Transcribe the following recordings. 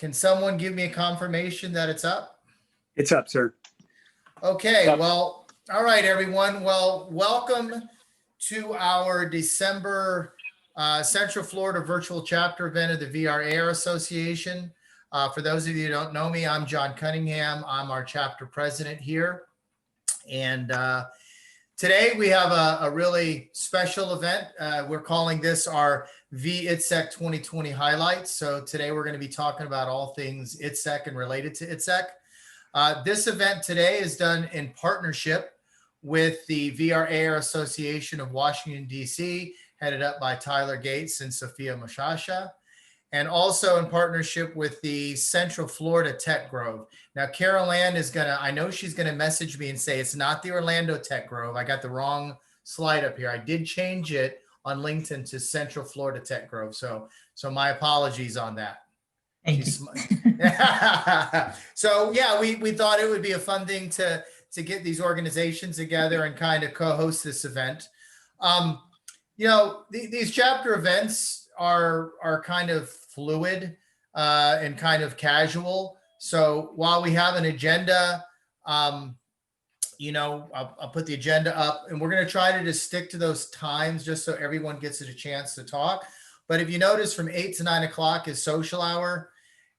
Can someone give me a confirmation that it's up? It's up, sir. Okay, well, all right, everyone. Well, welcome to our December Central Florida Virtual Chapter event of the VRARA Association. For those of you who don't know me, I'm John Cunningham. I'm our chapter president here. And today we have a really special event. We're calling this our vIITSEC 2020 highlights. So today we're going to be talking about all things ITSEC and related to ITSEC. This event today is done in partnership with the VRARA Association of Washington DC, headed up by Tyler Gates and Sophia Moshasha, and also in partnership with the Central Florida Tech Grove. Now, Carol Ann is gonna, I know she's gonna message me and say it's not the Orlando Tech Grove. I got the wrong slide up here. I did change it on LinkedIn to Central Florida Tech Grove. So my apologies on that. Thank you. So yeah, we thought it would be a fun thing to get these organizations together and kind of co-host this event. You know, these chapter events are kind of fluid and kind of casual. So while we have an agenda, you know, I'll put the agenda up and we're going to try to just stick to those times just so everyone gets a chance to talk. But if you notice, from 8 to 9 o'clock is social hour.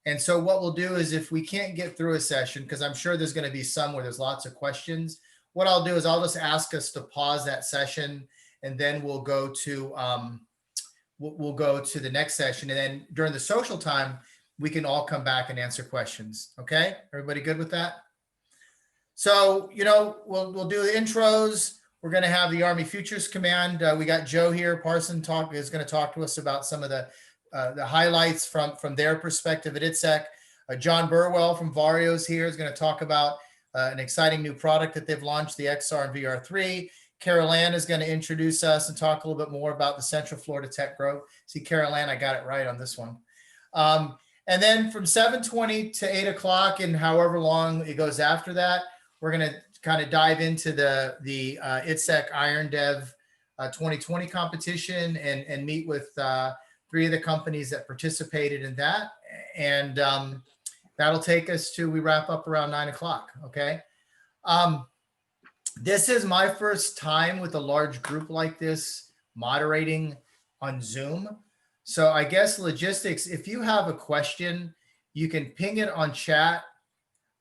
And so what we'll do is, if we can't get through a session, because I'm sure there's going to be some where there's lots of questions, what I'll do is I'll just ask us to pause that session, and then we'll go to the next session. And then during the social time, we can all come back and answer questions. Okay, everybody good with that? So, you know, we'll do the intros. We're going to have the Army Futures Command. We got Joe here. Parson is going to talk to us about some of the highlights from their perspective at ITSEC. John Burwell from VARJO is here, is going to talk about an exciting new product that they've launched, the XR and VR3. Carol Ann is going to introduce us and talk a little bit more about the Central Florida Tech Grove. See, Carol Ann, I got it right on this one. And then from 7:20 to 8 o'clock and however long it goes after that, we're going to kind of dive into the ITSEC Iron Dev 2020 competition and meet with 3 of the companies that participated in that. And that'll take us to, we wrap up around 9 o'clock, okay? This is my first time with a large group like this moderating on Zoom. So I guess logistics, if you have a question, you can ping it on chat.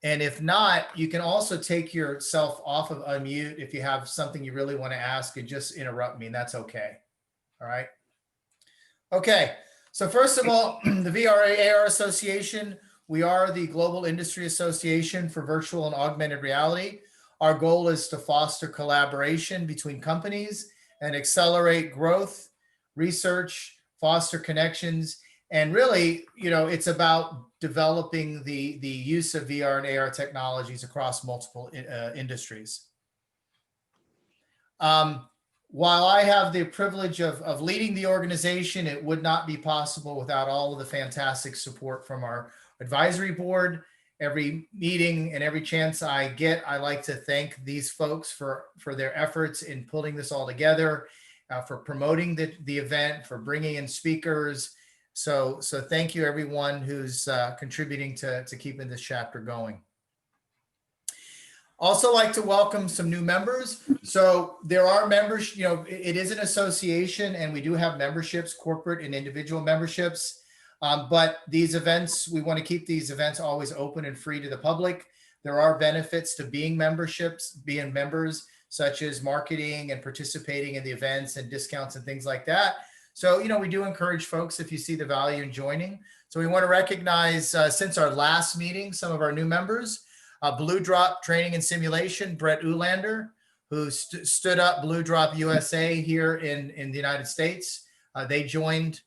And if not, you can also take yourself off of unmute if you have something you really want to ask, and just interrupt me, and that's okay. All right. Okay. So first of all, the VRARA Association, we are the Global Industry Association for Virtual and Augmented Reality. Our goal is to foster collaboration between companies and accelerate growth, research, foster connections, and really, you know, it's about developing the use of VR and AR technologies across multiple industries. While I have the privilege of leading the organization, it would not be possible without all of the fantastic support from our advisory board. Every meeting and every chance I get, I like to thank these folks for their efforts in pulling this all together, for promoting the event, for bringing in speakers. So thank you everyone who's contributing to keeping this chapter going. Also like to welcome some new members. So there are members, you know, it is an association and we do have memberships, corporate and individual memberships. But these events, we want to keep these events always open and free to the public. There are benefits to being members, such as marketing and participating in the events and discounts and things like that. So, you know, we do encourage folks, if you see the value in joining. So we want to recognize, since our last meeting, some of our new members. Blue Drop Training and Simulation, Brett Ulander, who stood up Blue Drop USA here in the United States. They joined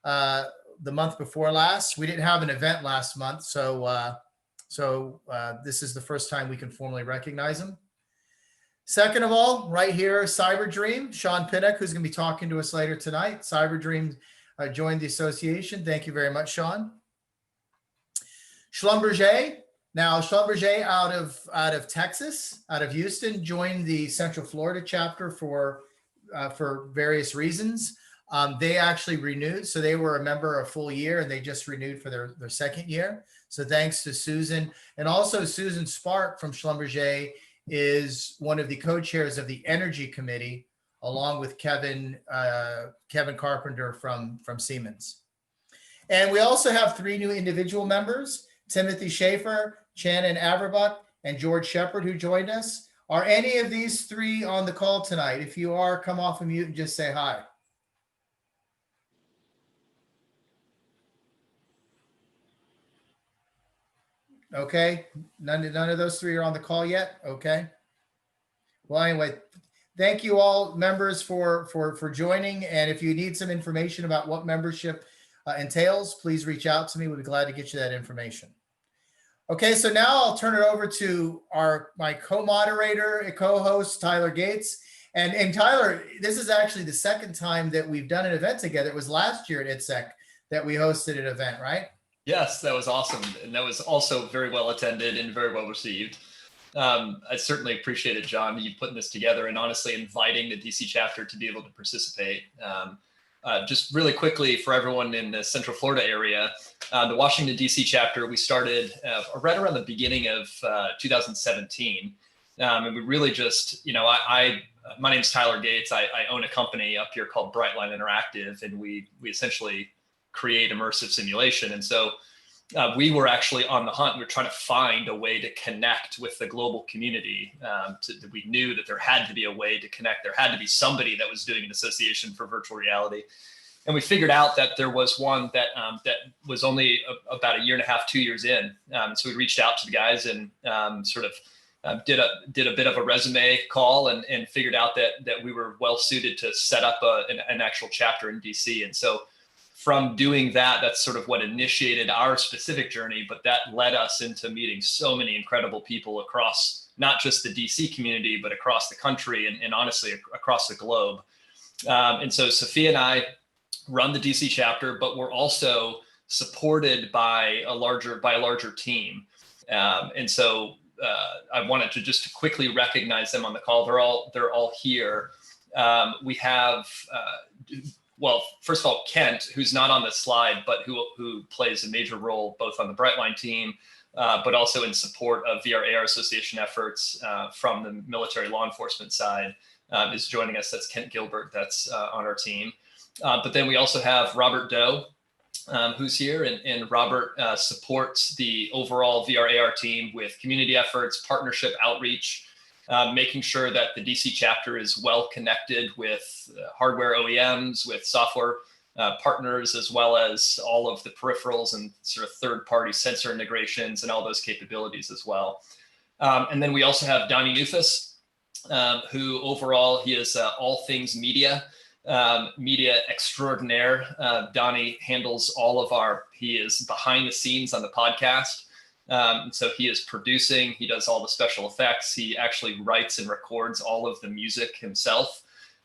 the month before last. We didn't have an event last month, so this is the first time we can formally recognize them. Second of all, right here, CyberDream, Sean Pinnock, who's going to be talking to us later tonight. CyberDream joined the association. Thank you very much, Sean. Schlumberger. Now, Schlumberger out of Texas, out of Houston, joined the Central Florida chapter for various reasons. They actually renewed. So they were a member a full year and they just renewed for their second year. So thanks to Susan. And also Susan Spark from Schlumberger is one of the co-chairs of the Energy Committee, along with Kevin Carpenter from Siemens. And we also have 3 new individual members, Timothy Schaefer, Shannon Averbuck, and George Shepard, who joined us. Are any of these 3 on the call tonight? If you are, come off of mute and just say hi. Okay, none of those 3 are on the call yet. Okay. Well, anyway, thank you all members for joining. And if you need some information about what membership entails, please reach out to me. We'll be glad to get you that information. Okay, so now I'll turn it over to my co-moderator and co-host, Tyler Gates. And Tyler, this is actually the second time that we've done an event together. It was last year at ITSEC that we hosted an event, right? Yes, that was awesome. And that was also very well attended and very well received. I certainly appreciated, John, you putting this together and honestly inviting the DC chapter to be able to participate. Just really quickly for everyone in the Central Florida area, the Washington DC chapter, we started right around the beginning of 2017. And we really just, my name's Tyler Gates. I own a company up here called Brightline Interactive, and we essentially create immersive simulation. And so we were actually on the hunt. We were trying to find a way to connect with the global community. We knew that there had to be a way to connect. There had to be somebody that was doing an association for virtual reality. And we figured out that there was one that was only about 1.5 years, 2 years in. So we reached out to the guys and did a bit of a resume call and figured out that we were well suited to set up an actual chapter in DC. And so from doing that, that's sort of what initiated our specific journey, but that led us into meeting so many incredible people across not just the DC community, but across the country and honestly across the globe. And so Sophia and I run the DC chapter, but we're also supported by a larger team. And so I wanted to just quickly recognize them on the call. They're all here. We have, well, first of all, Kent, who's not on the slide, but who plays a major role both on the Brightline team, but also in support of VRARA Association efforts from the military law enforcement side, is joining us. That's Kent Gilbert, that's on our team. But then we also have Robert Doe, who's here, and Robert supports the overall VRAR team with community efforts, partnership outreach, making sure that the DC chapter is well connected with hardware OEMs, with software partners, as well as all of the peripherals and sort of third-party sensor integrations and all those capabilities as well. And then we also have Donnie Nufus, who overall, he is all things media extraordinaire. Donnie handles he is behind the scenes on the podcast. So he is producing, he does all the special effects. He actually writes and records all of the music himself,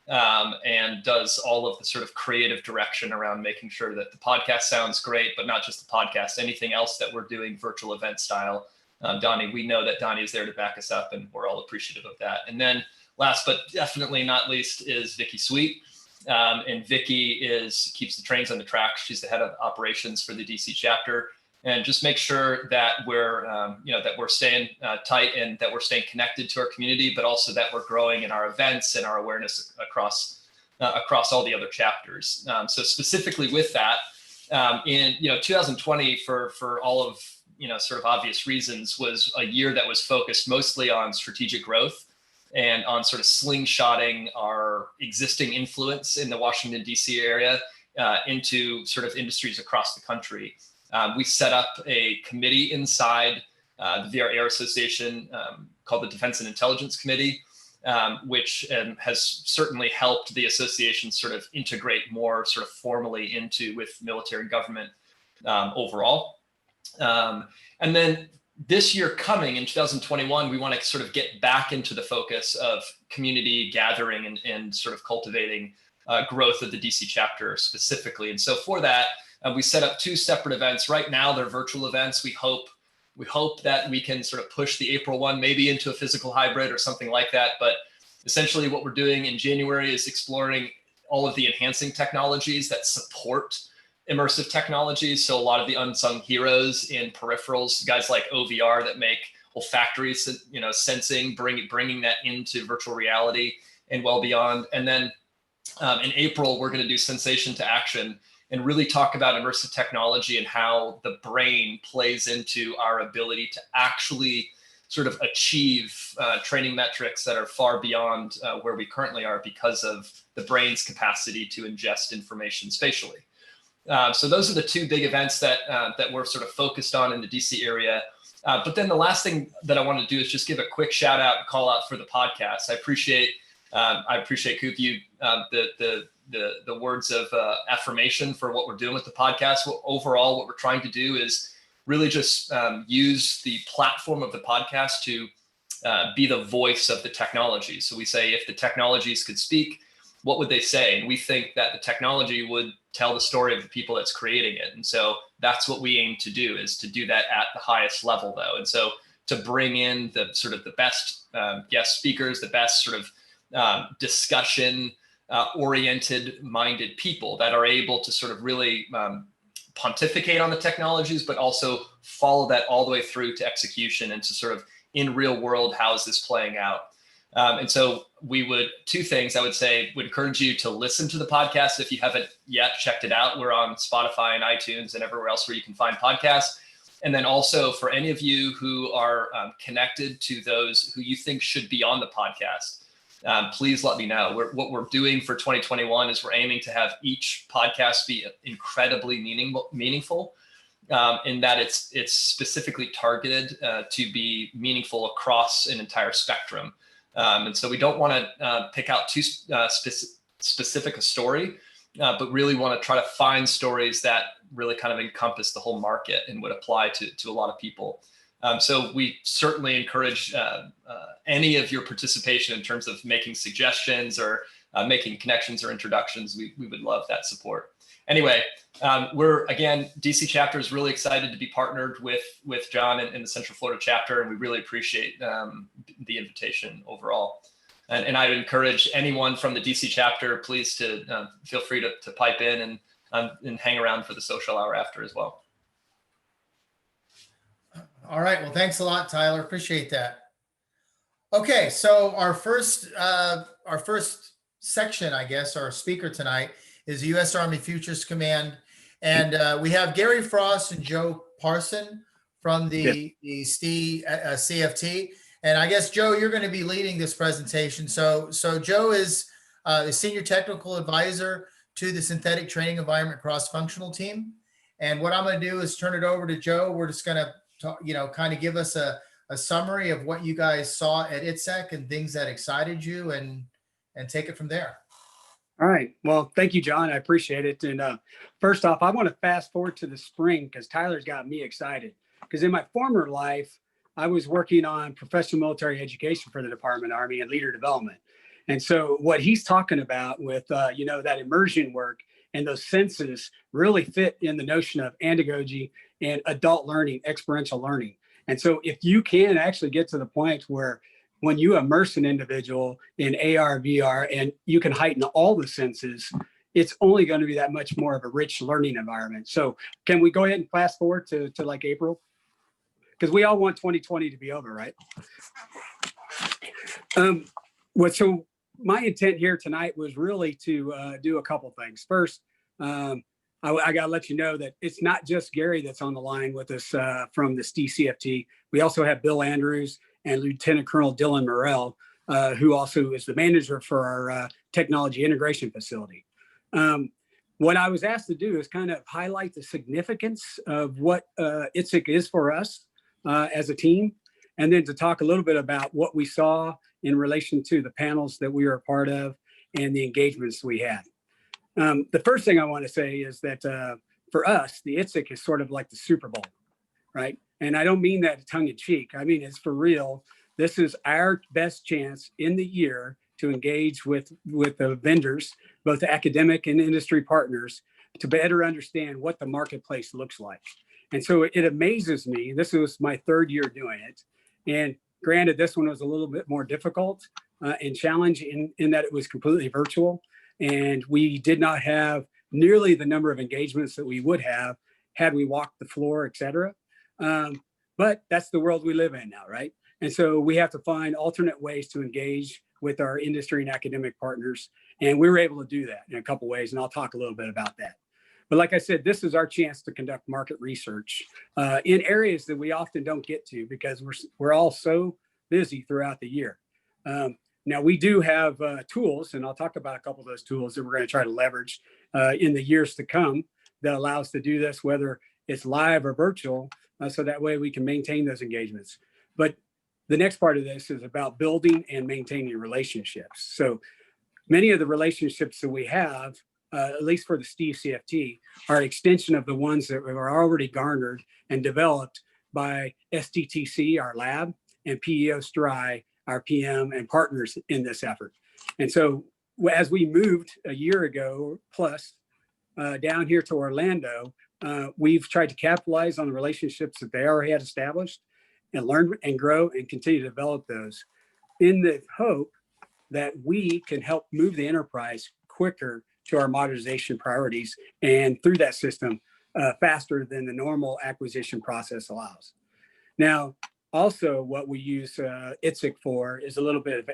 and does all of the sort of creative direction around making sure that the podcast sounds great, but not just the podcast, anything else that we're doing virtual event style. Donnie, we know that Donnie is there to back us up, and we're all appreciative of that. And then last but definitely not least is Vicky Sweet. And Vicky keeps the trains on the track. She's the head of operations for the DC chapter, and just make sure that we're staying tight and that we're staying connected to our community, but also that we're growing in our events and our awareness across all the other chapters. So specifically with that, in 2020, for all of sort of obvious reasons, was a year that was focused mostly on strategic growth and on sort of slingshotting our existing influence in the Washington, DC area into sort of industries across the country. We set up a committee inside the VRARA Association called the Defense and Intelligence Committee, which has certainly helped the association sort of integrate more sort of formally with military and government overall. And then this year coming in 2021, we want to sort of get back into the focus of community gathering and sort of cultivating growth of the DC chapter specifically. And so for that, we set up 2 separate events. Right now, they're virtual events. We hope that we can sort of push the April one maybe into a physical hybrid or something like that. But essentially what we're doing in January is exploring all of the enhancing technologies that support immersive technologies. So a lot of the unsung heroes in peripherals, guys like OVR that make olfactory, sensing, bringing that into virtual reality and well beyond. And then in April, we're going to do sensation to action and really talk about immersive technology and how the brain plays into our ability to actually sort of achieve training metrics that are far beyond where we currently are because of the brain's capacity to ingest information spatially. So those are the two big events that we're sort of focused on in the DC area. But then the last thing that I want to do is just give a quick shout out and call out for the podcast. I appreciate Coop, you the words of affirmation for what we're doing with the podcast. Overall, what we're trying to do is really just use the platform of the podcast to be the voice of the technology. So we say, if the technologies could speak, what would they say? And we think that the technology would tell the story of the people that's creating it. And so that's what we aim to do, is to do that at the highest level, though. And so to bring in the sort of the best guest speakers, the best sort of discussion oriented minded people that are able to sort of really pontificate on the technologies, but also follow that all the way through to execution and to sort of in real world, how is this playing out? And so two things I would say, would encourage you to listen to the podcast if you haven't yet checked it out. We're on Spotify and iTunes and everywhere else where you can find podcasts. And then also for any of you who are connected to those who you think should be on the podcast, please let me know. What we're doing for 2021 is we're aiming to have each podcast be incredibly meaningful in that it's specifically targeted to be meaningful across an entire spectrum. And so we don't want to pick out too specific a story, but really want to try to find stories that really kind of encompass the whole market and would apply to a lot of people. So we certainly encourage any of your participation in terms of making suggestions or making connections or introductions. We would love that support. Anyway, DC Chapter is really excited to be partnered with John in the Central Florida chapter, and we really appreciate the invitation overall. And I would encourage anyone from the DC chapter, please to feel free to pipe in and hang around for the social hour after as well. All right. Well, thanks a lot, Tyler. Appreciate that. Okay, so our first section, I guess, our speaker tonight is the U.S. Army Futures Command, and we have Gary Frost and Joe Parson from the CFT. And I guess, Joe, you're going to be leading this presentation. So Joe is the senior technical advisor to the synthetic training environment cross-functional team. And what I'm going to do is turn it over to Joe. We're just going to kind of give us a summary of what you guys saw at VIITSEC and things that excited you, and take it from there. All right. Well, thank you, John. I appreciate it. And first off, I want to fast forward to the spring because Tyler's got me excited. Because in my former life, I was working on professional military education for the Department of Army and leader development. And so what he's talking about with, that immersion work and those senses really fit in the notion of andragogy and adult learning, experiential learning. And so if you can actually get to the point where when you immerse an individual in AR, VR, and you can heighten all the senses, it's only going to be that much more of a rich learning environment. So can we go ahead and fast forward to like April? Because we all want 2020 to be over, right? So my intent here tonight was really to do a couple things. First, I got to let you know that it's not just Gary that's on the line with us from the DCFT. We also have Bill Andrews and Lieutenant Colonel Dylan Morrell, who also is the manager for our technology integration facility. What I was asked to do is kind of highlight the significance of what VIITSEC is for us as a team, and then to talk a little bit about what we saw in relation to the panels that we were a part of and the engagements we had. The first thing I want to say is that for us, the VIITSEC is sort of like the Super Bowl, right? And I don't mean that tongue in cheek. I mean, it's for real. This is our best chance in the year to engage with the vendors, both the academic and industry partners, to better understand what the marketplace looks like. And so it amazes me. This was my third year doing it. And granted, this one was a little bit more difficult and challenging in that it was completely virtual. And we did not have nearly the number of engagements that we would have had we walked the floor, et cetera. But that's the world we live in now, right? And so we have to find alternate ways to engage with our industry and academic partners. And we were able to do that in a couple of ways, and I'll talk a little bit about that. But like I said, this is our chance to conduct market research in areas that we often don't get to because we're all so busy throughout the year. Now we do have tools, and I'll talk about a couple of those tools that we're going to try to leverage in the years to come that allow us to do this, whether it's live or virtual, so that way we can maintain those engagements. But the next part of this is about building and maintaining relationships. So many of the relationships that we have, at least for the CFT, are an extension of the ones that were already garnered and developed by STTC, our lab, and PEO STRI, our PM and partners in this effort. And so as we moved a year ago plus down here to Orlando, we've tried to capitalize on the relationships that they already had established and learn and grow and continue to develop those in the hope that we can help move the enterprise quicker to our modernization priorities and through that system faster than the normal acquisition process allows. Now, also what we use vIITSEC for is a little bit of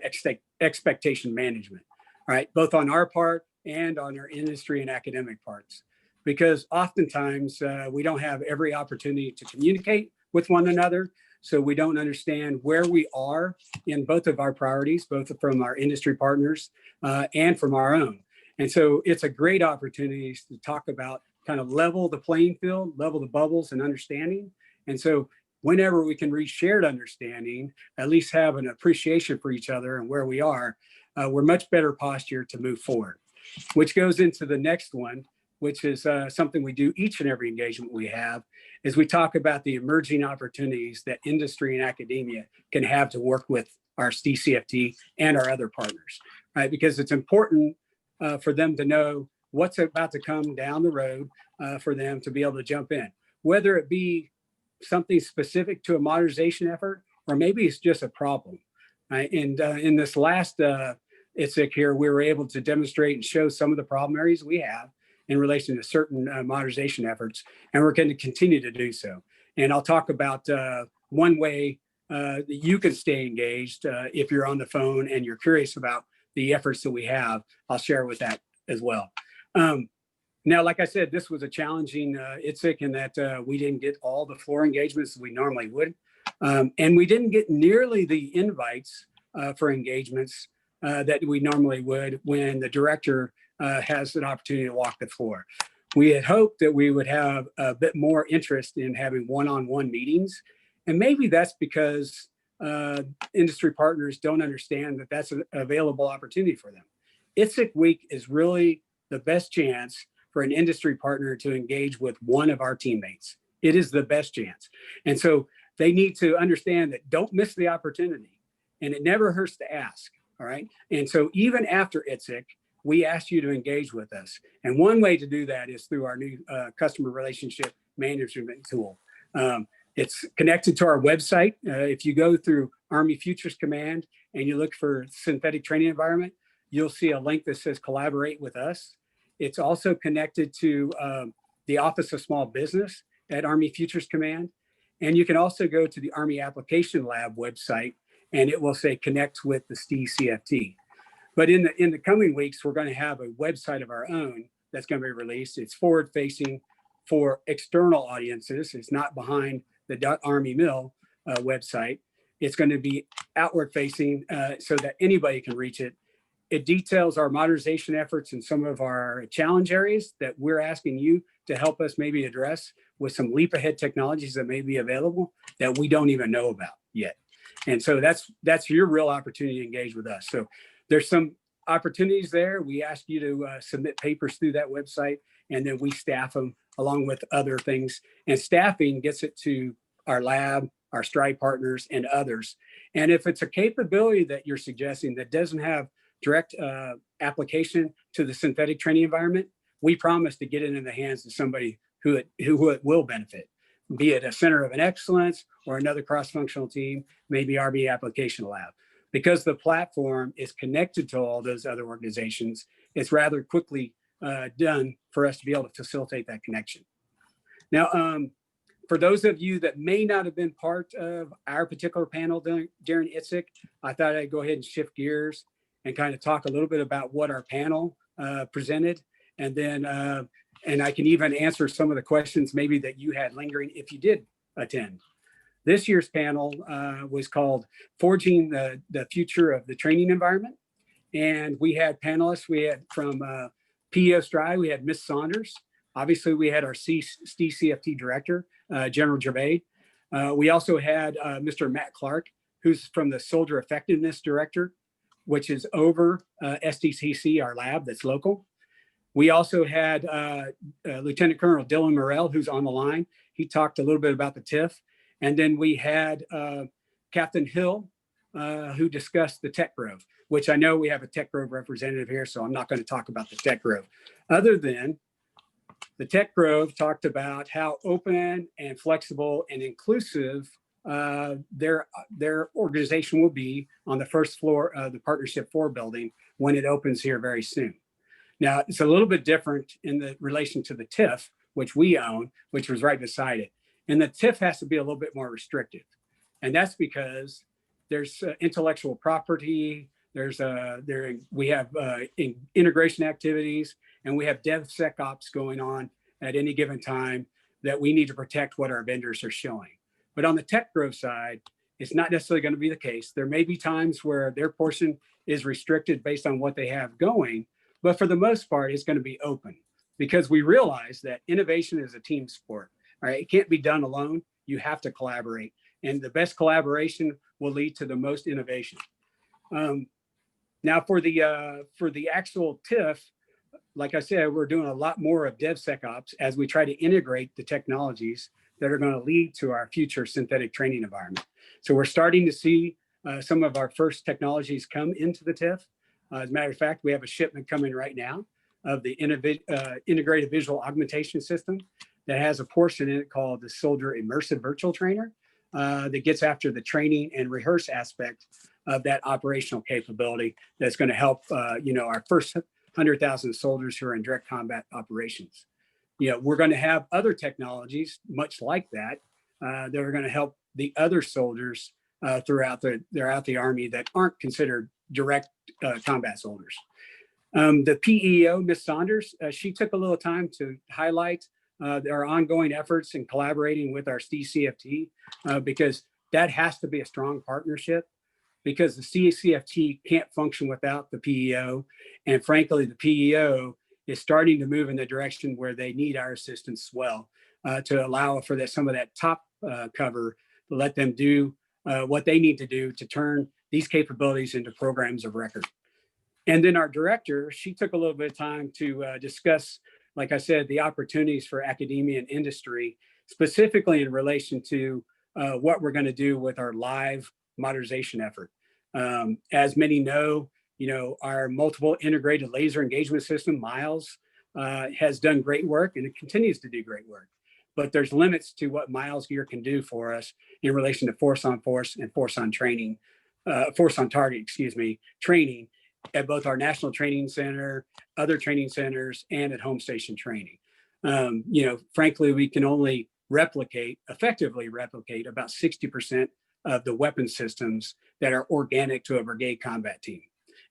expectation management, right? Both on our part and on our industry and academic parts, because oftentimes we don't have every opportunity to communicate with one another. So we don't understand where we are in both of our priorities, both from our industry partners and from our own. And so it's a great opportunity to talk about kind of level the playing field, level the bubbles and understanding. And so whenever we can reach shared understanding, at least have an appreciation for each other and where we are, we're much better posture to move forward, which goes into the next one, which is something we do each and every engagement we have, is we talk about the emerging opportunities that industry and academia can have to work with our DCFT and our other partners, right? Because it's important for them to know what's about to come down the road for them to be able to jump in, whether it be something specific to a modernization effort, or maybe it's just a problem, right? And in this last vIITSEC here, we were able to demonstrate and show some of the problem areas we have in relation to certain modernization efforts, and we're going to continue to do so. And I'll talk about one way that you can stay engaged if you're on the phone and you're curious about the efforts that we have. I'll share with that as well. Now, like I said, this was a challenging vIITSEC in that we didn't get all the floor engagements that we normally would. And we didn't get nearly the invites for engagements that we normally would when the director has an opportunity to walk the floor. We had hoped that we would have a bit more interest in having one-on-one meetings. And maybe that's because industry partners don't understand that that's an available opportunity for them. vIITSEC Week is really the best chance for an industry partner to engage with one of our teammates. It is the best chance. And so they need to understand that don't miss the opportunity. And it never hurts to ask, all right? And so even after vIITSEC, we ask you to engage with us. And one way to do that is through our new customer relationship management tool. It's connected to our website. If you go through Army Futures Command and you look for synthetic training environment, you'll see a link that says collaborate with us. It's also connected to the Office of Small Business at Army Futures Command. And you can also go to the Army Application Lab website and it will say connect with the DCFT. But in the coming weeks, we're going to have a website of our own that's going to be released. It's forward facing for external audiences. It's not behind the Army Mill website. It's going to be outward facing so that anybody can reach it. It details our modernization efforts and some of our challenge areas that we're asking you to help us maybe address with some leap ahead technologies that may be available that we don't even know about yet. And so that's your real opportunity to engage with us. So there's some opportunities there. We ask you to submit papers through that website, and then we staff them along with other things. And staffing gets it to our lab, our STRIDE partners, and others. And if it's a capability that you're suggesting that doesn't have direct application to the synthetic training environment, we promise to get it in the hands of somebody who it will benefit, be it a center of an excellence or another cross-functional team, maybe RB application lab. Because the platform is connected to all those other organizations, it's rather quickly done for us to be able to facilitate that connection. Now, for those of you that may not have been part of our particular panel during VIITSEC, I thought I'd go ahead and shift gears and kind of talk a little bit about what our panel presented, and then and I can even answer some of the questions maybe that you had lingering if you did attend. This year's panel was called Forging the Future of the Training Environment. And we had panelists. We had from PEO Stride, we had Ms. Saunders. Obviously, we had our CCFT director, General Gervais. We also had Mr. Matt Clark, who's from the Soldier Effectiveness Director, which is over SDCC, our lab that's local. We also had Lieutenant Colonel Dylan Morrell, who's on the line. He talked a little bit about the TIF. And then we had Captain Hill, who discussed the Tech Grove, which I know we have a Tech Grove representative here, so I'm not going to talk about the Tech Grove. Other than the Tech Grove talked about how open and flexible and inclusive their organization will be on the first floor of the Partnership 4 building when it opens here very soon. Now, it's a little bit different in the relation to the TIF, which we own, which was right beside it. And the TIF has to be a little bit more restrictive. And that's because there's intellectual property, we have integration activities, and we have DevSecOps going on at any given time that we need to protect what our vendors are showing. But on the Tech Grove side, it's not necessarily going to be the case. There may be times where their portion is restricted based on what they have going, but for the most part, it's going to be open because we realize that innovation is a team sport. All right, it can't be done alone. You have to collaborate, and the best collaboration will lead to the most innovation. Now, for the actual TIF, like I said, we're doing a lot more of DevSecOps as we try to integrate the technologies that are going to lead to our future synthetic training environment. So we're starting to see some of our first technologies come into the TIF. As a matter of fact, we have a shipment coming right now of the integrated visual augmentation system that has a portion in it called the Soldier Immersive Virtual Trainer that gets after the training and rehearse aspect of that operational capability that's going to help our first 100,000 soldiers who are in direct combat operations. We're going to have other technologies much like that that are going to help the other soldiers throughout the Army that aren't considered direct combat soldiers. The PEO, Ms. Saunders, she took a little time to highlight our ongoing efforts in collaborating with our CCFT because that has to be a strong partnership because the CCFT can't function without the PEO. And frankly, the PEO is starting to move in the direction where they need our assistance as well to allow for some of that top cover to let them do what they need to do to turn these capabilities into programs of record. And then our director, she took a little bit of time to discuss, like I said, the opportunities for academia and industry, specifically in relation to what we're going to do with our live modernization effort. As many know, our multiple integrated laser engagement system, MILES, has done great work and it continues to do great work. But there's limits to what MILES gear can do for us in relation to force on force and force on target, training at both our National Training Center, other training centers, and at home station training. Frankly, we can only effectively replicate about 60% of the weapon systems that are organic to a brigade combat team.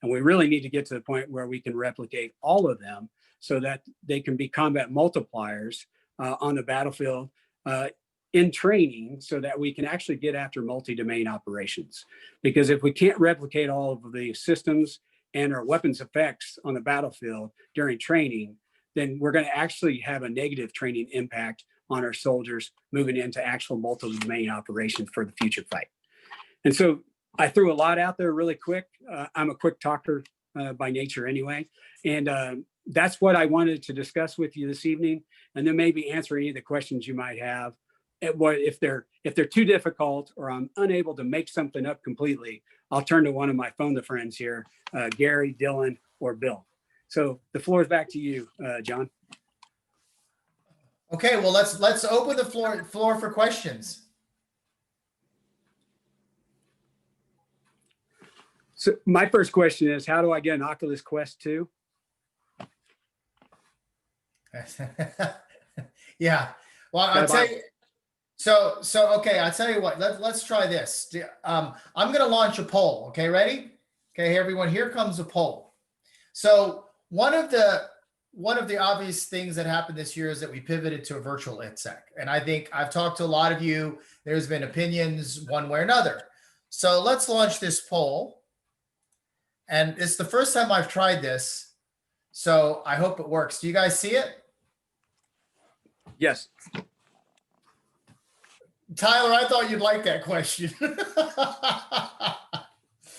And we really need to get to the point where we can replicate all of them so that they can be combat multipliers on the battlefield in training so that we can actually get after multi-domain operations. Because if we can't replicate all of the systems and our weapons effects on the battlefield during training, then we're going to actually have a negative training impact on our soldiers moving into actual multi-domain operations for the future fight. And so I threw a lot out there really quick. I'm a quick talker by nature anyway. And that's what I wanted to discuss with you this evening. And then maybe answer any of the questions you might have. If they're too difficult or I'm unable to make something up completely, I'll turn to one of my phone friends here, Gary, Dylan, or Bill. So the floor is back to you, John. Okay, well, let's open the floor for questions. So my first question is, how do I get an Oculus Quest 2? Yeah. Well, I'll tell you. So okay, I'll tell you what. Let's try this. I'm going to launch a poll. Okay, ready? Okay, everyone. Here comes a poll. So one of the obvious things that happened this year is that we pivoted to a virtual ITSEC, and I think I've talked to a lot of you. There's been opinions one way or another. So let's launch this poll, and it's the first time I've tried this, so I hope it works. Do you guys see it? Yes. Tyler, I thought you'd like that question.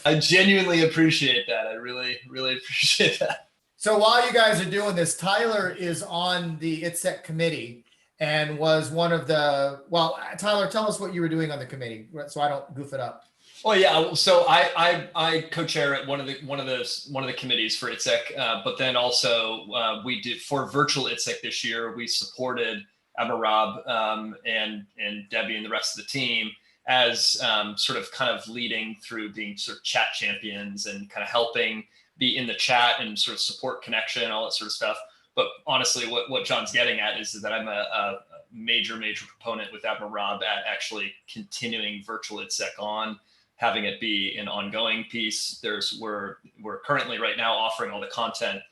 I genuinely appreciate that. I really, really appreciate that. So while you guys are doing this, Tyler is on the ITSEC committee and was one of the, well, Tyler, tell us what you were doing on the committee so I don't goof it up. Oh yeah, so I co-chair at one of the committees for ITSEC, but then also we did for virtual ITSEC this year. We supported Amarab and Debbie and the rest of the team as sort of kind of leading through being sort of chat champions and kind of helping be in the chat and sort of support connection, all that sort of stuff. But honestly, what John's getting at is that I'm a major proponent with Amarab at actually continuing virtual ITSEC on, having it be an ongoing piece. We're currently right now offering all the content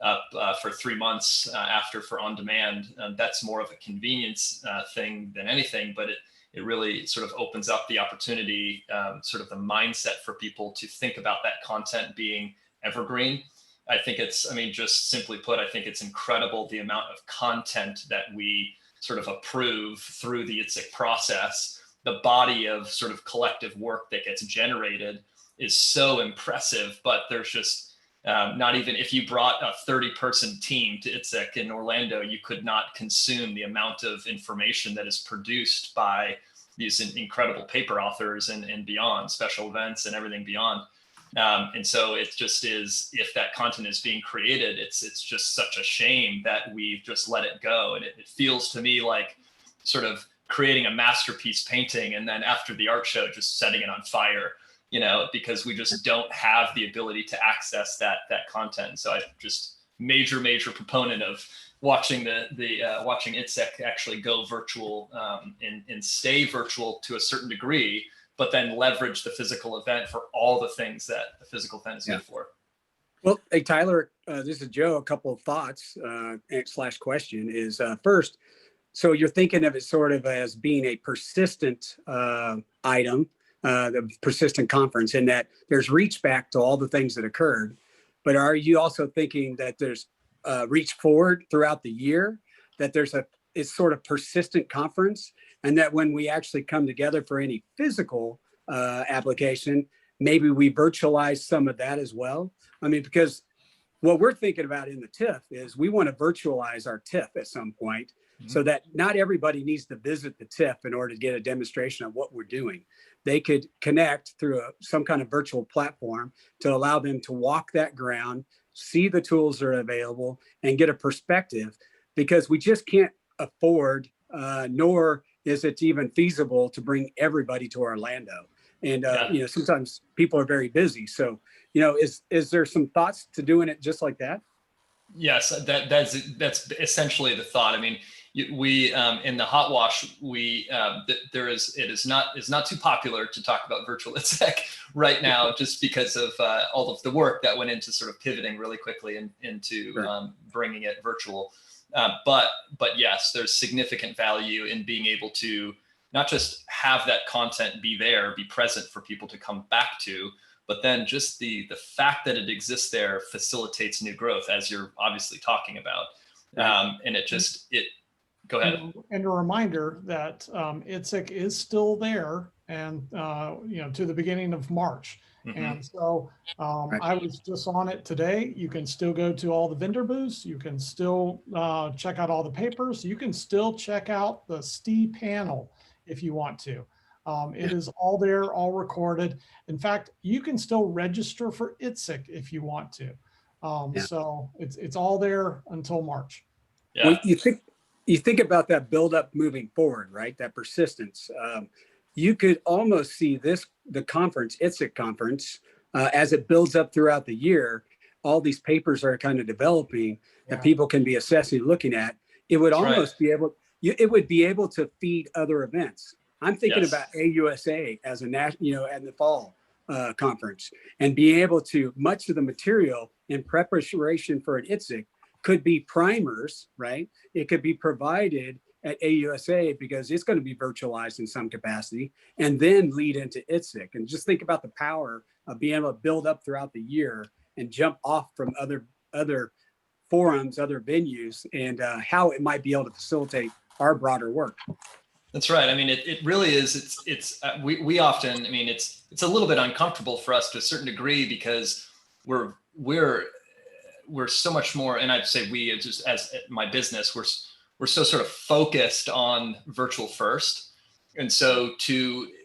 up for 3 months after for on demand. That's more of a convenience thing than anything, but it really sort of opens up the opportunity, sort of the mindset for people to think about that content being evergreen. I think just simply put, I think it's incredible the amount of content that we sort of approve through the ITSEC process. The body of sort of collective work that gets generated is so impressive, but there's just not even, if you brought a 30-person team to ITSEC in Orlando, you could not consume the amount of information that is produced by these incredible paper authors and beyond, special events and everything beyond. And so it just is, if that content is being created, it's just such a shame that we've just let it go. And it feels to me like sort of creating a masterpiece painting and then after the art show, just setting it on fire, because we just don't have the ability to access that content. So I'm just major proponent of watching watching ITSEC actually go virtual and stay virtual to a certain degree, but then leverage the physical event for all the things that the physical event is good for. Well, hey, Tyler, this is Joe. A couple of thoughts / question is first, so you're thinking of it sort of as being a persistent item, the persistent conference, in that there's reach back to all the things that occurred. But are you also thinking that there's reach forward throughout the year, that it's sort of persistent conference, and that when we actually come together for any physical application, maybe we virtualize some of that as well? I mean, because what we're thinking about in the TIFF is we want to virtualize our TIFF at some point, so that not everybody needs to visit the TIFF in order to get a demonstration of what we're doing. They could connect through some kind of virtual platform to allow them to walk that ground, see the tools that are available, and get a perspective, because we just can't afford, nor is it even feasible to bring everybody to Orlando. And, sometimes people are very busy. So, is there some thoughts to doing it just like that? Yes, that's essentially the thought. I mean, we in the hot wash, it is not too popular to talk about virtual ITSEC right now, just because of all of the work that went into sort of pivoting really quickly into bringing it virtual. But yes, there's significant value in being able to not just have that content be present for people to come back to, but then just the fact that it exists there facilitates new growth, as you're obviously talking about. And go ahead. And a reminder that ITSEC is still there, and to the beginning of March. And so I was just on it today. You can still go to all the vendor booths. You can still check out all the papers. You can still check out the STE panel if you want to. It is all there, all recorded. In fact, you can still register for ITSEC if you want to. So it's all there until March. Yeah. Well, you think about that buildup moving forward, right? That persistence. You could almost see the conference, ITSEC conference, as it builds up throughout the year, all these papers are kind of developing that Yeah. people can be assessing, looking at, it would That's right. almost be able, it would be able to feed other events. I'm thinking Yes. about AUSA as a national, at the fall conference, and being able to, much of the material in preparation for an ITSEC could be primers, right? It could be provided at AUSA because it's going to be virtualized in some capacity, and then lead into ITSEC. And just think about the power of being able to build up throughout the year and jump off from other forums, other venues, and how it might be able to facilitate our broader work. That's right. I mean, it really is. We often, I mean, it's a little bit uncomfortable for us to a certain degree because we're so much more, and I'd say we, just as my business, we're so sort of focused on virtual first. And so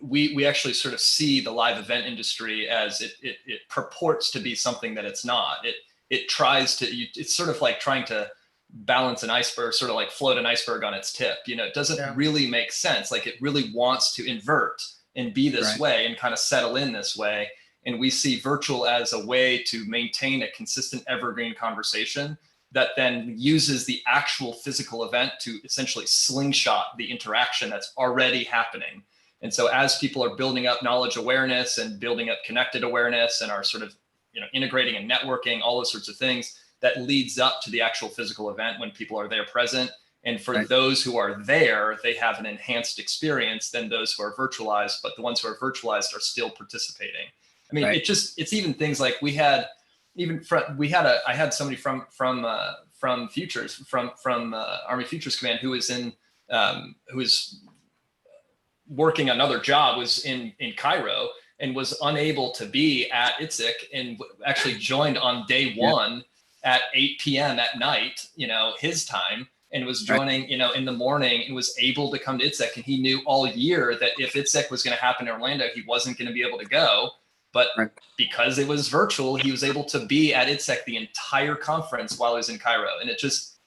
we actually sort of see the live event industry as it purports to be something that it's not. It tries to, it's sort of like trying to balance an iceberg, sort of like float an iceberg on its tip. You know, it doesn't really make sense. Like, it really wants to invert and be this way and kind of settle in this way. And we see virtual as a way to maintain a consistent evergreen conversation that then uses the actual physical event to essentially slingshot the interaction that's already happening. And so as people are building up knowledge awareness and building up connected awareness and are sort of, you know, integrating and networking, all those sorts of things, that leads up to the actual physical event when people are there present. And for those who are there, they have an enhanced experience than those who are virtualized, but the ones who are virtualized are still participating. I mean, it's even things like I had somebody from Futures, from Army Futures Command who was working another job, was in Cairo, and was unable to be at ITSEC, and actually joined on day one at 8 p.m. at night, you know, his time, and was joining, you know, in the morning, and was able to come to ITSEC. And he knew all year that if ITSEC was going to happen in Orlando, he wasn't going to be able to go. But because it was virtual, he was able to be at ITSEC the entire conference while he was in Cairo. And it just,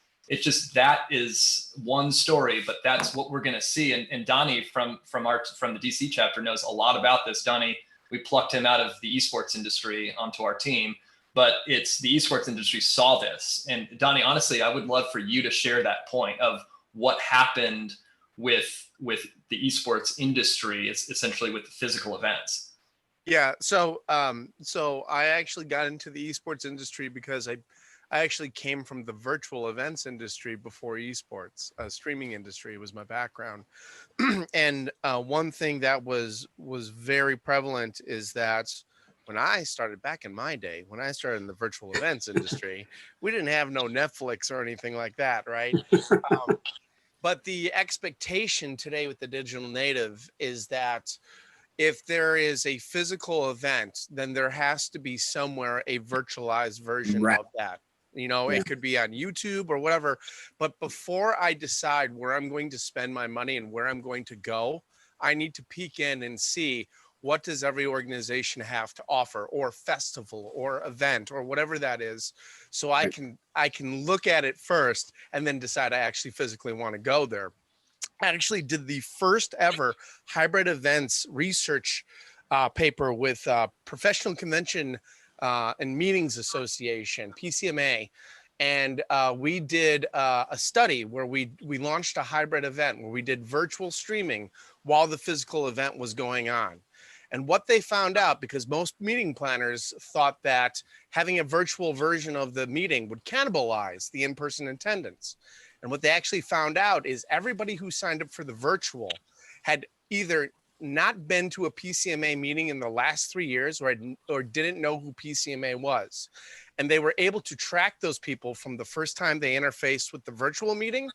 that is one story, but that's what we're going to see. And Donnie from the DC chapter knows a lot about this. Donnie, we plucked him out of the esports industry onto our team, but it's the esports industry saw this. And Donnie, honestly, I would love for you to share that point of what happened with the esports industry, essentially with the physical events. Yeah, so I actually got into the esports industry because I actually came from the virtual events industry before esports. Streaming industry was my background. And one thing that was very prevalent is that when I started back in my day, when I started in the virtual events industry, we didn't have no Netflix or anything like that, right? But the expectation today with the digital native is that if there is a physical event, then there has to be somewhere a virtualized version of that. You know, it could be on YouTube or whatever. But before I decide where I'm going to spend my money and where I'm going to go, I need to peek in and see, what does every organization have to offer, or festival or event or whatever that is. So I can look at it first and then decide I actually physically want to go there. I actually did the first ever hybrid events research paper with Professional Convention and Meetings Association, PCMA. And we did a study where we launched a hybrid event where we did virtual streaming while the physical event was going on. And what they found out, because most meeting planners thought that having a virtual version of the meeting would cannibalize the in-person attendance. And what they actually found out is everybody who signed up for the virtual had either not been to a PCMA meeting in the last 3 years or didn't know who PCMA was. And they were able to track those people from the first time they interfaced with the virtual meeting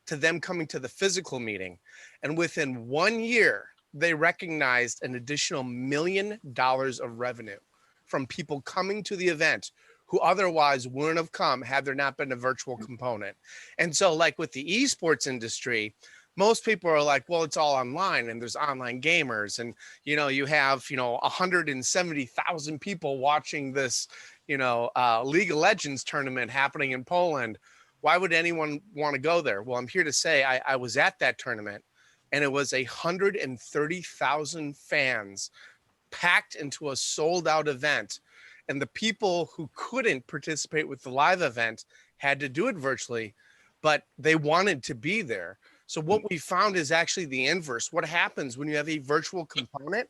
to them coming to the physical meeting. And within 1 year, they recognized an additional $1 million of revenue from people coming to the event who otherwise wouldn't have come had there not been a virtual component. And so, like with the esports industry, most people are like, well, it's all online and there's online gamers. And, you know, you have, 170,000 people watching this, League of Legends tournament happening in Poland. Why would anyone want to go there? Well, I'm here to say I was at that tournament, and it was 130,000 fans packed into a sold out event. And the people who couldn't participate with the live event had to do it virtually, but they wanted to be there. So what we found is actually the inverse. What happens when you have a virtual component?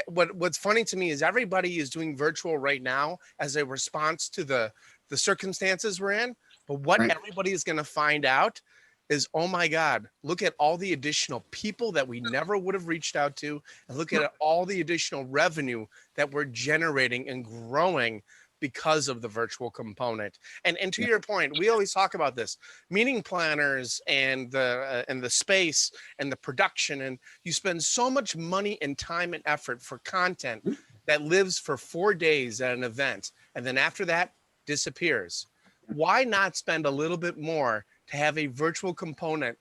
What's funny to me is everybody is doing virtual right now as a response to the circumstances we're in. But what everybody is going to find out is, oh my God, look at all the additional people that we never would have reached out to, and look at all the additional revenue that we're generating and growing because of the virtual component. And to your point, we always talk about this, meeting planners and the space and the production, and you spend so much money and time and effort for content that lives for 4 days at an event, and then after that disappears. Why not spend a little bit more to have a virtual component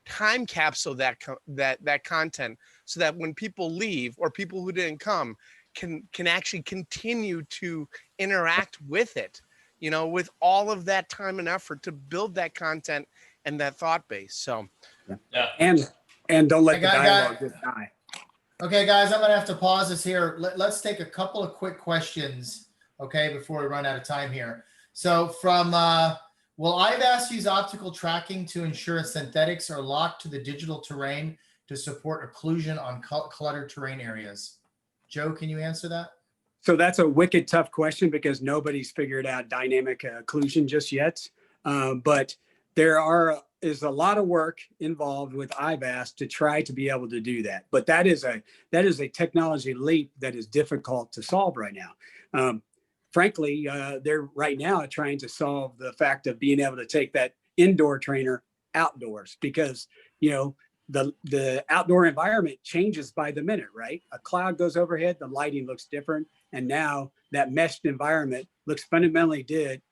time capsule that content, so that when people leave or people who didn't come can actually continue to interact with it, you know, with all of that time and effort to build that content and that thought base. So Yeah. And don't let I the got- dialogue just die. Okay, guys, I'm gonna have to pause this here. Let's take a couple of quick questions, okay, before we run out of time here. So from, will IVAS use optical tracking to ensure synthetics are locked to the digital terrain to support occlusion on cluttered terrain areas? Joe, can you answer that? So that's a wicked tough question because nobody's figured out dynamic occlusion just yet. But is a lot of work involved with IVAS to try to be able to do that. But that is a technology leap that is difficult to solve right now. Frankly, they're right now trying to solve the fact of being able to take that indoor trainer outdoors, because, you know, the outdoor environment changes by the minute, right? A cloud goes overhead, the lighting looks different. And now that meshed environment looks fundamentally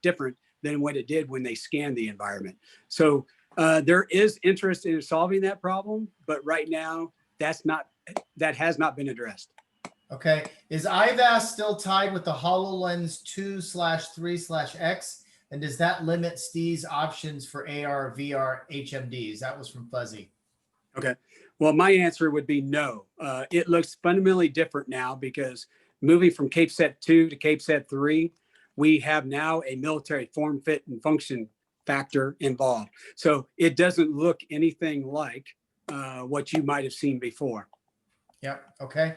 different than what it did when they scanned the environment. So there is interest in solving that problem, but right now that has not been addressed. Okay, is IVAS still tied with the HoloLens 2/3/X? And does that limit Steve's options for AR, VR, HMDs? That was from Fuzzy. Okay. Well, my answer would be no. It looks fundamentally different now because moving from CapeSat 2 to CapeSat 3, we have now a military form, fit, and function factor involved. So it doesn't look anything like what you might have seen before. Yep. Okay.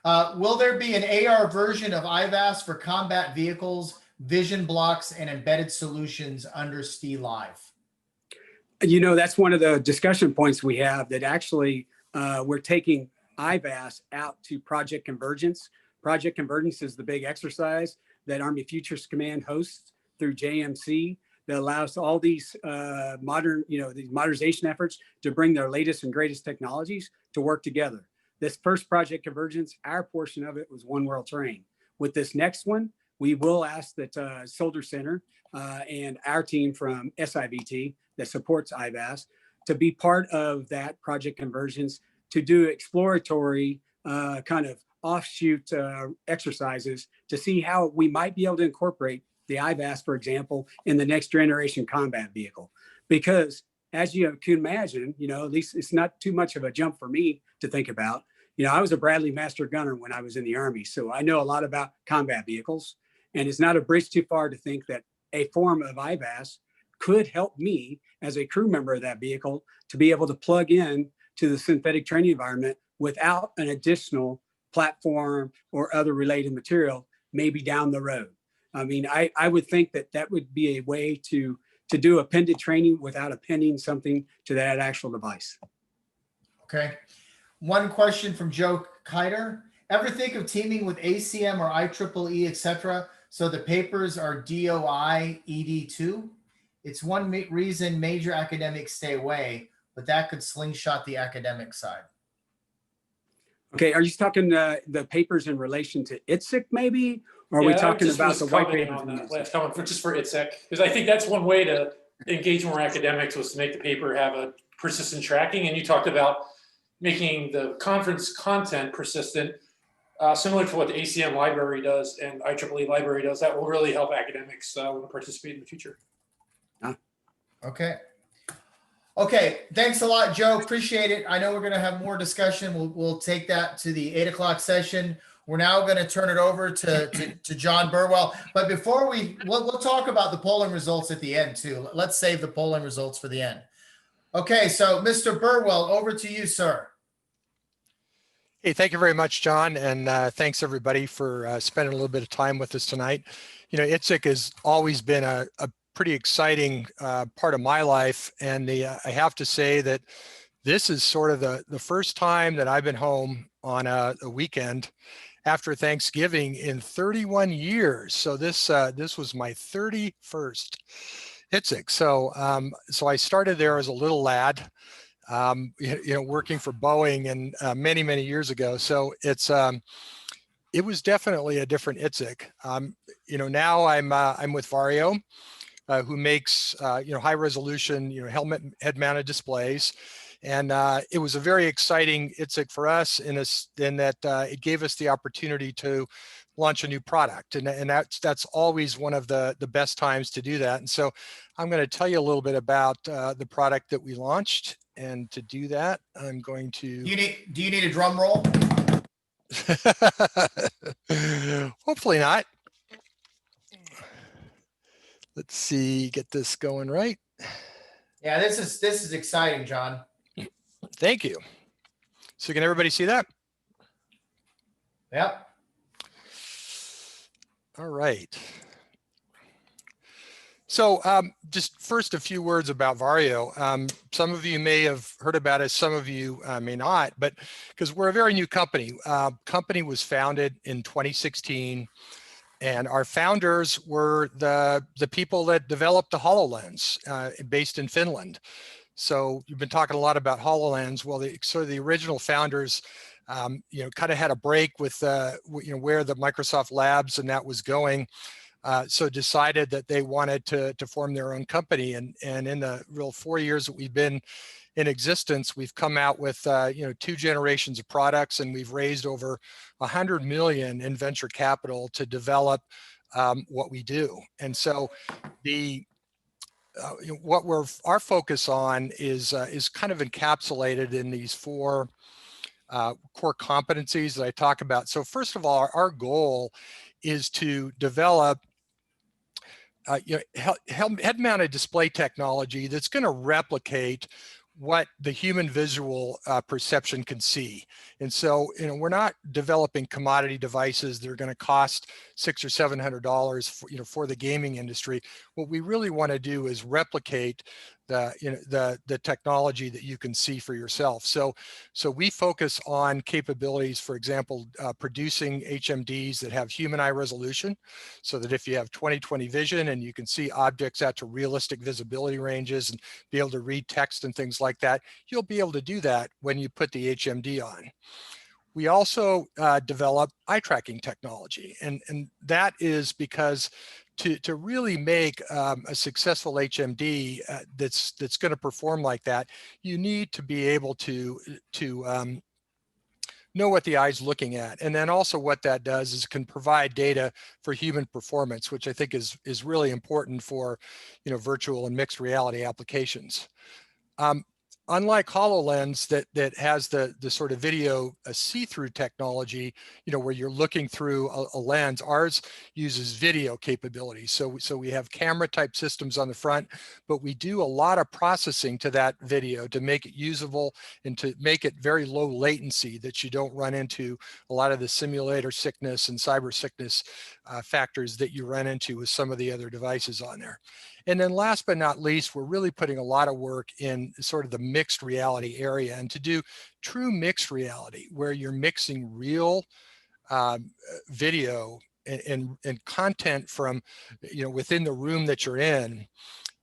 Will there be an AR version of IVAS for combat vehicles, vision blocks, and embedded solutions under STE Live? You know, that's one of the discussion points we have, that actually we're taking IVAS out to Project Convergence. Project Convergence is the big exercise that Army Futures Command hosts through JMC that allows all these these modernization efforts to bring their latest and greatest technologies to work together. This first Project Convergence, our portion of it was One World Terrain. With this next one, we will ask that Soldier Center and our team from SIVT that supports IVAS to be part of that Project Convergence, to do exploratory kind of offshoot exercises to see how we might be able to incorporate the IVAS, for example, in the next generation combat vehicle. Because as you can imagine, you know, at least it's not too much of a jump for me to think about. You know, I was a Bradley Master Gunner when I was in the Army, so I know a lot about combat vehicles. And it's not a bridge too far to think that a form of IVAS could help me as a crew member of that vehicle to be able to plug in to the synthetic training environment without an additional platform or other related material, maybe down the road. I mean, I would think that would be a way to do appended training without appending something to that actual device. Okay. One question from Joe Kiter. Ever think of teaming with ACM or IEEE, etc., so the papers are DOI ED2? It's one reason major academics stay away, but that could slingshot the academic side. Okay, are you talking the papers in relation to ITSEC maybe? Or are we talking about the white papers? On that last comment for ITSEC, because I think that's one way to engage more academics, was to make the paper have a persistent tracking. And you talked about making the conference content persistent, similar to what the ACM library does and IEEE library does. That will really help academics want to participate in the future. Okay. Okay. Thanks a lot, Joe. Appreciate it. I know we're going to have more discussion. We'll take that to the 8 o'clock session. we're now going to turn it over to John Burwell. But before we'll talk about the polling results at the end too. Let's save the polling results for the end. Okay, so Mr. Burwell, over to you, sir. Hey, thank you very much, John, and thanks everybody for spending a little bit of time with us tonight. You know, VIITSEC has always been a pretty exciting part of my life, and I have to say that this is sort of the first time that I've been home on a weekend after Thanksgiving in 31 years. So this was my 31st VIITSEC. So I started there as a little lad, working for Boeing and many years ago. So it was definitely a different VIITSEC. Now I'm with VARJO, who makes high resolution helmet head mounted displays. And it was a very exciting VIITSEC for us in that it gave us the opportunity to launch a new product, and that's always one of the best times to do that. And so I'm going to tell you a little bit about the product that we launched. And to do that, I'm going to. Do you need a drum roll? Hopefully not. Let's see, get this going right. Yeah, this is exciting, John. Thank you. So can everybody see that? Yep. All right. So just first a few words about VARJO. Some of you may have heard about us, some of you may not, but because we're a very new company. Company was founded in 2016, and our founders were the people that developed the HoloLens based in Finland. So you've been talking a lot about HoloLens. Well, the original founders, kind of had a break with, where the Microsoft Labs and that was going. So decided that they wanted to form their own company. And in the real 4 years that we've been in existence, we've come out with, 2 generations of products, and we've raised over 100 million in venture capital to develop what we do. And so our focus on is kind of encapsulated in these 4 core competencies that I talk about. So first of all, our goal is to develop head-mounted display technology that's going to replicate what the human visual perception can see. And so, we're not developing commodity devices that are going to cost $600 or $700 for the gaming industry. What we really want to do is replicate the technology that you can see for yourself. So we focus on capabilities, for example, producing HMDs that have human eye resolution, so that if you have 20/20 vision and you can see objects out to realistic visibility ranges and be able to read text and things like that, you'll be able to do that when you put the HMD on. We also develop eye tracking technology, and that is because to really make a successful HMD that's going to perform like that, you need to be able to know what the eye's looking at, and then also what that does is can provide data for human performance, which I think is really important for virtual and mixed reality applications. Unlike HoloLens that has the sort of video see-through technology, where you're looking through a lens, ours uses video capabilities. So we have camera type systems on the front, but we do a lot of processing to that video to make it usable and to make it very low latency, that you don't run into a lot of the simulator sickness and cyber sickness factors that you run into with some of the other devices on there. And then last but not least, we're really putting a lot of work in sort of the mixed reality area, and to do true mixed reality, where you're mixing real video and content from within the room that you're in.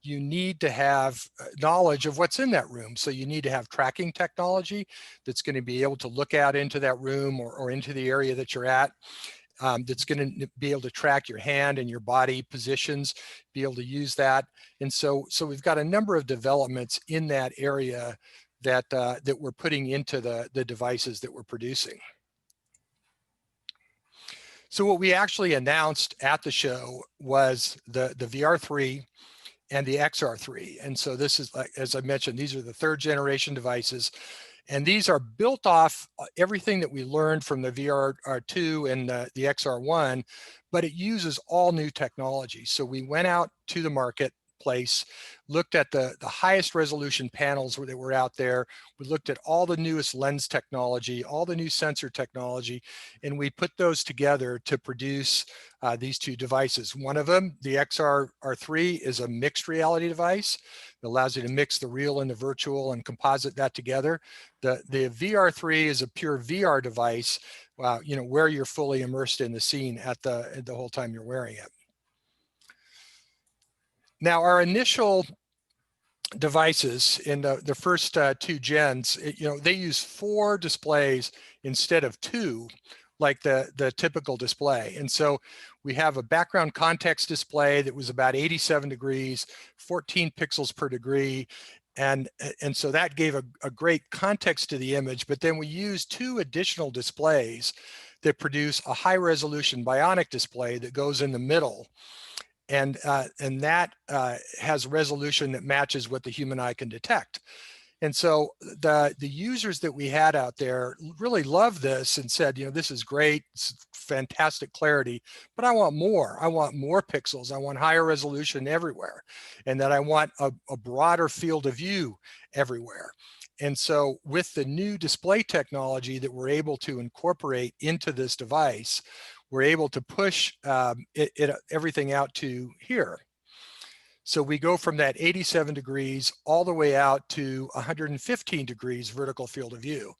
You need to have knowledge of what's in that room. So you need to have tracking technology that's going to be able to look out into that room or into the area that you're at. That's going to be able to track your hand and your body positions, be able to use that. And so we've got a number of developments in that area that we're putting into the devices that we're producing. So what we actually announced at the show was the VR3 and the XR3. And so this is, as I mentioned, these are the 3rd generation devices. And these are built off everything that we learned from the VRR2 and the XR1, but it uses all new technology. So we went out to the marketplace, looked at the highest resolution panels that were out there. We looked at all the newest lens technology, all the new sensor technology, and we put those together to produce these two devices. One of them, the XR3, is a mixed reality device that allows you to mix the real and the virtual and composite that together. The VR3 is a pure VR device, where you're fully immersed in the scene at the whole time you're wearing it. Now, our initial devices in the first two gens, they use 4 displays instead of 2, like the typical display. And so we have a background context display that was about 87 degrees, 14 pixels per degree. And so that gave a great context to the image, but then we used 2 additional displays that produce a high resolution bionic display that goes in the middle. And that has resolution that matches what the human eye can detect. And so the users that we had out there really loved this and said, this is great, it's fantastic clarity, but I want more. I want more pixels. I want higher resolution everywhere. And that I want a broader field of view everywhere. And so with the new display technology that we're able to incorporate into this device, we're able to push everything out to here. So we go from that 87 degrees all the way out to 115 degrees vertical field of view.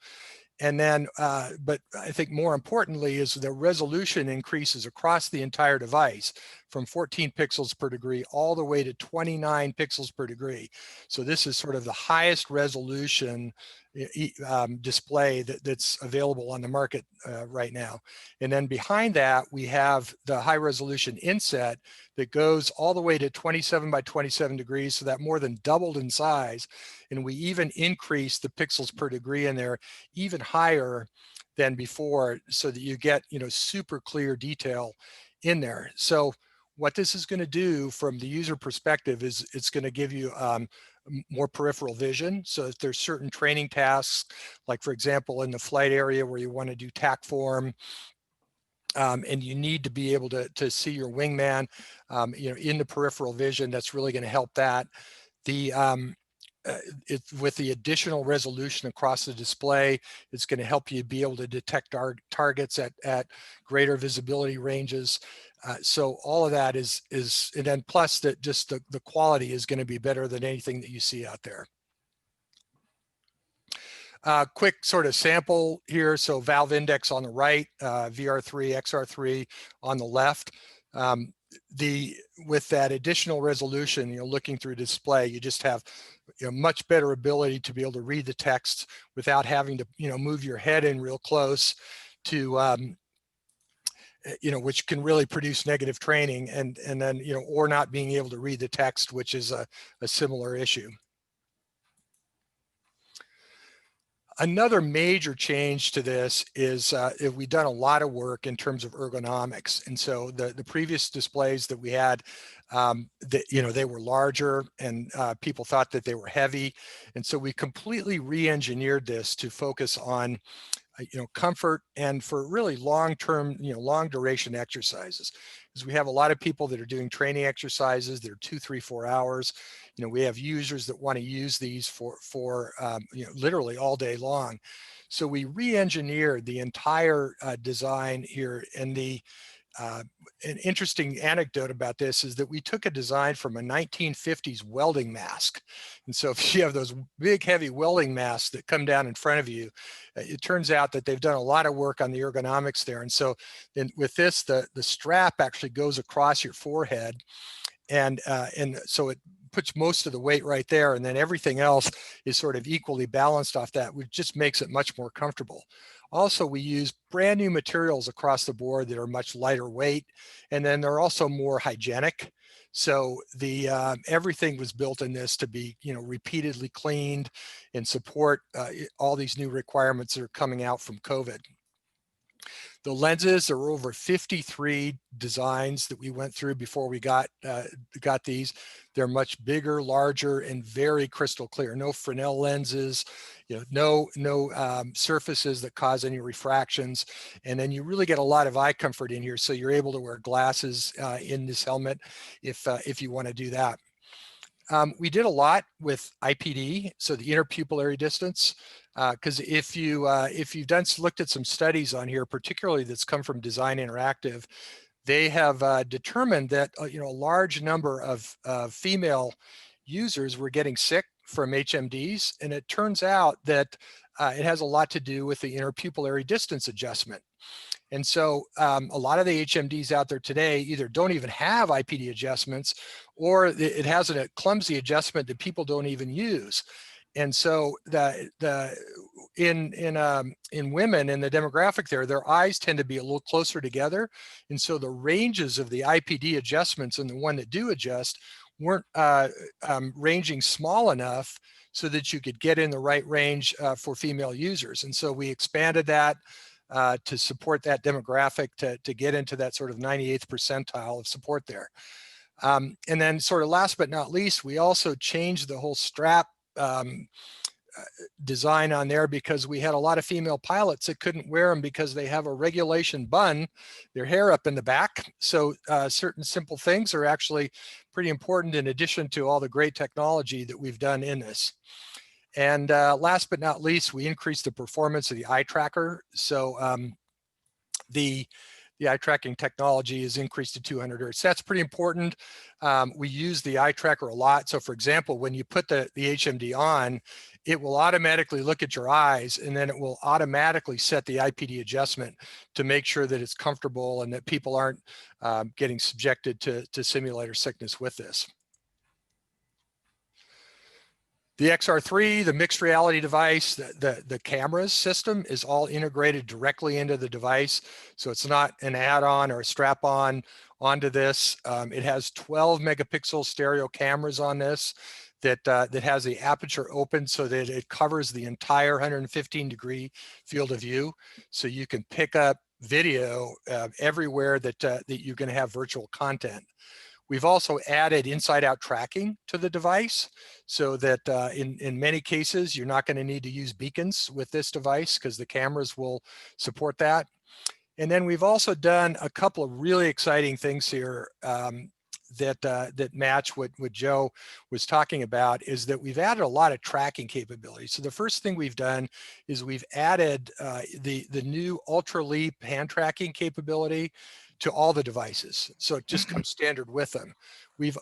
And then, but I think more importantly is the resolution increases across the entire device from 14 pixels per degree all the way to 29 pixels per degree. So this is sort of the highest resolution display that's available on the market right now. And then behind that, we have the high resolution inset that goes all the way to 27 by 27 degrees. So that more than doubled in size. And we even increased the pixels per degree in there even higher than before, so that you get, super clear detail in there. So what this is going to do from the user perspective is it's going to give you more peripheral vision. So if there's certain training tasks, like for example, in the flight area where you want to do TAC form, and you need to be able to see your wingman, in the peripheral vision, that's really going to help that. With the additional resolution across the display, it's going to help you be able to detect our targets at greater visibility ranges. So all of that is, and then plus that just the quality is going to be better than anything that you see out there. Quick sort of sample here. So valve index on the right, VR3, XR3 on the left. With that additional resolution, looking through display, you just have much better ability to be able to read the text without having to move your head in real close to which can really produce negative training, and then or not being able to read the text, which is a similar issue. Another major change to this is we've done a lot of work in terms of ergonomics. And so the previous displays that we had, they were larger, and people thought that they were heavy. And so we completely re-engineered this to focus on comfort and for really long-term, long duration exercises. Because we have a lot of people that are doing training exercises that are 2, 3, 4 hours. We have users that want to use these for literally all day long. So we re-engineered the entire design here. And an interesting anecdote about this is that we took a design from a 1950s welding mask. And so if you have those big heavy welding masks that come down in front of you, it turns out that they've done a lot of work on the ergonomics there. And so then with this, the strap actually goes across your forehead, and so it puts most of the weight right there, and then everything else is sort of equally balanced off that, which just makes it much more comfortable. Also, we use brand new materials across the board that are much lighter weight, and then they're also more hygienic. So everything was built in this to be repeatedly cleaned and support all these new requirements that are coming out from COVID. The lenses, there were over 53 designs that we went through before we got these. They're much bigger, larger, and very crystal clear. No Fresnel lenses, no surfaces that cause any refractions. And then you really get a lot of eye comfort in here. So you're able to wear glasses in this helmet if you want to do that. We did a lot with IPD, so the interpupillary distance, because if you've looked at some studies on here, particularly that's come from Design Interactive, they have determined that a large number of female users were getting sick from HMDs, and it turns out that it has a lot to do with the interpupillary distance adjustment. And so a lot of the HMDs out there today either don't even have IPD adjustments, or it has a clumsy adjustment that people don't even use. And so in women in the demographic there, their eyes tend to be a little closer together. And so the ranges of the IPD adjustments and the one that do adjust weren't ranging small enough so that you could get in the right range for female users. And so we expanded that to support that demographic to get into that sort of 98th percentile of support there. And then sort of last but not least, we also changed the whole strap design on there because we had a lot of female pilots that couldn't wear them because they have a regulation bun, their hair up in the back. So certain simple things are actually pretty important in addition to all the great technology that we've done in this. And last but not least, we increased the performance of the eye tracker. So the eye tracking technology is increased to 200 Hertz. That's pretty important. We use the eye tracker a lot. So for example, when you put the HMD on, it will automatically look at your eyes, and then it will automatically set the IPD adjustment to make sure that it's comfortable and that people aren't getting subjected to simulator sickness with this. The XR3, the mixed reality device, the cameras system is all integrated directly into the device. So it's not an add-on or a strap-on onto this. It has 12 megapixel stereo cameras on this that has the aperture open so that it covers the entire 115-degree field of view. So you can pick up video everywhere that you're going to have virtual content. We've also added inside-out tracking to the device so that in many cases, you're not going to need to use beacons with this device because the cameras will support that. And then we've also done a couple of really exciting things here that match what Joe was talking about, is that we've added a lot of tracking capabilities. So the first thing we've done is we've added the new Ultra Leap hand tracking capability to all the devices. So it just comes standard with them.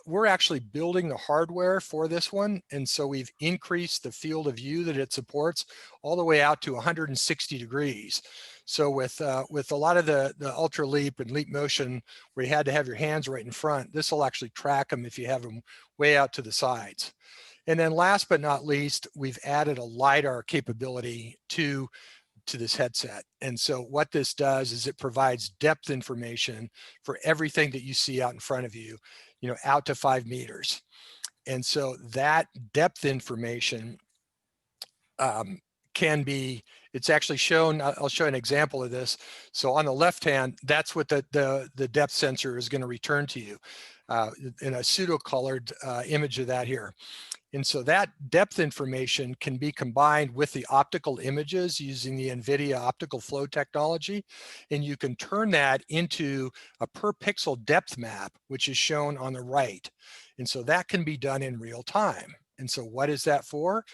We're actually building the hardware for this one. And so we've increased the field of view that it supports all the way out to 160 degrees. So with a lot of the Ultra Leap and Leap Motion, where you had to have your hands right in front, this will actually track them if you have them way out to the sides. And then last but not least, we've added a LiDAR capability to this headset. And so what this does is it provides depth information for everything that you see out in front of you, out to 5 meters. And so that depth information it's actually shown, I'll show an example of this. So on the left hand, that's what the depth sensor is going to return to you in a pseudo colored image of that here. And so that depth information can be combined with the optical images using the NVIDIA optical flow technology. And you can turn that into a per pixel depth map, which is shown on the right. And so that can be done in real time. And so what is that for?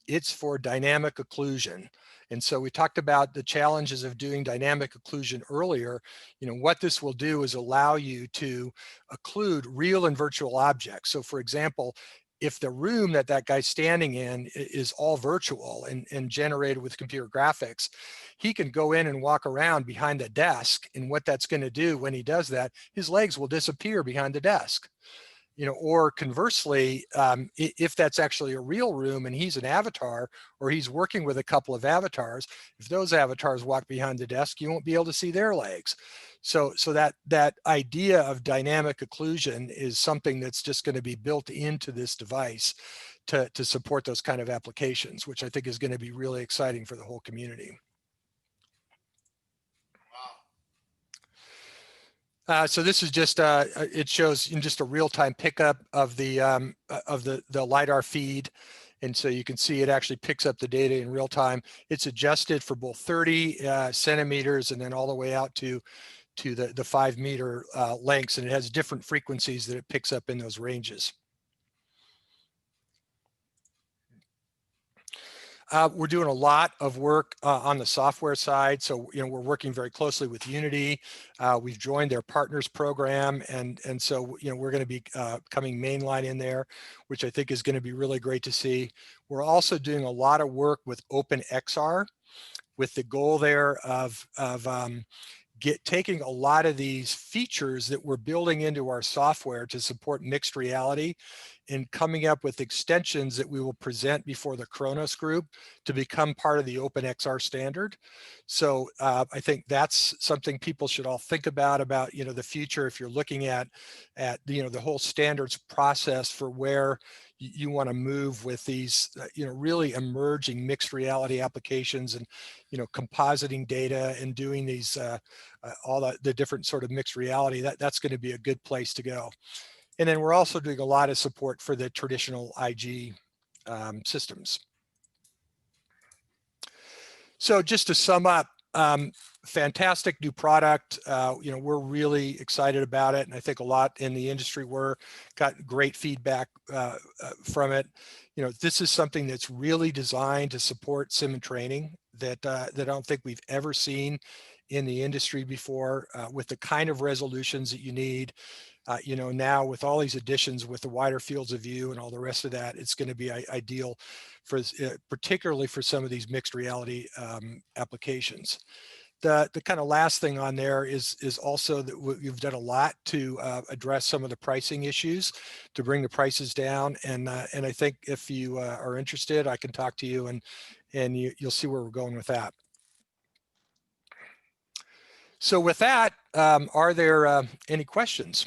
It's for dynamic occlusion. And so we talked about the challenges of doing dynamic occlusion earlier. What this will do is allow you to occlude real and virtual objects. So for example, if the room that guy's standing in is all virtual and generated with computer graphics, he can go in and walk around behind the desk. And what that's going to do when he does that, his legs will disappear behind the desk. Or conversely, if that's actually a real room and he's an avatar, or he's working with a couple of avatars, if those avatars walk behind the desk, you won't be able to see their legs. So that idea of dynamic occlusion is something that's just going to be built into this device to support those kind of applications, which I think is going to be really exciting for the whole community. Wow. So this is just, it shows in just a real-time pickup of the LiDAR feed. And so you can see it actually picks up the data in real time. It's adjusted for both 30 centimeters and then all the way out to the 5 meter lengths. And it has different frequencies that it picks up in those ranges. We're doing a lot of work on the software side. So, we're working very closely with Unity. We've joined their partners program. And so, we're going to be coming mainline in there, which I think is going to be really great to see. We're also doing a lot of work with OpenXR with the goal there of taking a lot of these features that we're building into our software to support mixed reality and coming up with extensions that we will present before the Kronos group to become part of the OpenXR standard. So I think that's something people should all think about, the future if you're looking at the whole standards process for where you want to move with these, really emerging mixed reality applications and, compositing data and doing these, all the different sort of mixed reality, that's going to be a good place to go. And then we're also doing a lot of support for the traditional IG systems. So just to sum up, fantastic new product. We're really excited about it. And I think a lot in the industry got great feedback from it. This is something that's really designed to support sim and training that I don't think we've ever seen in the industry before, with the kind of resolutions that you need. Now with all these additions with the wider fields of view and all the rest of that, it's going to be ideal for particularly for some of these mixed reality applications. The kind of last thing on there is also that we've done a lot to address some of the pricing issues to bring the prices down. And I think if you are interested, I can talk to you and you'll see where we're going with that. So with that, are there any questions?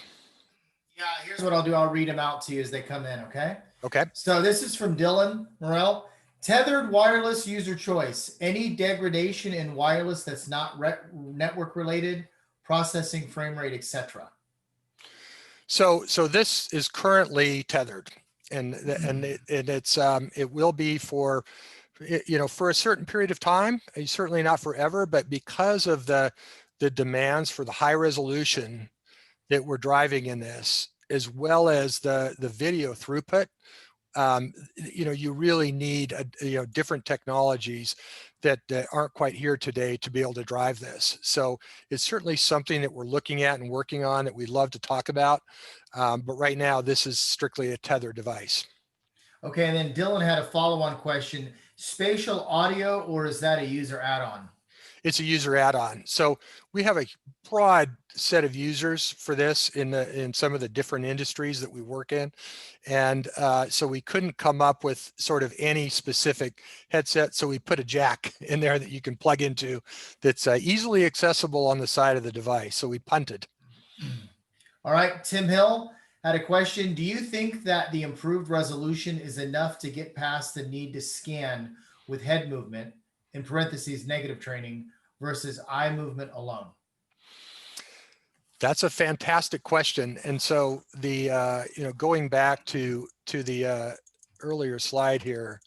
Yeah, here's what I'll do. I'll read them out to you as they come in, okay? Okay. So this is from Dylan Morell. Tethered wireless user choice. Any degradation in wireless that's not network related, processing, frame rate, etc. So this is currently tethered, and it will be for for a certain period of time. Certainly not forever, but because of the demands for the high resolution that we're driving in this, as well as the video throughput, you really need different technologies that aren't quite here today to be able to drive this. So it's certainly something that we're looking at and working on that we'd love to talk about. But right now, this is strictly a tethered device. Okay, and then Dylan had a follow-on question. Spatial audio, or is that a user add-on? It's a user add-on. So we have a broad set of users for this in some of the different industries that we work in. And so we couldn't come up with sort of any specific headset. So we put a jack in there that you can plug into that's easily accessible on the side of the device. So we punted. All right, Tim Hill had a question. Do you think that the improved resolution is enough to get past the need to scan with head movement, in parentheses, negative training, versus eye movement alone? That's a fantastic question. And so the, going back to the earlier slide here,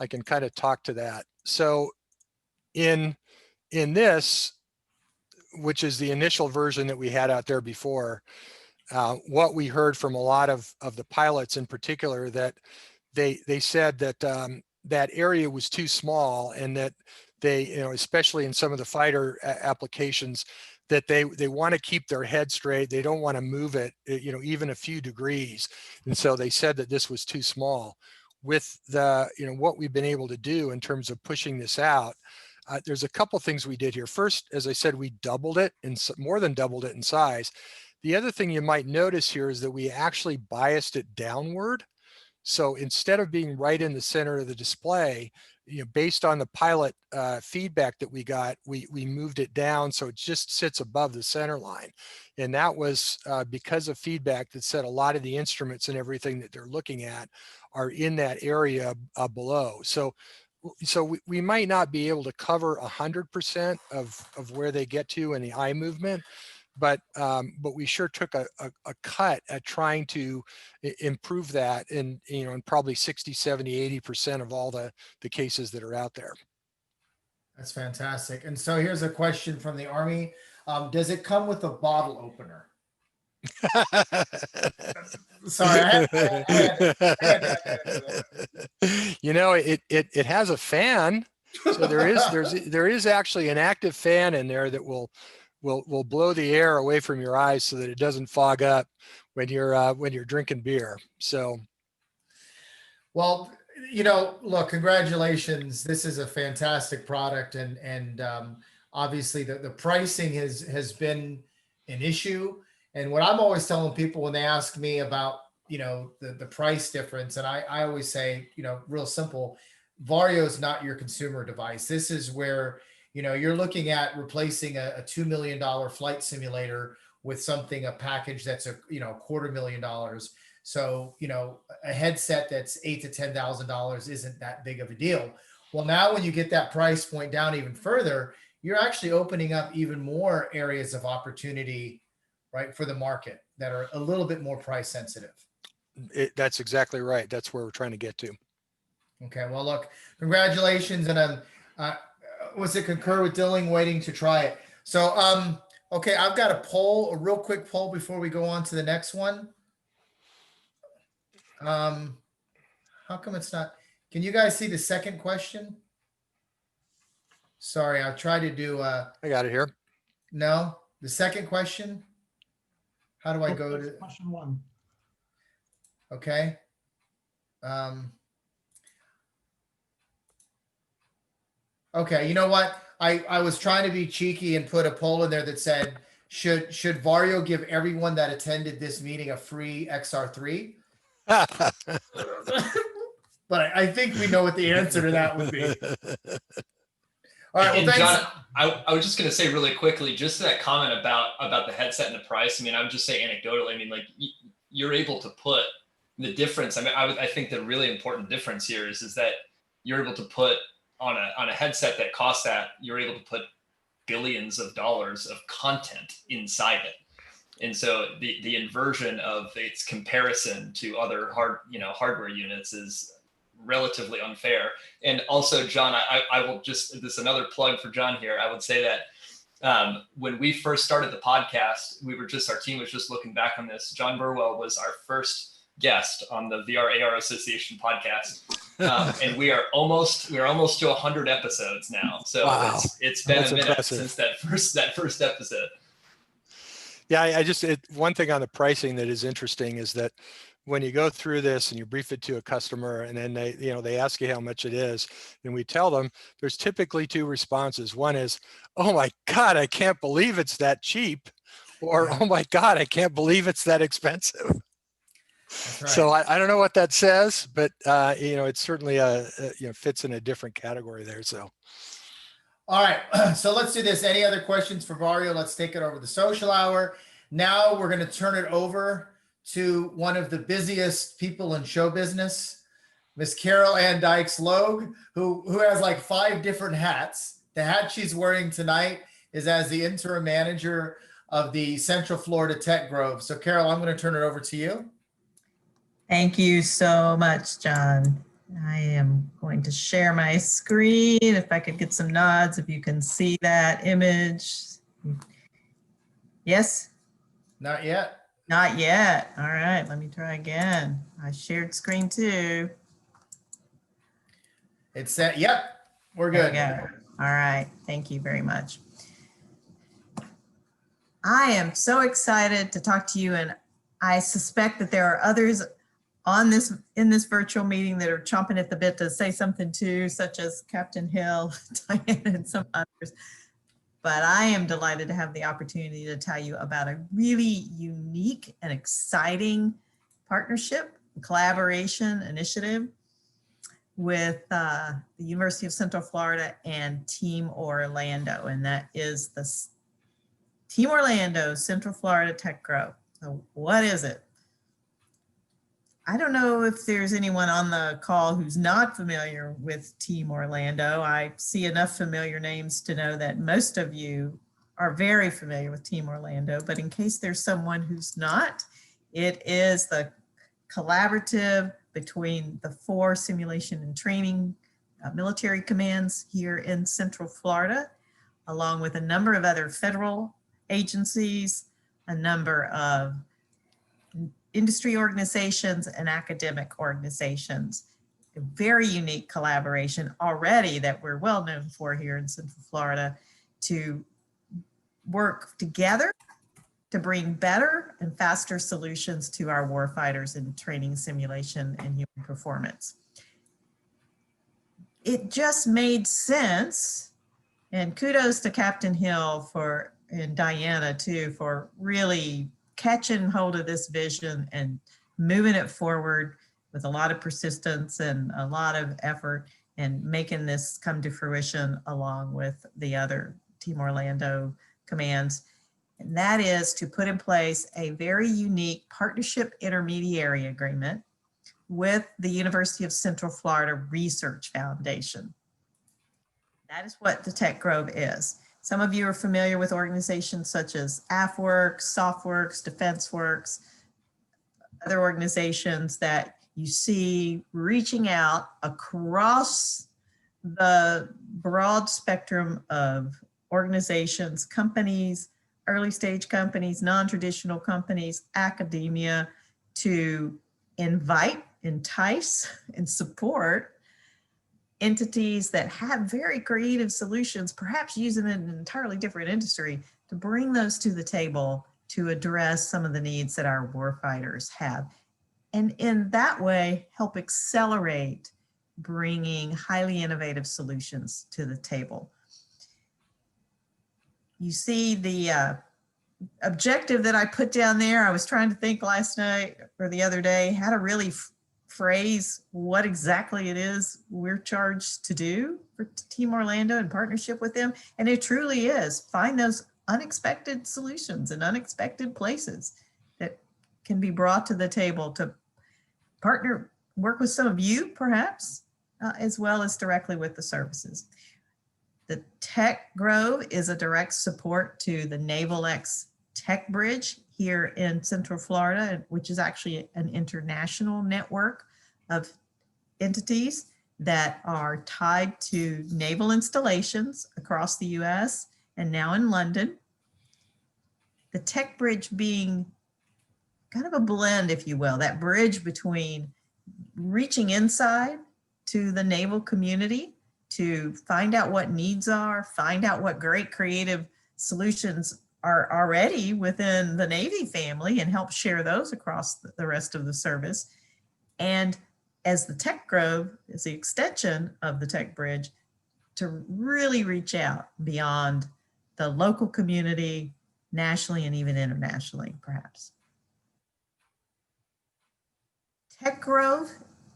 I can kind of talk to that. So in this, which is the initial version that we had out there before, what we heard from a lot of the pilots in particular, that they said that that area was too small, and that they, especially in some of the fighter applications, that they want to keep their head straight. They don't want to move it, even a few degrees. And so they said that this was too small. With the, what we've been able to do in terms of pushing this out, there's a couple things we did here. First, as I said, we doubled it, and more than doubled it in size. The other thing you might notice here is that we actually biased it downward. So instead of being right in the center of the display, based on the pilot feedback that we got, we moved it down so it just sits above the center line. And that was because of feedback that said a lot of the instruments and everything that they're looking at are in that area below. So we might not be able to cover 100% of where they get to in the eye movement, but we sure took a cut at trying to improve that in, you know, in probably 60, 70, 80% of all the cases that are out there. That's fantastic. And so here's a question from the Army. Does it come with a bottle opener? Sorry. You know, it has a fan. So there is actually an active fan in there that will blow the air away from your eyes so that it doesn't fog up when you're drinking beer. So, well, you know, look, congratulations. This is a fantastic product, and obviously the pricing has been an issue. And what I'm always telling people when they ask me about, you know, the price difference, and I always say, you know, real simple, VARJO is not your consumer device. This is where, you know, you're looking at replacing a $2 million flight simulator with something, a package that's $250,000. So, you know, a headset that's $8,000 to $10,000 isn't that big of a deal. Well, now when you get that price point down even further, you're actually opening up even more areas of opportunity, right, for the market that are a little bit more price sensitive. That's exactly right. That's where we're trying to get to. Okay, well, look, congratulations, and was it concur with Dilling waiting to try it? So, okay, I've got a real quick poll before we go on to the next one. How come it's not? Can you guys see the second question? Sorry, I'll try to do. I got it here. No, the second question. How do I go to question 1? Okay. Okay, you know what? I was trying to be cheeky and put a poll in there that said, should VARJO give everyone that attended this meeting a free XR3? But I think we know what the answer to that would be. All right, well, thanks. John, I was just going to say really quickly, just that comment about the headset and the price. I mean, I would just say anecdotally, I mean, like you're able to put the difference. I mean, I think the really important difference here is that you're able to put on a headset that costs that, you're able to put billions of dollars of content inside it. And so the inversion of its comparison to other hardware units is relatively unfair. And also, John, I will just, this is another plug for John here. I would say that when we first started the podcast, our team was just looking back on this. John Burwell was our first guest on the VRARA Association podcast. And we are almost to 100 episodes now. So wow. It's been a minute impressive. Since that first episode. Yeah, one thing on the pricing that is interesting is that when you go through this and you brief it to a customer and then they ask you how much it is, and we tell them, there's typically 2 responses. One is, oh my God, I can't believe it's that cheap. Or, oh my God, I can't believe it's that expensive. Right. So I don't know what that says, but it's certainly fits in a different category there. So, all right, so let's do this. Any other questions for VARJO? Let's take it over the social hour. Now we're going to turn it over to one of the busiest people in show business, Miss Carol Ann Dykes Logue, who has like 5 different hats. The hat she's wearing tonight is as the interim manager of the Central Florida Tech Grove. So Carol, I'm going to turn it over to you. Thank you so much, John. I am going to share my screen. If I could get some nods, if you can see that image. Yes? Not yet. Not yet. All right, let me try again. I shared screen too. It's set. Yep, we're good. There we go. All right, thank you very much. I am so excited to talk to you, and I suspect that there are others in this virtual meeting that are chomping at the bit to say something too, such as Captain Hill, Diane, and some others. But I am delighted to have the opportunity to tell you about a really unique and exciting partnership, collaboration initiative with the University of Central Florida and Team Orlando. And that is the Team Orlando Central Florida Tech Grove. So what is it? I don't know if there's anyone on the call who's not familiar with Team Orlando. I see enough familiar names to know that most of you are very familiar with Team Orlando, but in case there's someone who's not, it is the collaborative between the 4 simulation and training military commands here in Central Florida, along with a number of other federal agencies, a number of industry organizations and academic organizations. A very unique collaboration already that we're well known for here in Central Florida, to work together to bring better and faster solutions to our warfighters in training, simulation, and human performance. It just made sense, and kudos to Captain Hill and Diana too, for really catching hold of this vision and moving it forward with a lot of persistence and a lot of effort, and making this come to fruition along with the other Team Orlando commands. And that is to put in place a very unique partnership intermediary agreement with the University of Central Florida Research Foundation. That is what the Tech Grove is. Some of you are familiar with organizations such as AFWorks, SoftWorks, DefenseWorks, other organizations that you see reaching out across the broad spectrum of organizations, companies, early stage companies, non-traditional companies, academia, to invite, entice, and support entities that have very creative solutions, perhaps using in an entirely different industry, to bring those to the table to address some of the needs that our warfighters have. And in that way, help accelerate bringing highly innovative solutions to the table. You see the objective that I put down there. I was trying to think last night or the other day how to really phrase what exactly it is we're charged to do for Team Orlando in partnership with them. And it truly is find those unexpected solutions in unexpected places that can be brought to the table to partner, work with some of you perhaps, as well as directly with the services. The Tech Grove is a direct support to the Naval X Tech Bridge here in Central Florida, which is actually an international network of entities that are tied to naval installations across the US and now in London. The Tech Bridge being kind of a blend, if you will, that bridge between reaching inside to the naval community to find out what needs are, find out what great creative solutions are already within the Navy family, and help share those across the rest of the service. And as the Tech Grove is the extension of the Tech Bridge, to really reach out beyond the local community, nationally and even internationally, perhaps. Tech Grove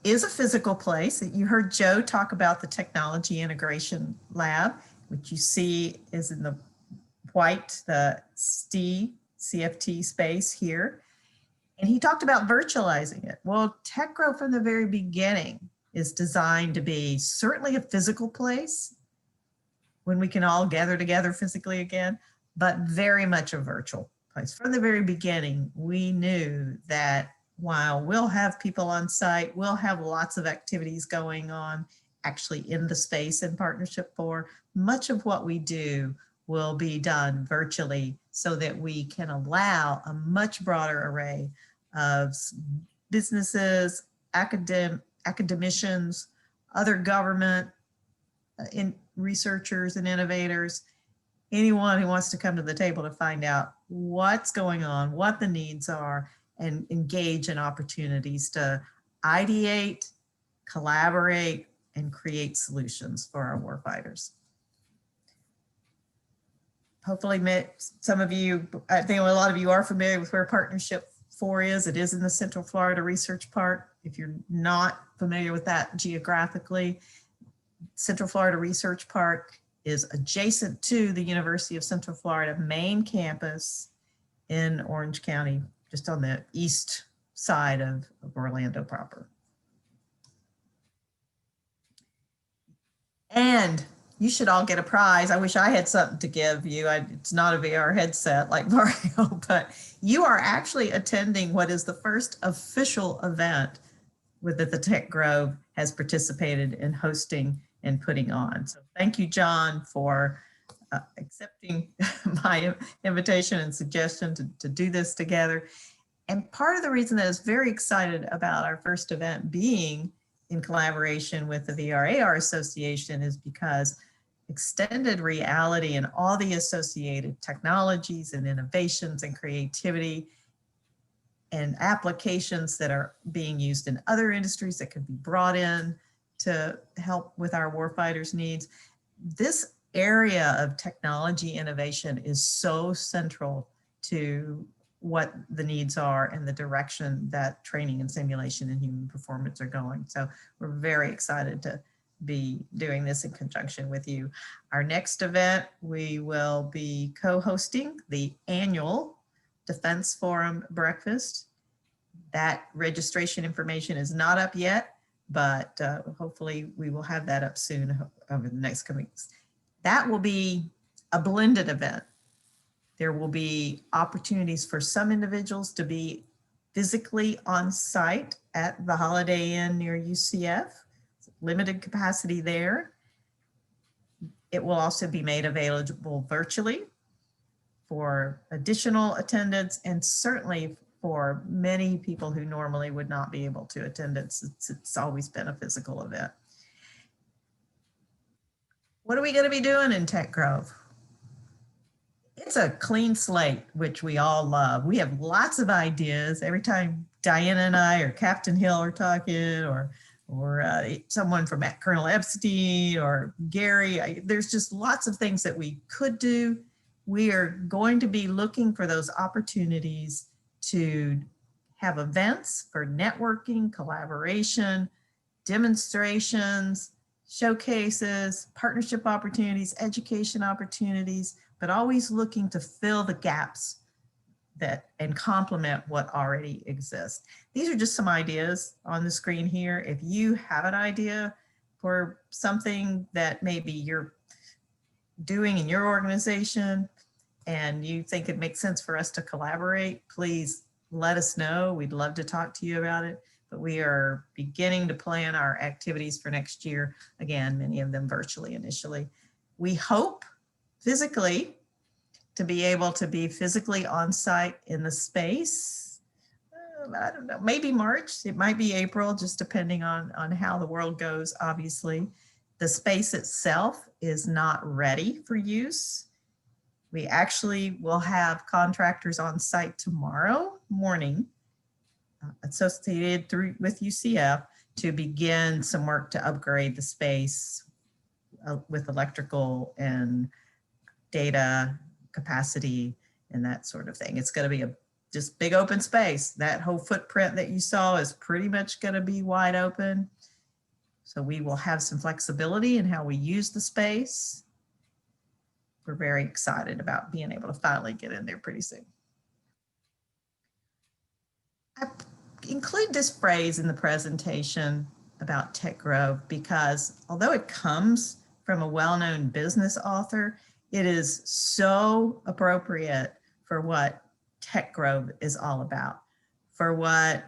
is a physical place. You heard Joe talk about the Technology Integration Lab, which you see is in the white, the CFT space here. And he talked about virtualizing it. Well, Tech Grove from the very beginning is designed to be certainly a physical place when we can all gather together physically again, but very much a virtual place. From the very beginning, we knew that while we'll have people on site, we'll have lots of activities going on actually in the space in partnership for, much of what we do will be done virtually so that we can allow a much broader array of businesses, academicians, other government researchers and innovators, anyone who wants to come to the table to find out what's going on, what the needs are, and engage in opportunities to ideate, collaborate, and create solutions for our warfighters. Hopefully some of you, I think a lot of you are familiar with where Partnership 4 is. It is in the Central Florida Research Park. If you're not familiar with that geographically, Central Florida Research Park is adjacent to the University of Central Florida main campus in Orange County, just on the east side of Orlando proper. And you should all get a prize. I wish I had something to give you. It's not a VR headset like VARJO, but you are actually attending what is the first official event that the Tech Grove has participated in hosting and putting on. So thank you, John, for accepting my invitation and suggestion to do this together. And part of the reason that I was very excited about our first event being in collaboration with the VRARA Association is because extended reality and all the associated technologies and innovations and creativity and applications that are being used in other industries that could be brought in to help with our warfighters' needs. This area of technology innovation is so central to what the needs are and the direction that training and simulation and human performance are going. So we're very excited to be doing this in conjunction with you. Our next event, we will be co-hosting the annual Defense Forum Breakfast. That registration information is not up yet, but hopefully we will have that up soon over the next coming weeks. That will be a blended event. There will be opportunities for some individuals to be physically on site at the Holiday Inn near UCF, limited capacity there. It will also be made available virtually for additional attendance and certainly for many people who normally would not be able to attend. It's always been a physical event. What are we going to be doing in Tech Grove? It's a clean slate, which we all love. We have lots of ideas. Every time Diana and I or Captain Hill are talking or someone from Colonel Epstein or Gary, there's just lots of things that we could do. We are going to be looking for those opportunities to have events for networking, collaboration, demonstrations, showcases, partnership opportunities, education opportunities, but always looking to fill the gaps and complement what already exists. These are just some ideas on the screen here. If you have an idea for something that maybe you're doing in your organization and you think it makes sense for us to collaborate, please let us know. We'd love to talk to you about it. But we are beginning to plan our activities for next year. Again, many of them virtually initially. We hope physically to be able to be physically on site in the space. I don't know, maybe March, it might be April, just depending on how the world goes, obviously. The space itself is not ready for use. We actually will have contractors on site tomorrow morning associated with UCF to begin some work to upgrade the space with electrical and data capacity and that sort of thing. It's going to be a just big open space. That whole footprint that you saw is pretty much going to be wide open. So we will have some flexibility in how we use the space. We're very excited about being able to finally get in there pretty soon. I include this phrase in the presentation about Tech Grove because although it comes from a well-known business author, it is so appropriate for what Tech Grove is all about, for what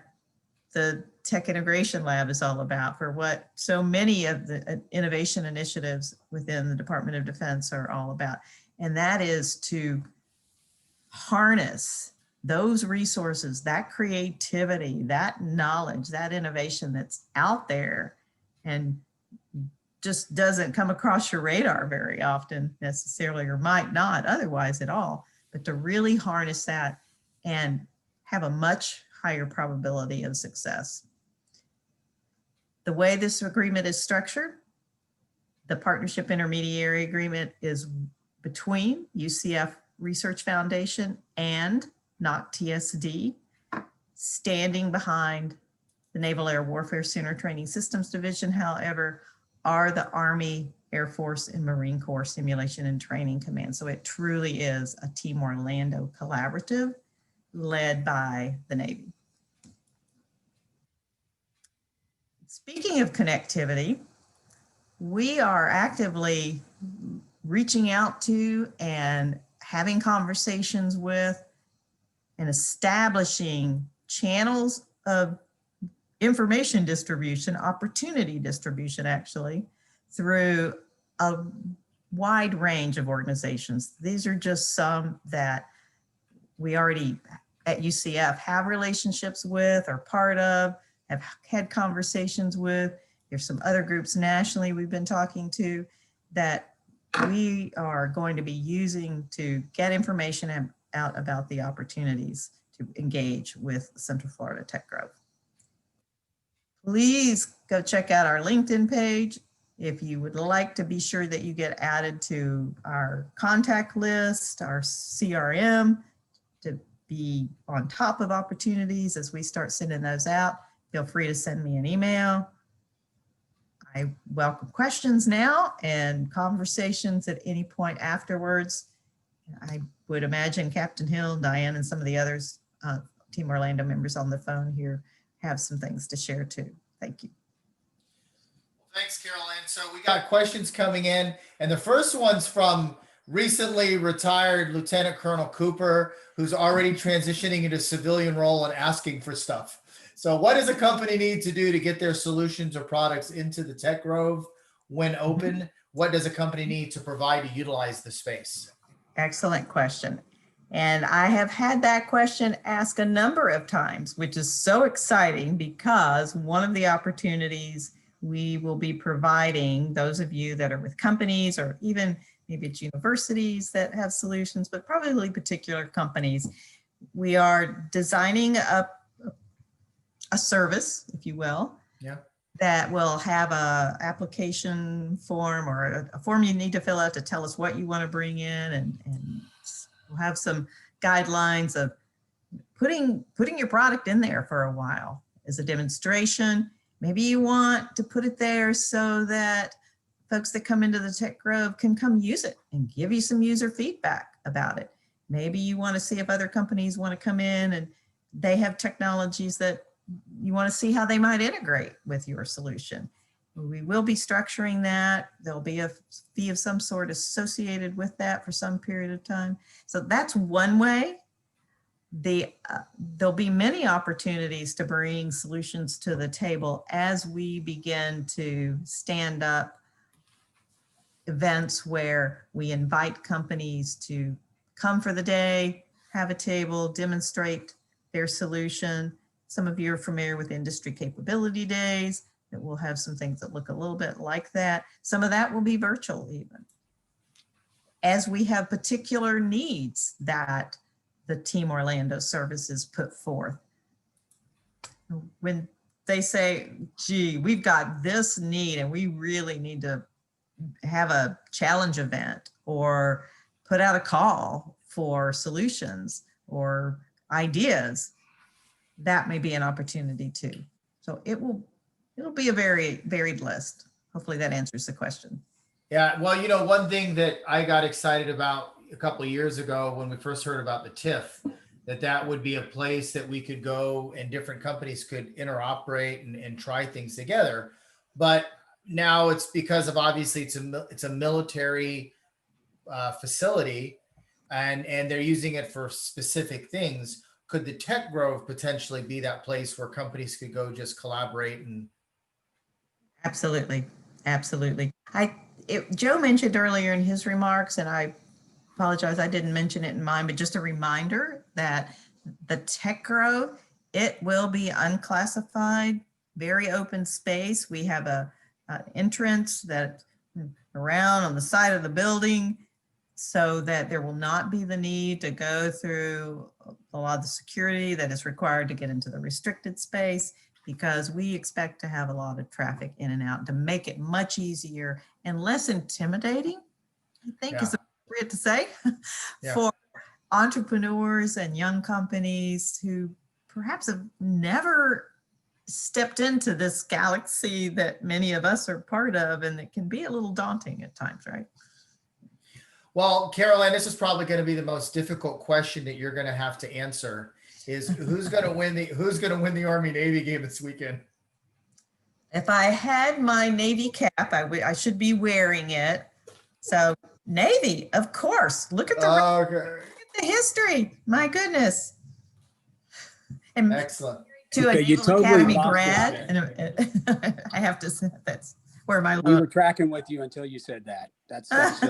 the Tech Integration Lab is all about, for what so many of the innovation initiatives within the Department of Defense are all about. And that is to harness those resources, that creativity, that knowledge, that innovation that's out there and just doesn't come across your radar very often necessarily, or might not otherwise at all, but to really harness that and have a much higher probability of success. The way this agreement is structured, the partnership intermediary agreement is between UCF Research Foundation and NOC-TSD, standing behind the Naval Air Warfare Center Training Systems Division, however, are the Army, Air Force, and Marine Corps Simulation and Training Command. So it truly is a Team Orlando collaborative led by the Navy. Speaking of connectivity, we are actively reaching out to and having conversations with and establishing channels of information distribution, opportunity distribution, actually, through a wide range of organizations. These are just some that we already at UCF have relationships with, are part of, have had conversations with. There's some other groups nationally we've been talking to that we are going to be using to get information out about the opportunities to engage with Central Florida Tech Growth. Please go check out our LinkedIn page. If you would like to be sure that you get added to our contact list, our CRM, to be on top of opportunities as we start sending those out, feel free to send me an email. I welcome questions now and conversations at any point afterwards. I would imagine Captain Hill, Diane, and some of the others, Team Orlando members on the phone here have some things to share too. Thank you. Thanks, Carol Ann. So we got questions coming in, and the first one's from recently retired Lieutenant Colonel Cooper, who's already transitioning into civilian role and asking for stuff. So what does a company need to do to get their solutions or products into the Tech Grove when open? What does a company need to provide to utilize the space? Excellent question. And I have had that question asked a number of times, which is so exciting because one of the opportunities we will be providing, those of you that are with companies or even maybe it's universities that have solutions, but probably particular companies, we are designing a service, if you will, that will have a application form or a form you need to fill out to tell us what you want to bring in, and we'll have some guidelines of putting your product in there for a while as a demonstration. Maybe you want to put it there so that folks that come into the Tech Grove can come use it and give you some user feedback about it. Maybe you want to see if other companies want to come in and they have technologies that you want to see how they might integrate with your solution. We will be structuring that. There'll be a fee of some sort associated with that for some period of time. So that's one way. There'll be many opportunities to bring solutions to the table as we begin to stand up events where we invite companies to come for the day, have a table, demonstrate their solution. Some of you are familiar with industry capability days, that we'll have some things that look a little bit like that. Some of that will be virtual even. As we have particular needs that the Team Orlando services put forth. When they say, gee, we've got this need and we really need to have a challenge event or put out a call for solutions or ideas, that may be an opportunity too. So it'll be a very varied list. Hopefully that answers the question. Yeah, well, you know, one thing that I got excited about a couple of years ago when we first heard about the TIFF, that would be a place that we could go and different companies could interoperate and try things together. But now it's because of obviously it's a military facility and they're using it for specific things. Could the Tech Grove potentially be that place where companies could go just collaborate and? Absolutely, absolutely. Joe mentioned earlier in his remarks, and I apologize, I didn't mention it in mine, but just a reminder that the Tech Grove, it will be unclassified, very open space. We have an entrance that around on the side of the building so that there will not be the need to go through a lot of the security that is required to get into the restricted space, because we expect to have a lot of traffic in and out to make it much easier and less intimidating, I think is appropriate to say, for entrepreneurs and young companies who perhaps have never stepped into this galaxy that many of us are part of, and it can be a little daunting at times, right? Well, Caroline, this is probably going to be the most difficult question that you're going to have to answer. Is who's going to win the Army-Navy game this weekend? If I had my Navy cap, I should be wearing it. So Navy, of course. Look at Okay. the history. My goodness. And Excellent. to a Okay, you Naval totally Academy lost us grad, there. and I have to say that's where my We love. were tracking with you until you said that. That's just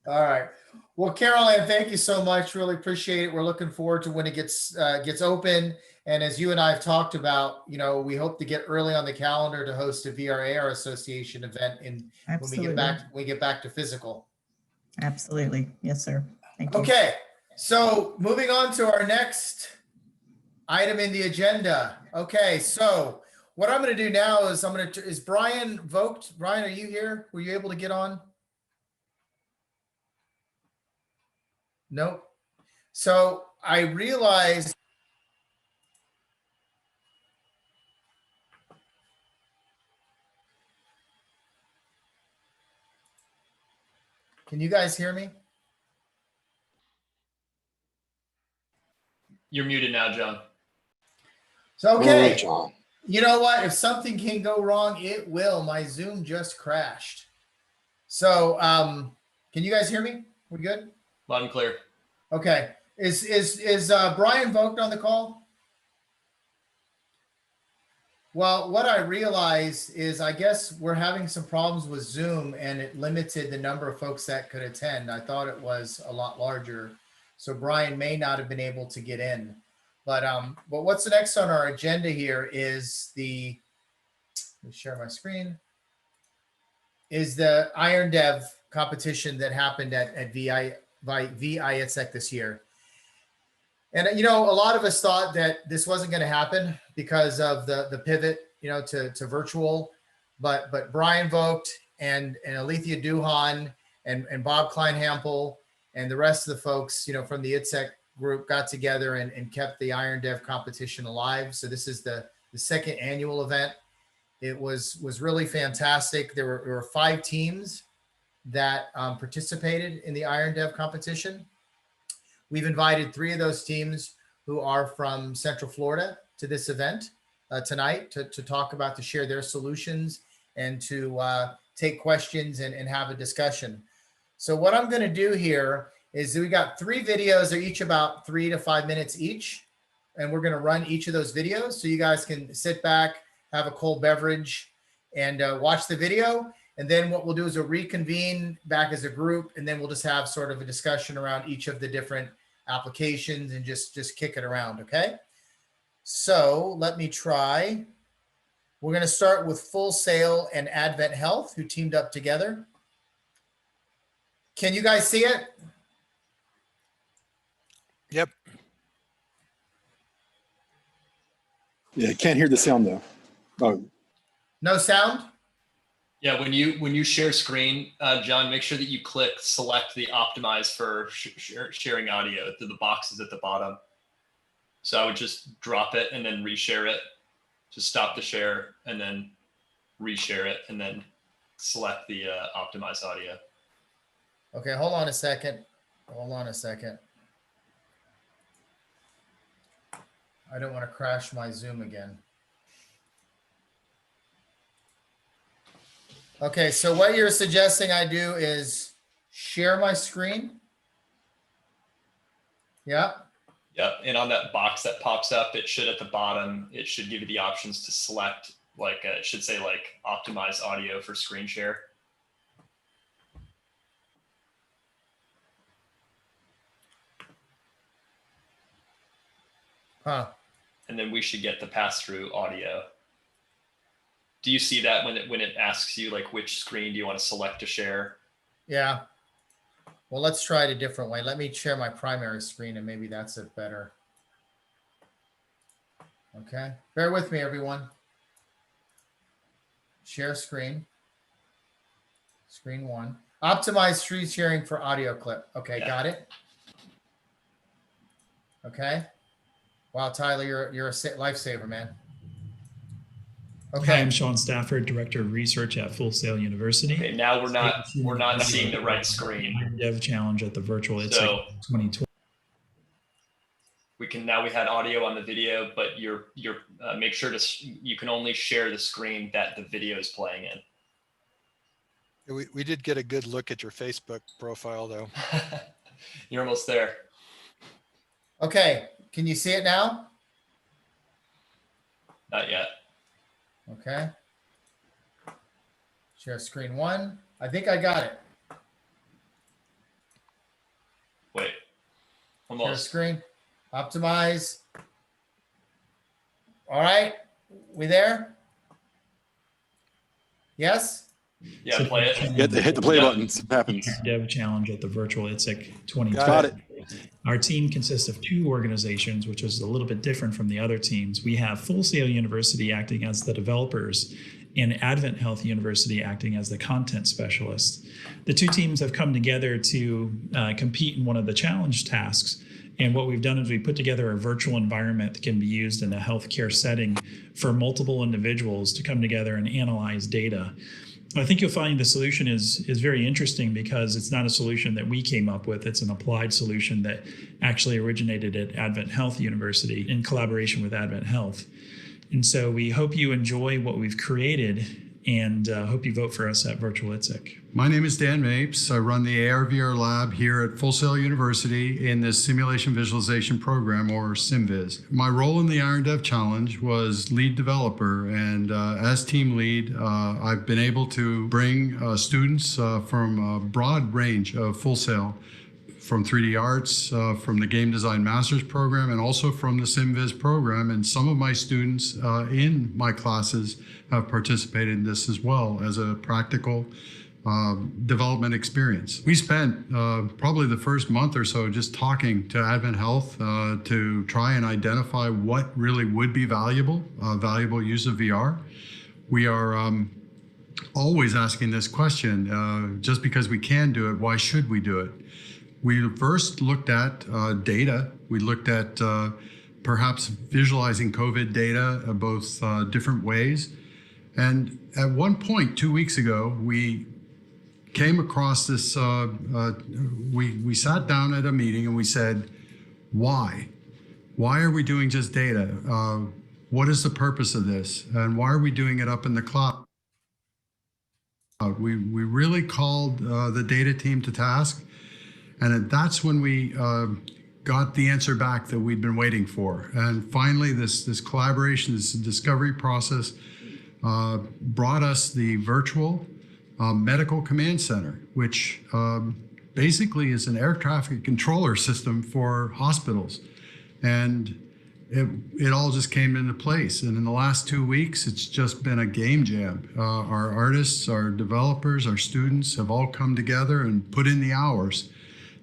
All right. Well, Carol Ann, thank you so much. Really appreciate it. We're looking forward to when it gets open. And as you and I have talked about, you know, we hope to get early on the calendar to host a VRARA Association event when we get back to physical. Absolutely. Yes, sir. Thank you. Okay. So moving on to our next item in the agenda. Okay. So what I'm going to do now is is Brian Vogt? Brian, are you here? Were you able to get on? Nope. So I realized. Can you guys hear me? You're muted now, John. So, okay. Right, John. You know what? If something can go wrong, it will. My Zoom just crashed. So, can you guys hear me? We good? Loud and clear. Okay. Is Brian Vogt on the call? Well, what I realized is I guess we're having some problems with Zoom and it limited the number of folks that could attend. I thought it was a lot larger. So Brian may not have been able to get in. But what's next on our agenda here is let me share my screen, is the Iron Dev competition that happened at vIITSEC this year. And, you know, a lot of us thought that this wasn't going to happen because of the pivot, you know, to virtual, but Brian Vogt and Alethea Duhan and Bob Kleinhampel and the rest of the folks, you know, from the ITSEC group got together and kept the Iron Dev competition alive. So this is the second annual event. It was really fantastic. There were 5 teams that participated in the Iron Dev competition. We've invited 3 of those teams who are from Central Florida to this event tonight to talk about, to share their solutions and to take questions and have a discussion. So what I'm going to do here is we got 3 videos. They're each about 3 to 5 minutes each. And we're going to run each of those videos so you guys can sit back, have a cold beverage, and watch the video. And then what we'll do is we'll reconvene back as a group, and then we'll just have sort of a discussion around each of the different applications and just kick it around, okay? So let me try. We're going to start with Full Sail and Advent Health, who teamed up together. Can you guys see it? Yep. Yeah, can't hear the sound though. Oh, No sound? Yeah, when you share screen, John, make sure that you select the optimize for sharing audio. The boxes at the bottom. So I would just drop it and then reshare it. Just stop the share and then reshare it and then select the optimize audio. Okay, hold on a second. Hold on a second. I don't want to crash my Zoom again. Okay, so what you're suggesting I do is share my screen. Yeah. Yep. And on that box that pops up, it should at the bottom, it should give you the options to select, like it should say like optimize audio for screen share. Huh. And then we should get the pass-through audio. Do you see that when it asks you like which screen do you want to select to share? Yeah. Well, let's try it a different way. Let me share my primary screen and maybe that's it better. Okay. Bear with me, everyone. Share screen. Screen 1. Optimize screen sharing for audio clip. Okay, yeah. Got it. Okay. Wow, Tyler, you're a lifesaver, man. Okay. Hi, I'm Sean Stafford, Director of Research at Full Sail University. Okay, now we're not seeing the right screen. Dev Challenge at the virtual ITSEC So 2020. We had audio on the video, but you're make sure you can only share the screen that the video is playing in. We did get a good look at your Facebook profile, though. You're almost there. Okay, can you see it now? Not yet. Okay. Share screen one. I think I got it. Wait. Share Almost. screen. Optimize. All right. We there? Yes? Yeah, So play it. Hit the play buttons. It happens. Dev Challenge at the virtual ITSEC 2020. Got it. Our team consists of two organizations, which is a little bit different from the other teams. We have Full Sail University acting as the developers and Advent Health University acting as the content specialists. The two teams have come together to compete in one of the challenge tasks. And what we've done is we put together a virtual environment that can be used in a healthcare setting for multiple individuals to come together and analyze data. I think you'll find the solution is very interesting because it's not a solution that we came up with. It's an applied solution that actually originated at Advent Health University in collaboration with Advent Health. And so we hope you enjoy what we've created and hope you vote for us at Virtual ITSEC. My name is Dan Mapes. I run the AR/VR lab here at Full Sail University in the Simulation Visualization Program, or SimViz. My role in the Iron Dev Challenge was lead developer, and as team lead, I've been able to bring students from a broad range of Full Sail, from 3D Arts, from the Game Design Master's Program, and also from the SimViz program. And some of my students in my classes have participated in this as well as a practical development experience. We spent probably the first month or so just talking to Advent Health to try and identify what really would be valuable use of VR. We are always asking this question, just because we can do it, why should we do it? We first looked at data. We looked at perhaps visualizing COVID data both different ways. And at one point 2 weeks ago, we came across this, we sat down at a meeting and we said, why? Why are we doing just data? What is the purpose of this? And why are we doing it up in the cloud? We really called the data team to task. And that's when we got the answer back that we'd been waiting for. And finally, this collaboration, this discovery process brought us the virtual medical command center, which basically is an air traffic controller system for hospitals. And it all just came into place. And in the last 2 weeks, it's just been a game jam. Our artists, our developers, our students have all come together and put in the hours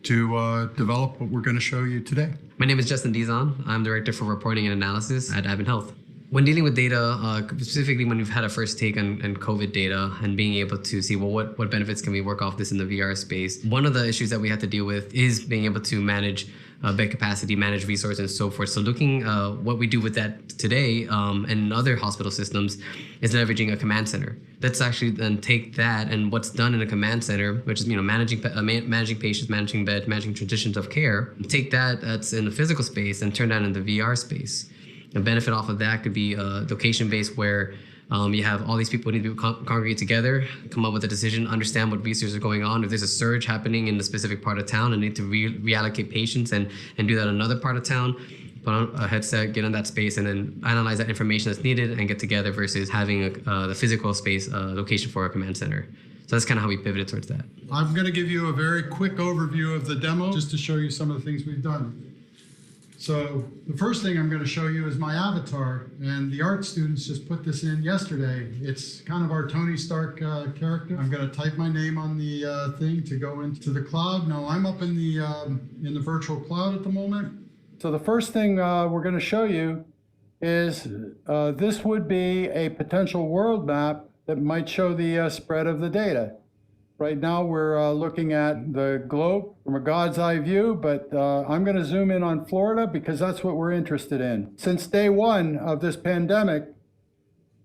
to develop what we're going to show you today. My name is Justin Dizon. I'm Director for Reporting and Analysis at Advent Health. When dealing with data, specifically when we've had a first take on COVID data and being able to see, well, what benefits can we work off this in the VR space, one of the issues that we have to deal with is being able to manage bed capacity, manage resources, and so forth. So looking what we do with that today and other hospital systems is leveraging a command center. Let's actually then take that and what's done in a command center, which is managing patients, managing beds, managing transitions of care. Take that's in the physical space and turn that into the VR space. A benefit off of that could be location-based, where you have all these people who need to congregate together, come up with a decision, understand what resources are going on. If there's a surge happening in the specific part of town and need to reallocate patients and do that in another part of town, put on a headset, get in that space, and then analyze that information that's needed and get together versus having the physical space location for a command center. So that's kind of how we pivoted towards that. I'm going to give you a very quick overview of the demo just to show you some of the things we've done. So the first thing I'm going to show you is my avatar, and the art students just put this in yesterday. It's kind of our Tony Stark character. I'm going to type my name on the thing to go into the cloud. Now I'm up in the virtual cloud at the moment. So the first thing we're going to show you is this would be a potential world map that might show the spread of the data. Right now we're looking at the globe from a God's eye view, but I'm going to zoom in on Florida because that's what we're interested in. Since day one of this pandemic,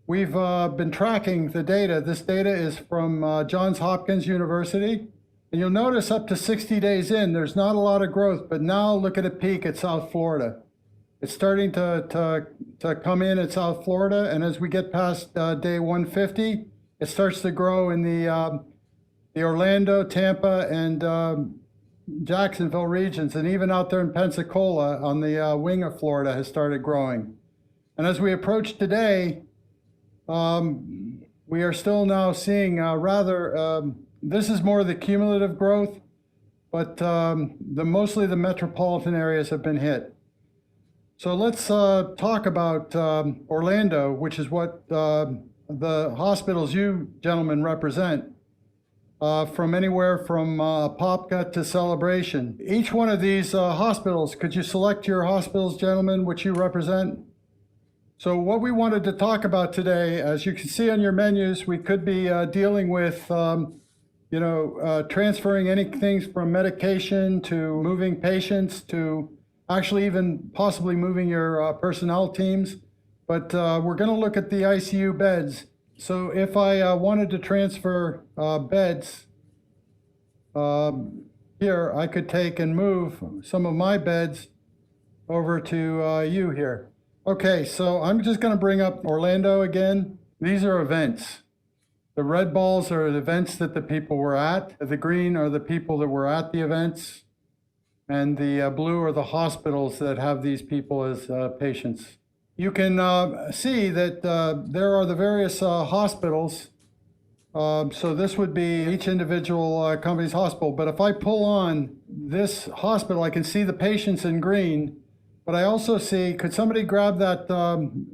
we've been tracking the data. This data is from Johns Hopkins University. And you'll notice up to 60 days in, there's not a lot of growth, but now look at a peak at South Florida. It's starting to come in at South Florida, and as we get past day 150, it starts to grow in the the Orlando, Tampa, and Jacksonville regions, and even out there in Pensacola on the wing of Florida has started growing. And as we approach today, we are still now seeing this is more the cumulative growth, but mostly the metropolitan areas have been hit. So let's talk about Orlando, which is what the hospitals you gentlemen represent, from anywhere from Popka to Celebration. Each one of these hospitals, could you select your hospitals, gentlemen, which you represent? So what we wanted to talk about today, as you can see on your menus, we could be dealing with transferring anything from medication to moving patients to actually even possibly moving your personnel teams. But we're going to look at the ICU beds. So if I wanted to transfer beds here, I could take and move some of my beds over to you here. Okay, so I'm just going to bring up Orlando again. These are events. The red balls are the events that the people were at. The green are the people that were at the events. And the blue are the hospitals that have these people as patients. You can see that there are the various hospitals. So this would be each individual company's hospital. But if I pull on this hospital, I can see the patients in green. But I also see, could somebody grab that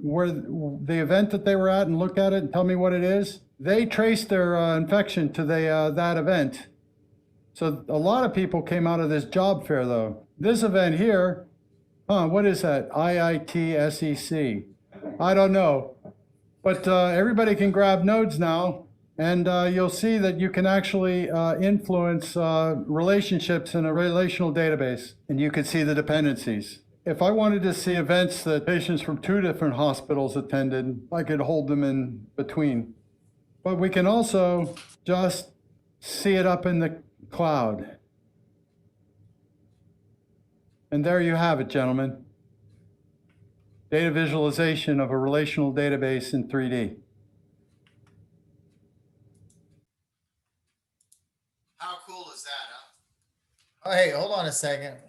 where the event that they were at and look at it and tell me what it is? They traced their infection to that event. So a lot of people came out of this job fair though. This event here, what is that? IITSEC. I don't know. But everybody can grab nodes now, and you'll see that you can actually influence relationships in a relational database, and you can see the dependencies. If I wanted to see events that patients from 2 different hospitals attended, I could hold them in between. But we can also just see it up in the cloud. And there you have it, gentlemen. Data visualization of a relational database in 3D. How cool is that, huh? Oh, hey, hold on a second.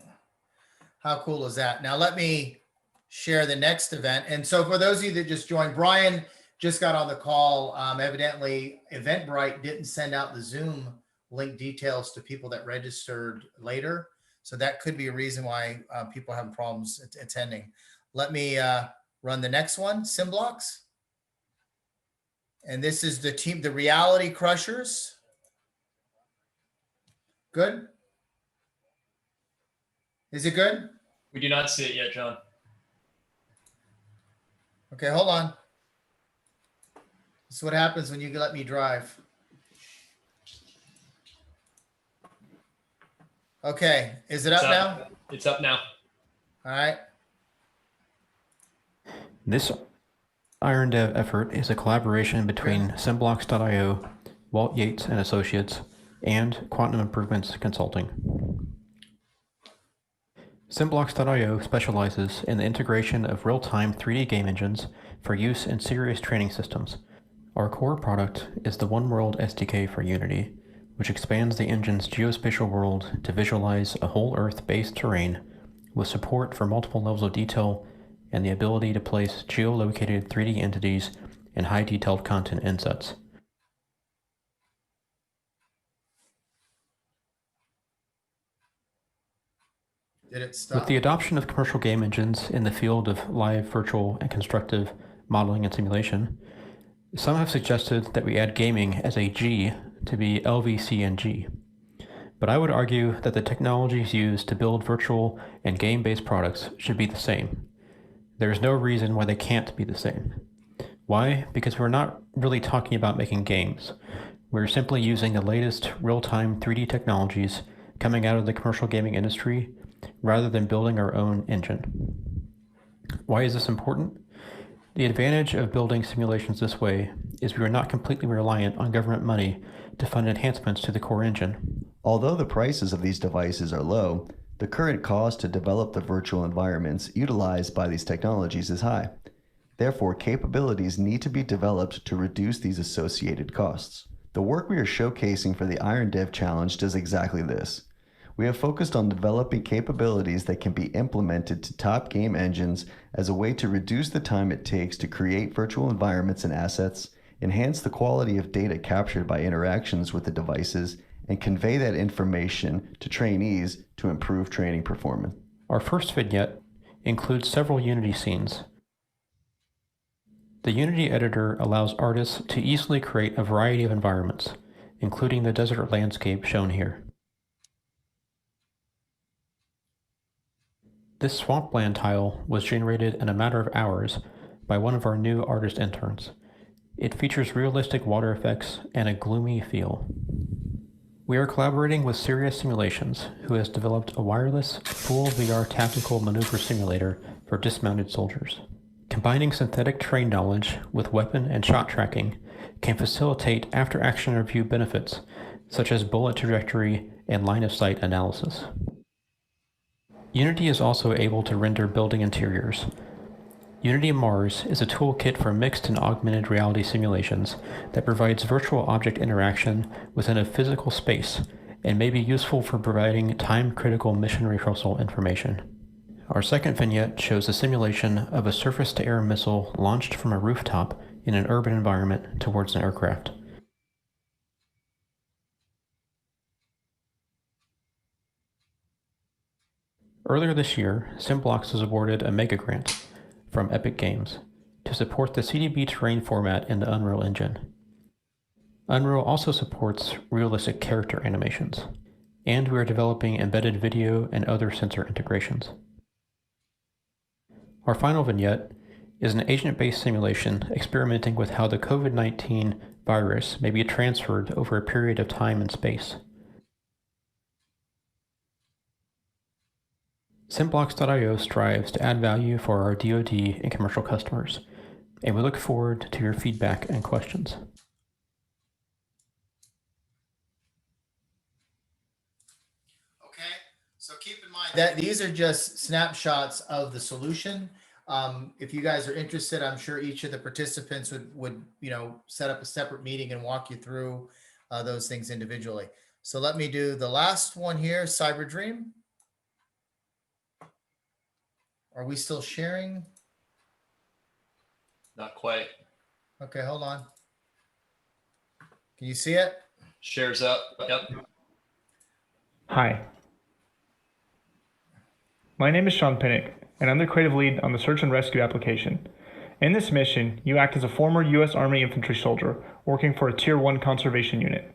How cool is that? Now let me share the next event. And so for those of you that just joined, Brian just got on the call. Evidently, Eventbrite didn't send out the Zoom link details to people that registered later. So that could be a reason why people have problems attending. Let me run the next one, SimBlocks. And this is the team, the Reality Crushers. Good. Is it good? We do not see it yet, John. Okay, hold on. This is what happens when you let me drive. Okay, is it up now? It's up now. All right. This Iron Dev effort is a collaboration between SimBlocks.io, Walt Yates and Associates, and Quantum Improvements Consulting. SimBlocks.io specializes in the integration of real-time 3D game engines for use in serious training systems. Our core product is the One World SDK for Unity, which expands the engine's geospatial world to visualize a whole Earth-based terrain with support for multiple levels of detail and the ability to place geolocated 3D entities in high-detailed content insets. Did it stop? With the adoption of commercial game engines in the field of live, virtual, and constructive modeling and simulation, some have suggested that we add gaming as a G to be LVCNG. But I would argue that the technologies used to build virtual and game-based products should be the same. There is no reason why they can't be the same. Why? Because we're not really talking about making games. We're simply using the latest real-time 3D technologies coming out of the commercial gaming industry rather than building our own engine. Why is this important? The advantage of building simulations this way is we are not completely reliant on government money to fund enhancements to the core engine. Although the prices of these devices are low, the current cost to develop the virtual environments utilized by these technologies is high. Therefore, capabilities need to be developed to reduce these associated costs. The work we are showcasing for the Iron Dev Challenge does exactly this. We have focused on developing capabilities that can be implemented to top game engines as a way to reduce the time it takes to create virtual environments and assets, enhance the quality of data captured by interactions with the devices, and convey that information to trainees to improve training performance. Our first vignette includes several Unity scenes. The Unity editor allows artists to easily create a variety of environments, including the desert landscape shown here. This swampland tile was generated in a matter of hours by one of our new artist interns. It features realistic water effects and a gloomy feel. We are collaborating with Serious Simulations, who has developed a wireless, full VR tactical maneuver simulator for dismounted soldiers. Combining synthetic terrain knowledge with weapon and shot tracking can facilitate after-action review benefits, such as bullet trajectory and line-of-sight analysis. Unity is also able to render building interiors. Unity Mars is a toolkit for mixed and augmented reality simulations that provides virtual object interaction within a physical space and may be useful for providing time-critical mission rehearsal information. Our second vignette shows a simulation of a surface-to-air missile launched from a rooftop in an urban environment towards an aircraft. Earlier this year, Simblocks was awarded a mega grant from Epic Games to support the CDB terrain format in the Unreal Engine. Unreal also supports realistic character animations, and we are developing embedded video and other sensor integrations. Our final vignette is an agent-based simulation experimenting with how the COVID-19 virus may be transferred over a period of time and space. Simblocks.io strives to add value for our DoD and commercial customers, and we look forward to your feedback and questions. Okay, so keep in mind that these are just snapshots of the solution. If you guys are interested, I'm sure each of the participants would set up a separate meeting and walk you through those things individually. So let me do the last one here, CyberDream. Are we still sharing? Not quite. Okay, hold on. Can you see it? Shares up. Yep. Hi. My name is Sean Pinnock, and I'm the creative lead on the search and rescue application. In this mission, you act as a former U.S. Army infantry soldier working for a Tier 1 conservation unit.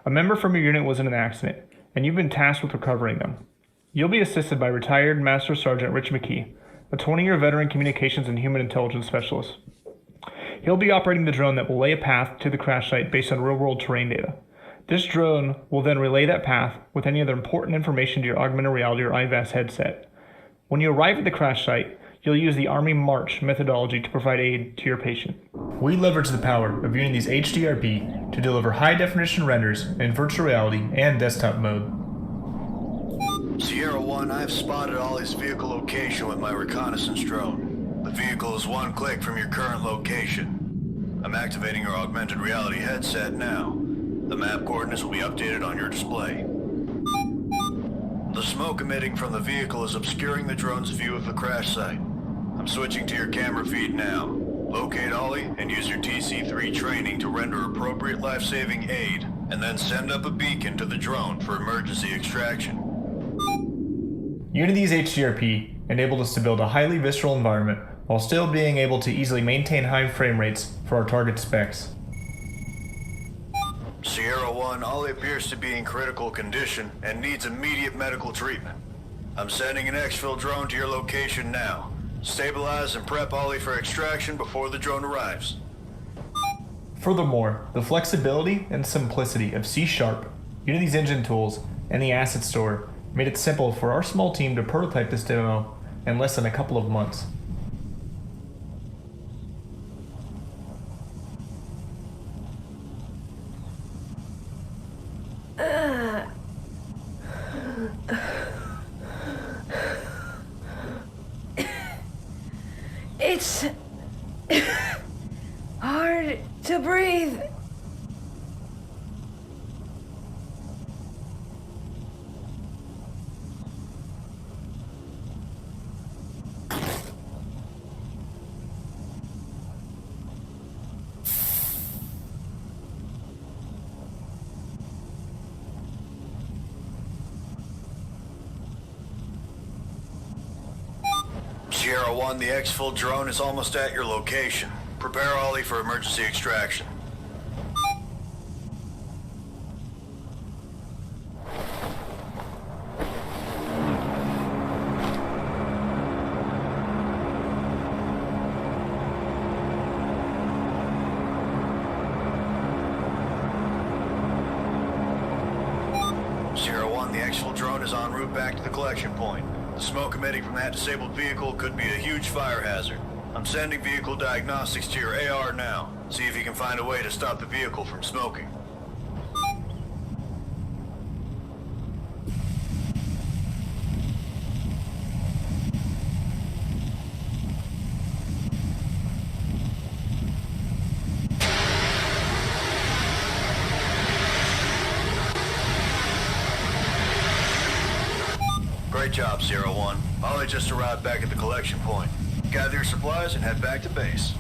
A member from your unit was in an accident, and you've been tasked with recovering them. You'll be assisted by retired Master Sergeant Rich McKee, a 20-year veteran communications and human intelligence specialist. He'll be operating the drone that will lay a path to the crash site based on real-world terrain data. This drone will then relay that path with any other important information to your augmented reality or IVAS headset. When you arrive at the crash site, you'll use the Army March methodology to provide aid to your patient. We leverage the power of Unity's HDRP to deliver high-definition renders in virtual reality and desktop mode. Sierra 1, I've spotted Ollie's vehicle location with my reconnaissance drone. The vehicle is one click from your current location. I'm activating your augmented reality headset now. The map coordinates will be updated on your display. The smoke emitting from the vehicle is obscuring the drone's view of the crash site. I'm switching to your camera feed now. Locate Ollie and use your TC3 training to render appropriate life-saving aid, and then send up a beacon to the drone for emergency extraction. Unity's HDRP enabled us to build a highly visceral environment while still being able to easily maintain high frame rates for our target specs. Sierra 1, Ollie appears to be in critical condition and needs immediate medical treatment. I'm sending an exfil drone to your location now. Stabilize and prep Ollie for extraction before the drone arrives. Furthermore, the flexibility and simplicity of C#, Unity's engine tools, and the asset store made it simple for our small team to prototype this demo in less than a couple of months. It's hard to breathe. Sierra 1, the exfil drone is almost at your location. Prepare Ollie for emergency extraction. Sierra 1, the exfil drone is en route back to the collection point. The smoke emitting from that disabled vehicle could be a huge fire hazard. I'm sending vehicle diagnostics to your AR now. See if you can find a way to stop the vehicle from smoking. Great job, Sierra 1. Ollie just arrived back at the collection point. Gather your supplies and head back to base.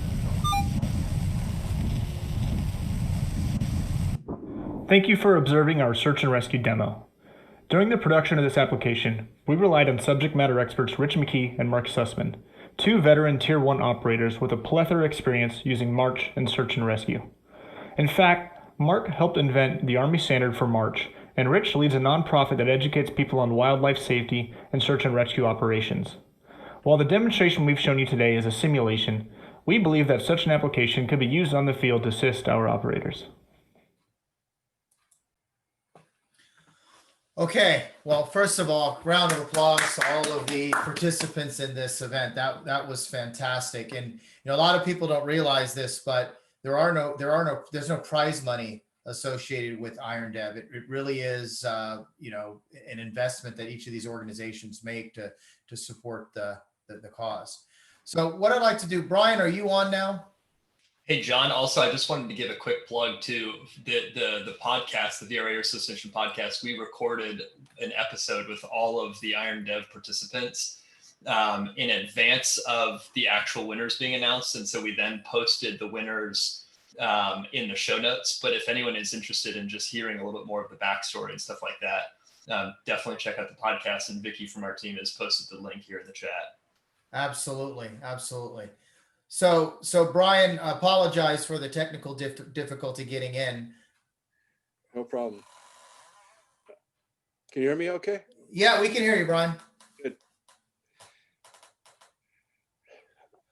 Thank you for observing our search and rescue demo. During the production of this application, we relied on subject matter experts Rich McKee and Mark Sussman, two veteran Tier 1 operators with a plethora of experience using March and search and rescue. In fact, Mark helped invent the Army standard for March, and Rich leads a nonprofit that educates people on wildlife safety and search and rescue operations. While the demonstration we've shown you today is a simulation, we believe that such an application could be used on the field to assist our operators. Okay, well, first of all, round of applause to all of the participants in this event. That was fantastic. And a lot of people don't realize this, but there's no prize money associated with IronDev. It really is, an investment that each of these organizations make to support the cause. So what I'd like to do, Brian, are you on now? Hey, John, also, I just wanted to give a quick plug to the podcast, the VRARA Association podcast. We recorded an episode with all of the IronDev participants in advance of the actual winners being announced. And so we then posted the winners in the show notes. But if anyone is interested in just hearing a little bit more of the backstory and stuff like that, definitely check out the podcast. And Vicky from our team has posted the link here in the chat. Absolutely. So Brian, apologize for the technical difficulty getting in. No problem. Can you hear me okay? Yeah, we can hear you, Brian. Good.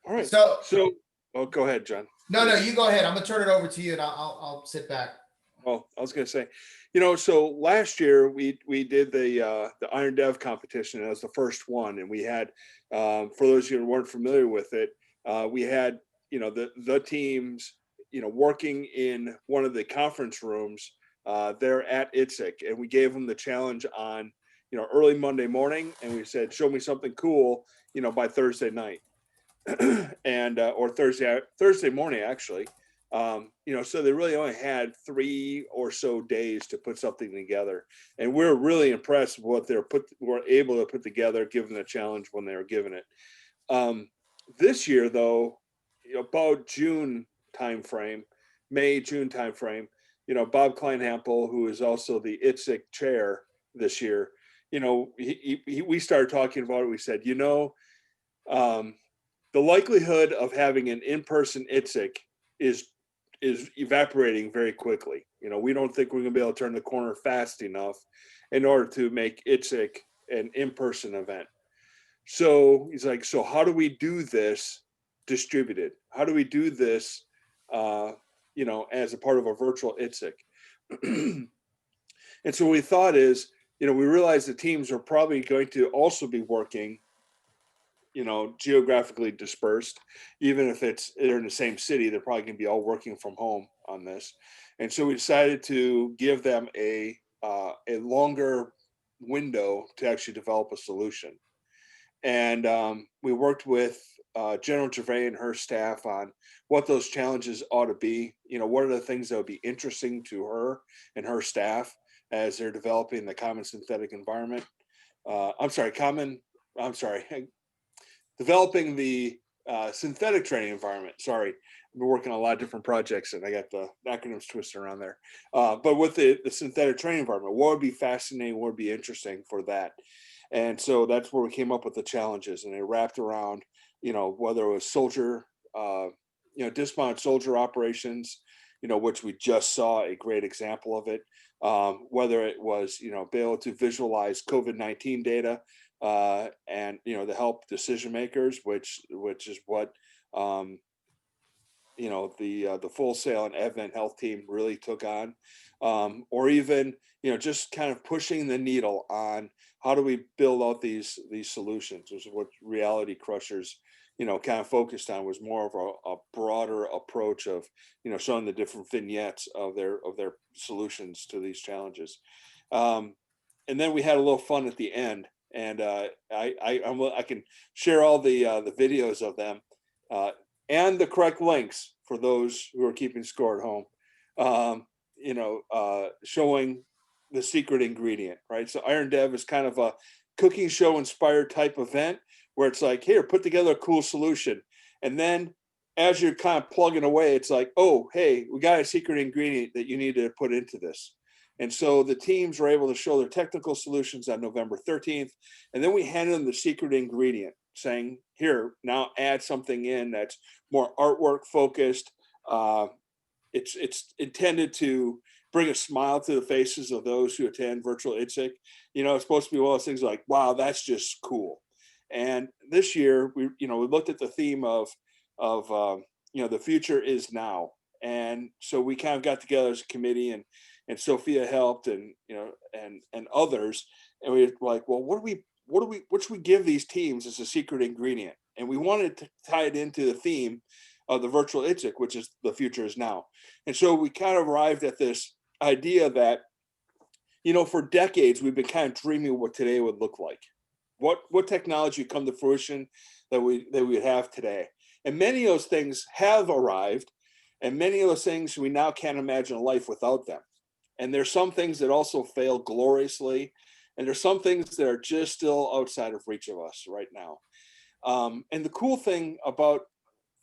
All right. So go ahead, John. No, you go ahead. I'm gonna turn it over to you, and I'll sit back. Oh, I was gonna say, so last year we did the IronDev competition. That was the first one, and we had, for those of you who weren't familiar with it, we had the teams working in one of the conference rooms there at VIITSEC, and we gave them the challenge on early Monday morning, and we said, show me something cool by Thursday night. And or Thursday morning actually. So they really only had 3 or so days to put something together, and we're really impressed with what were able to put together given the challenge when they were given it. This year though, about June timeframe, May-June timeframe, Bob Kleinhampel, who is also the VIITSEC chair this year, we started talking about it. We said, the likelihood of having an in-person VIITSEC is evaporating very quickly. We don't think we're going to be able to turn the corner fast enough in order to make VIITSEC an in-person event. So he's like, so how do we do this distributed? How do we do this, as a part of a virtual VIITSEC? And so what we thought is, we realized the teams are probably going to also be working geographically dispersed. Even if they're in the same city, they're probably going to be all working from home on this. And so we decided to give them a longer window to actually develop a solution. And we worked with General Gervais and her staff on what those challenges ought to be. What are the things that would be interesting to her and her staff as they're developing the common synthetic environment. Developing the synthetic training environment. Sorry, I've been working on a lot of different projects and I got the acronyms twisted around there. But with the synthetic training environment, what would be fascinating, what would be interesting for that? And so that's where we came up with the challenges, and they wrapped around whether it was soldier, dismounted soldier operations, which we just saw a great example of it. Whether it was, be able to visualize COVID-19 data and, to help decision makers, which is what, the Full Sail and Advent Health team really took on, or even, just kind of pushing the needle on how do we build out these solutions, which is what Reality Crushers, kind of focused on, was more of a broader approach of, showing the different vignettes of their solutions to these challenges. And then we had a little fun at the end, and I can share all the videos of them and the correct links for those who are keeping score at home. Showing the secret ingredient, right? So Iron Dev is kind of a cooking show inspired type event where it's like, here, put together a cool solution. And then as you're kind of plugging away, it's like, oh, hey, we got a secret ingredient that you need to put into this. And so the teams were able to show their technical solutions on November 13th. And then we handed them the secret ingredient, saying, here, now add something in that's more artwork focused. It's intended to bring a smile to the faces of those who attend virtual ITSEC. It's supposed to be one of those things like, wow, that's just cool. And this year, we looked at the theme of the future is now. And so we kind of got together as a committee, and Sophia helped, and others. And we were like, well, what should we give these teams as a secret ingredient? And we wanted to tie it into the theme of the virtual ITSEC, which is the future is now. And so we kind of arrived at this idea that, for decades, we've been kind of dreaming what today would look like. What technology would come to fruition that we would have today. And many of those things have arrived, and many of those things we now can't imagine a life without them. And there's some things that also fail gloriously, and there's some things that are just still outside of reach of us right now. And the cool thing about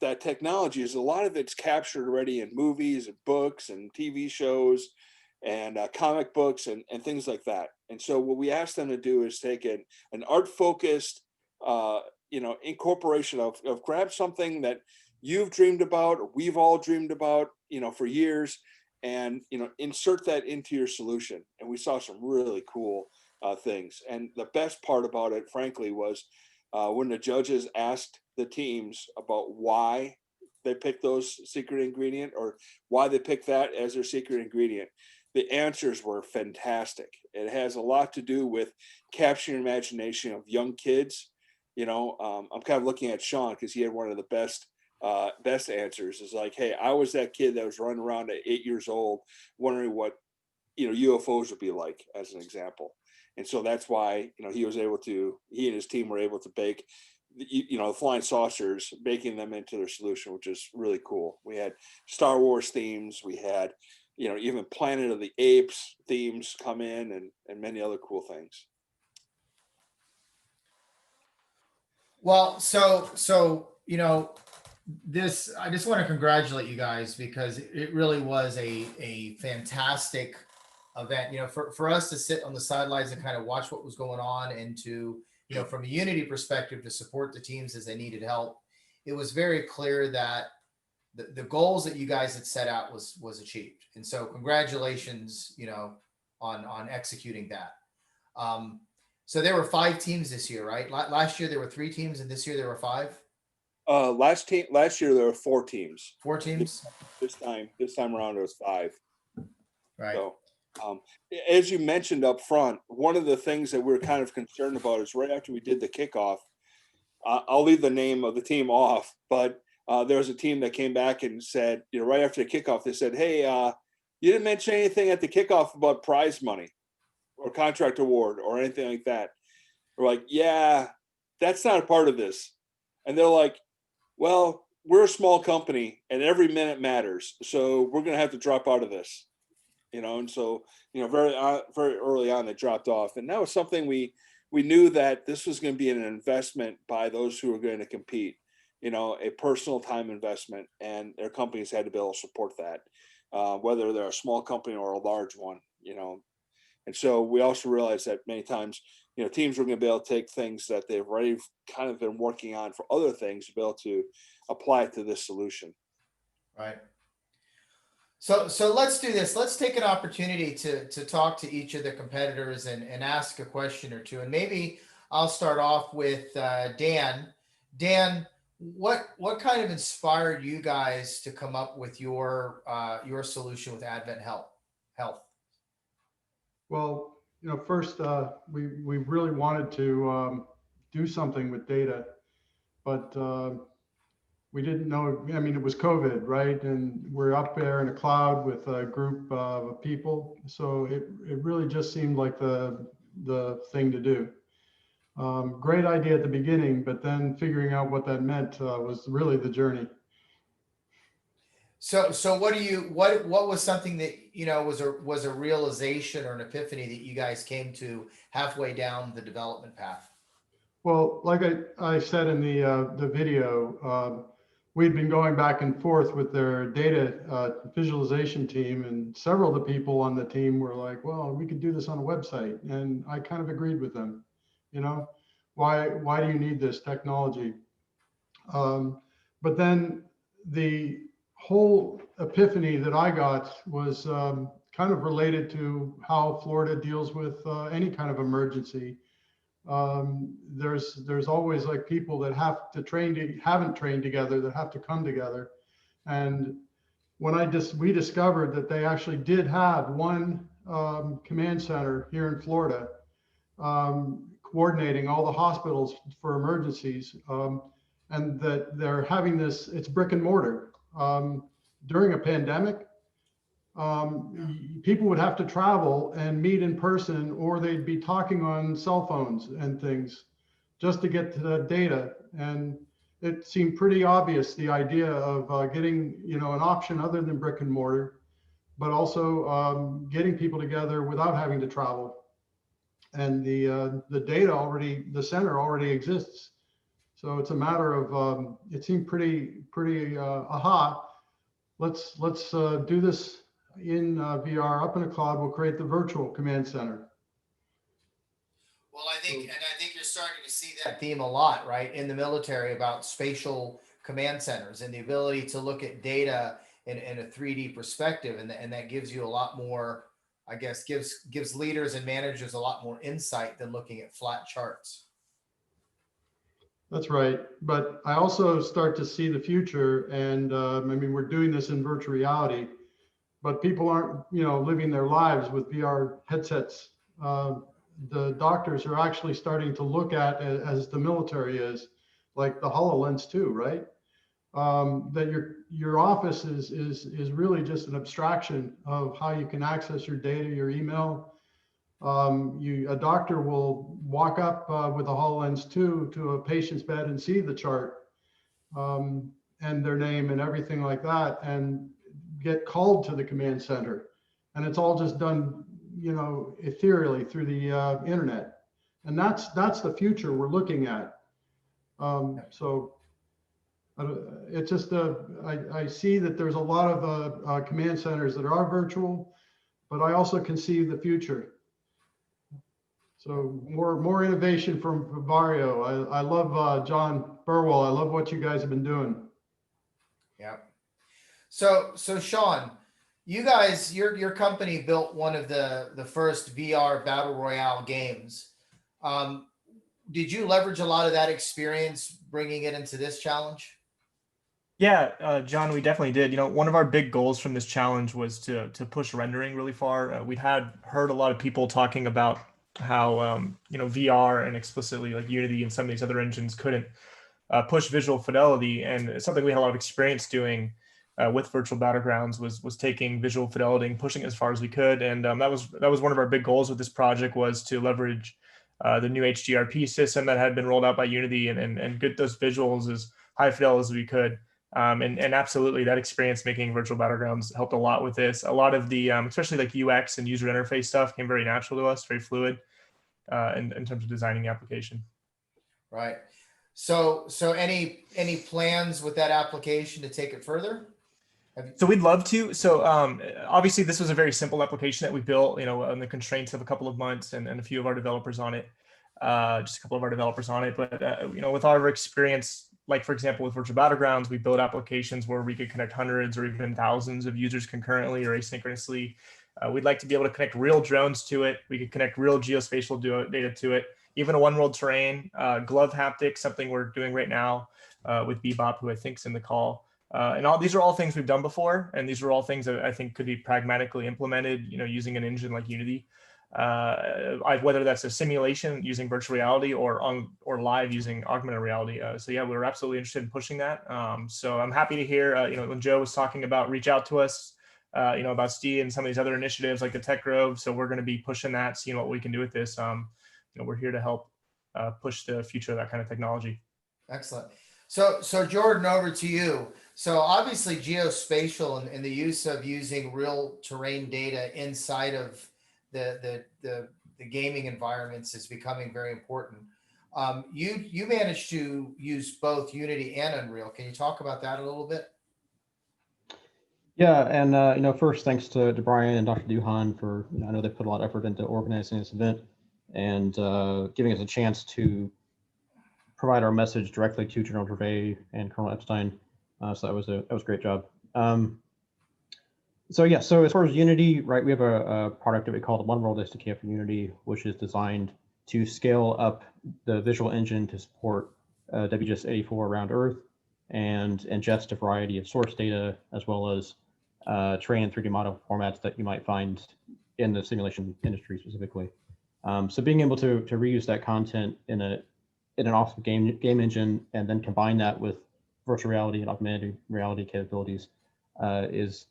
that technology is a lot of it's captured already in movies and books and TV shows and comic books and things like that. And so what we asked them to do is take an art focused, incorporation of grab something that you've dreamed about, or we've all dreamed about, for years, and, insert that into your solution. And we saw some really cool things. And the best part about it, frankly, was when the judges asked the teams about why they picked those secret ingredient, or why they picked that as their secret ingredient. The answers were fantastic. It has a lot to do with capturing the imagination of young kids. I'm kind of looking at Sean because he had one of the best answers. Is like, hey, I was that kid that was running around at 8 years old wondering what UFOs would be like, as an example. And so that's why he and his team were able to bake the flying saucers, baking them into their solution, which is really cool. We had Star Wars themes, we had even Planet of the Apes themes come in, and many other cool things. Well, so this, I just want to congratulate you guys, because it really was a fantastic event. For us to sit on the sidelines and kind of watch what was going on, and to, from a Unity perspective, to support the teams as they needed help. It was very clear that the goals that you guys had set out was achieved. And so congratulations, on executing that. So there were 5 teams this year, right? Last year there were 3 teams, and this year there were 5. Last year there were 4 teams. 4 teams. This time around it was 5. Right. So, as you mentioned up front, one of the things that we're kind of concerned about is right after we did the kickoff. I'll leave the name of the team off, but there was a team that came back and said, right after the kickoff, they said, hey, you didn't mention anything at the kickoff about prize money or contract award or anything like that. We're like, yeah, that's not a part of this. And they're like, well, we're a small company and every minute matters. So we're going to have to drop out of this, and so, very early on, they dropped off. And that was something we knew that this was going to be an investment by those who were going to compete, a personal time investment, and their companies had to be able to support that, whether they're a small company or a large one, And so we also realized that many times teams are going to be able to take things that they've already kind of been working on for other things to be able to apply it to this solution. Right. So let's do this. Let's take an opportunity to talk to each of the competitors and ask a question or two. And maybe I'll start off with Dan. Dan, what kind of inspired you guys to come up with your solution with Advent Health? Well, first we really wanted to do something with data, but we didn't know. I mean, it was COVID, right? And we're up there in a cloud with a group of people, so it really just seemed like the thing to do. Great idea at the beginning, but then figuring out what that meant was really the journey. So what was something that was a realization or an epiphany that you guys came to halfway down the development path? Well, like I said in the video, we'd been going back and forth with their data visualization team, and several of the people on the team were like, well, we could do this on a website. And I kind of agreed with them. Why do you need this technology? But then the whole epiphany that I got was kind of related to how Florida deals with any kind of emergency. There's always like people that haven't trained together, that have to come together. And when we discovered that they actually did have one command center here in Florida, coordinating all the hospitals for emergencies, and that they're having this, it's brick and mortar. During a pandemic, people would have to travel and meet in person, or they'd be talking on cell phones and things just to get to the data. And it seemed pretty obvious, the idea of getting an option other than brick and mortar, but also getting people together without having to travel. And the data the center already exists. So it's a matter of, it seemed pretty aha. Let's do this in VR up in a cloud. We'll create the virtual command center. Well, I think you're starting to see that theme a lot, right, in the military about spatial command centers and the ability to look at data in a 3D perspective, and that gives you a lot more, I guess, gives leaders and managers a lot more insight than looking at flat charts. That's right. But I also start to see the future. And I mean, we're doing this in virtual reality, but people aren't, living their lives with VR headsets. The doctors are actually starting to look at, as the military is, like the HoloLens 2, right? That your office is really just an abstraction of how you can access your data, your email. A doctor will walk up with a HoloLens 2 to a patient's bed and see the chart and their name and everything like that, and get called to the command center. And it's all just done, ethereally through the internet. And that's the future we're looking at. So it's just I see that there's a lot of command centers that are virtual, but I also can see the future. So more innovation from VARJO. I love John Burwell. I love what you guys have been doing. Yeah. So Sean, you guys, your company built one of the first VR battle royale games. Did you leverage a lot of that experience bringing it into this challenge? Yeah, John, we definitely did. One of our big goals from this challenge was to push rendering really far. We had heard a lot of people talking about how VR and explicitly like Unity and some of these other engines couldn't push visual fidelity, and something we had a lot of experience doing with virtual battlegrounds was taking visual fidelity and pushing it as far as we could. And that was one of our big goals with this project, was to leverage the new HDRP system that had been rolled out by Unity and get those visuals as high fidel as we could. And absolutely, that experience making virtual battlegrounds helped a lot with this. A lot of the, especially like UX and user interface stuff, came very natural to us, very fluid in terms of designing the application. Right. So any plans with that application to take it further? So we'd love to. So obviously, this was a very simple application that we built, on the constraints of a couple of months and a few of our developers on it. just a couple of our developers on it. But with our experience, like for example, with Virtual Battlegrounds, we build applications where we could connect hundreds or even thousands of users concurrently or asynchronously. We'd like to be able to connect real drones to it. We could connect real geospatial data to it, even a one-world terrain, glove haptics, something we're doing right now with Bebop, who I think is in the call. And these are all things we've done before, and these are all things that I think could be pragmatically implemented, using an engine like Unity. Whether that's a simulation using virtual reality or live using augmented reality. So yeah, we're absolutely interested in pushing that. So I'm happy to hear, when Joe was talking about reach out to us, about STI and some of these other initiatives like the Tech Grove. So we're going to be pushing that, seeing what we can do with this. We're here to help push the future of that kind of technology. Excellent. So Jordan, over to you. So obviously geospatial and the use of using real terrain data inside of the gaming environments is becoming very important. You managed to use both Unity and Unreal. Can you talk about that a little bit? Yeah, and first, thanks to Brian and Dr. Duhan for, I know they put a lot of effort into organizing this event and giving us a chance to provide our message directly to General Gervais and Colonel Epstein. So that was a great job. So as far as Unity, right, we have a product that we call the One World SDK for Unity, which is designed to scale up the visual engine to support WGS84 around Earth and ingest a variety of source data, as well as terrain and 3D model formats that you might find in the simulation industry specifically. So being able to reuse that content in an awesome game engine and then combine that with virtual reality and augmented reality capabilities is,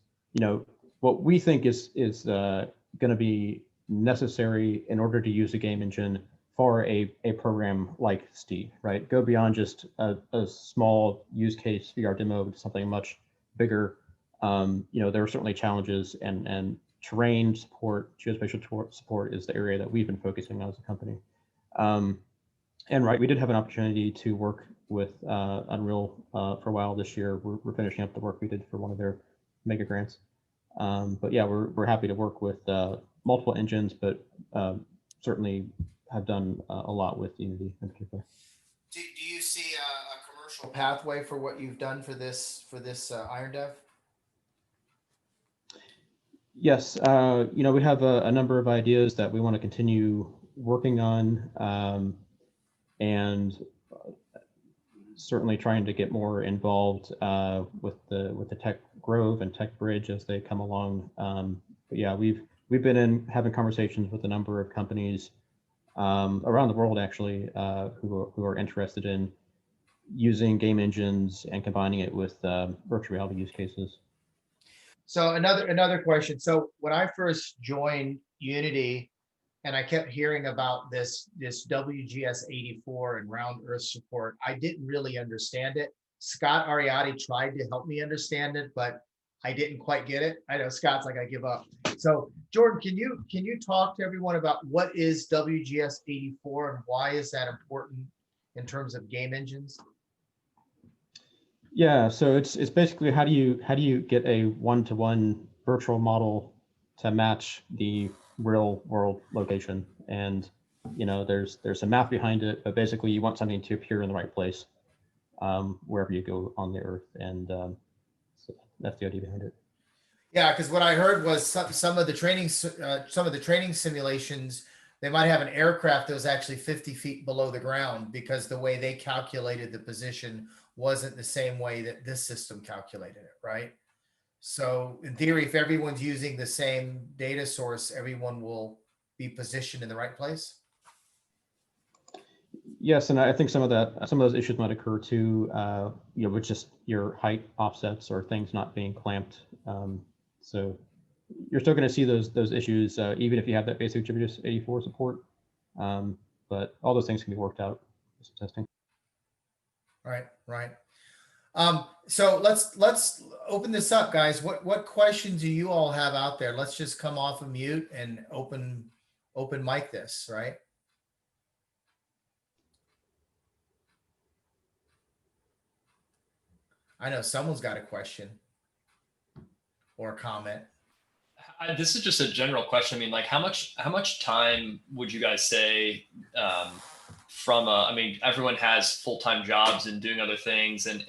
what we think is going to be necessary in order to use a game engine for a program like STI, right? Go beyond just a small use case VR demo to something much bigger. There are certainly challenges, and terrain support, geospatial support is the area that we've been focusing on as a company. And right, we did have an opportunity to work with Unreal for a while this year. We're finishing up the work we did for one of their mega grants. But yeah, we're happy to work with multiple engines, but certainly have done a lot with Unity in particular. Do you see a commercial pathway for what you've done for this IronDev? Yes, we have a number of ideas that we want to continue working on, and certainly trying to get more involved with the Tech Grove and Tech Bridge as they come along. But yeah, we've been having conversations with a number of companies around the world, actually, who are interested in using game engines and combining it with virtual reality use cases. So another question. So when I first joined Unity, and I kept hearing about this WGS84 and round Earth support, I didn't really understand it. Scott Ariati tried to help me understand it, but I didn't quite get it. I know Scott's like, I give up. So Jordan, can you talk to everyone about what is WGS84 and why is that important in terms of game engines? Yeah, so it's basically how do you get a one-to-one virtual model to match the real world location? And there's a math behind it, but basically you want something to appear in the right place wherever you go on the Earth, and so that's the idea behind it. Yeah, because what I heard was some of the training simulations, they might have an aircraft that was actually 50 feet below the ground because the way they calculated the position wasn't the same way that this system calculated it, right? So in theory, if everyone's using the same data source, everyone will be positioned in the right place. Yes, and I think some of those issues might occur too, with just your height offsets or things not being clamped. So you're still going to see those issues even if you have that basic WGS84 support. But all those things can be worked out with some testing. Right. So let's open this up, guys. What questions do you all have out there? Let's just come off of mute and open mic this, right? I know someone's got a question or a comment. This is just a general question. I mean, like how much time would you guys say from I mean, everyone has full-time jobs and doing other things. And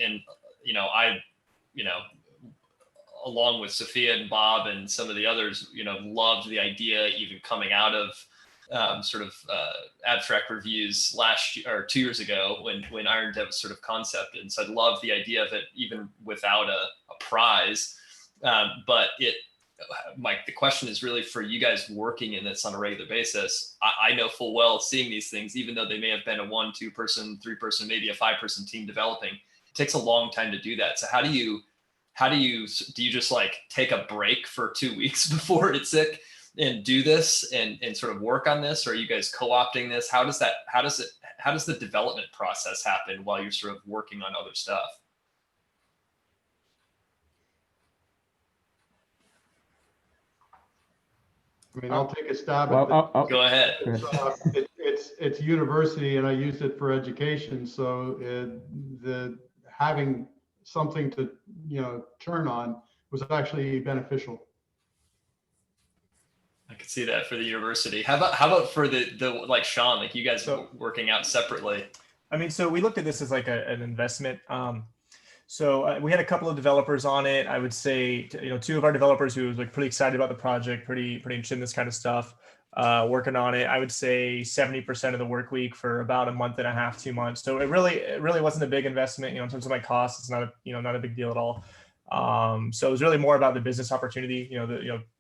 I, along with Sophia and Bob and some of the others, loved the idea even coming out of abstract reviews last year or 2 years ago when Iron Dev was sort of concepted. And so I love the idea of it even without a prize. But Mike, the question is really for you guys working in this on a regular basis. I know full well seeing these things, even though they may have been a 1, 2 person, 3 person, maybe a 5 person team developing, it takes a long time to do that. So do you just like take a break for 2 weeks before VIITSEC and do this and sort of work on this? Or are you guys co-opting this? How does the development process happen while you're sort of working on other stuff? I mean, I'll take a stab Well, at it. Go ahead. It's university, and I used it for education. So having something to turn on was actually beneficial. I could see that for the university. How about for the like Sean, like you guys working out separately? I mean, so we looked at this as like an investment. So we had a couple of developers on it. I would say, 2 of our developers who was like pretty excited about the project, pretty interested in this kind of stuff, working on it. I would say 70% of the work week for about a month and a half, 2 months. So it really wasn't a big investment, in terms of my costs. It's not not a big deal at all. So it was really more about the business opportunity,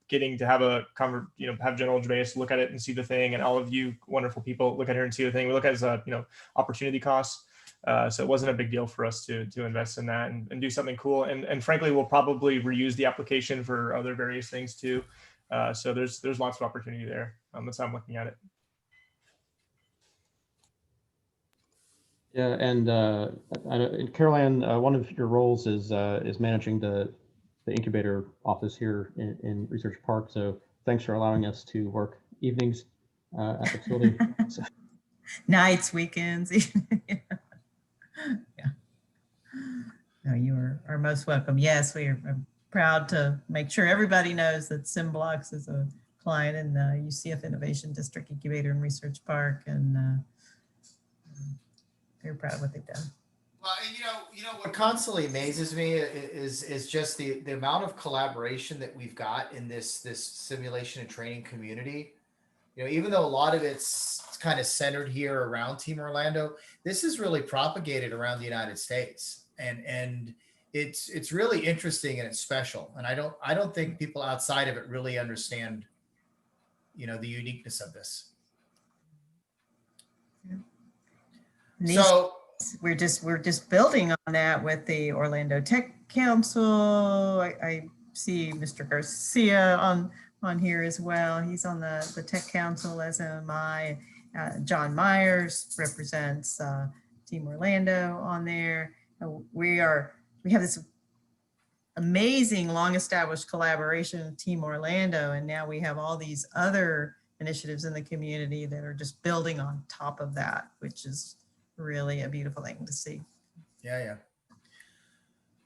getting to have have General Gervais look at it and see the thing, and all of you wonderful people look at her and see the thing. We look at it as opportunity costs. So it wasn't a big deal for us to invest in that and do something cool. And frankly, we'll probably reuse the application for other various things too. So there's lots of opportunity there. That's how I'm looking at it. Yeah, and Caroline, one of your roles is managing the incubator office here in Research Park. So thanks for allowing us to work evenings at the facility. Nights, weekends. Yeah. No, you are most welcome. Yes, we are proud to make sure everybody knows that Symblocks is a client in the UCF Innovation District Incubator and Research Park, and very proud of what they've done. Well, what constantly amazes me is just the amount of collaboration that we've got in this simulation and training community. Even though a lot of it's kind of centered here around Team Orlando, this is really propagated around the United States, and it's really interesting and it's special. And I don't think people outside of it really understand, the uniqueness of this. So we're just building on that with the Orlando Tech Council. I see Mr. Garcia on here as well. He's on the Tech Council, as am I. John Myers represents Team Orlando on there. We have this amazing long-established collaboration with Team Orlando, and now we have all these other initiatives in the community that are just building on top of that, which is really a beautiful thing to see. Yeah.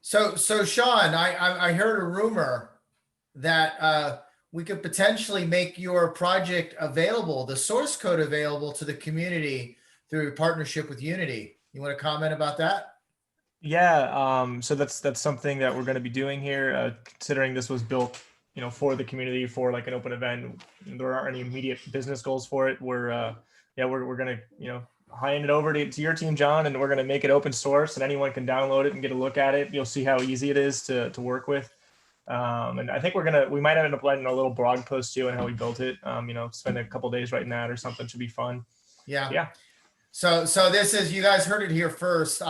So Sean, I heard a rumor that we could potentially make your project available, the source code available to the community through a partnership with Unity. You want to comment about that? Yeah, so that's something that we're going to be doing here, considering this was built, for the community, for like an open event. There aren't any immediate business goals for it. We're going to, hand it over to your team, John, and we're going to make it open source, and anyone can download it and get a look at it. You'll see how easy it is to work with. And I think we might end up writing a little blog post too on how we built it. Spend a couple days writing that or something. Should be fun. Yeah. So this is, you guys heard it here first.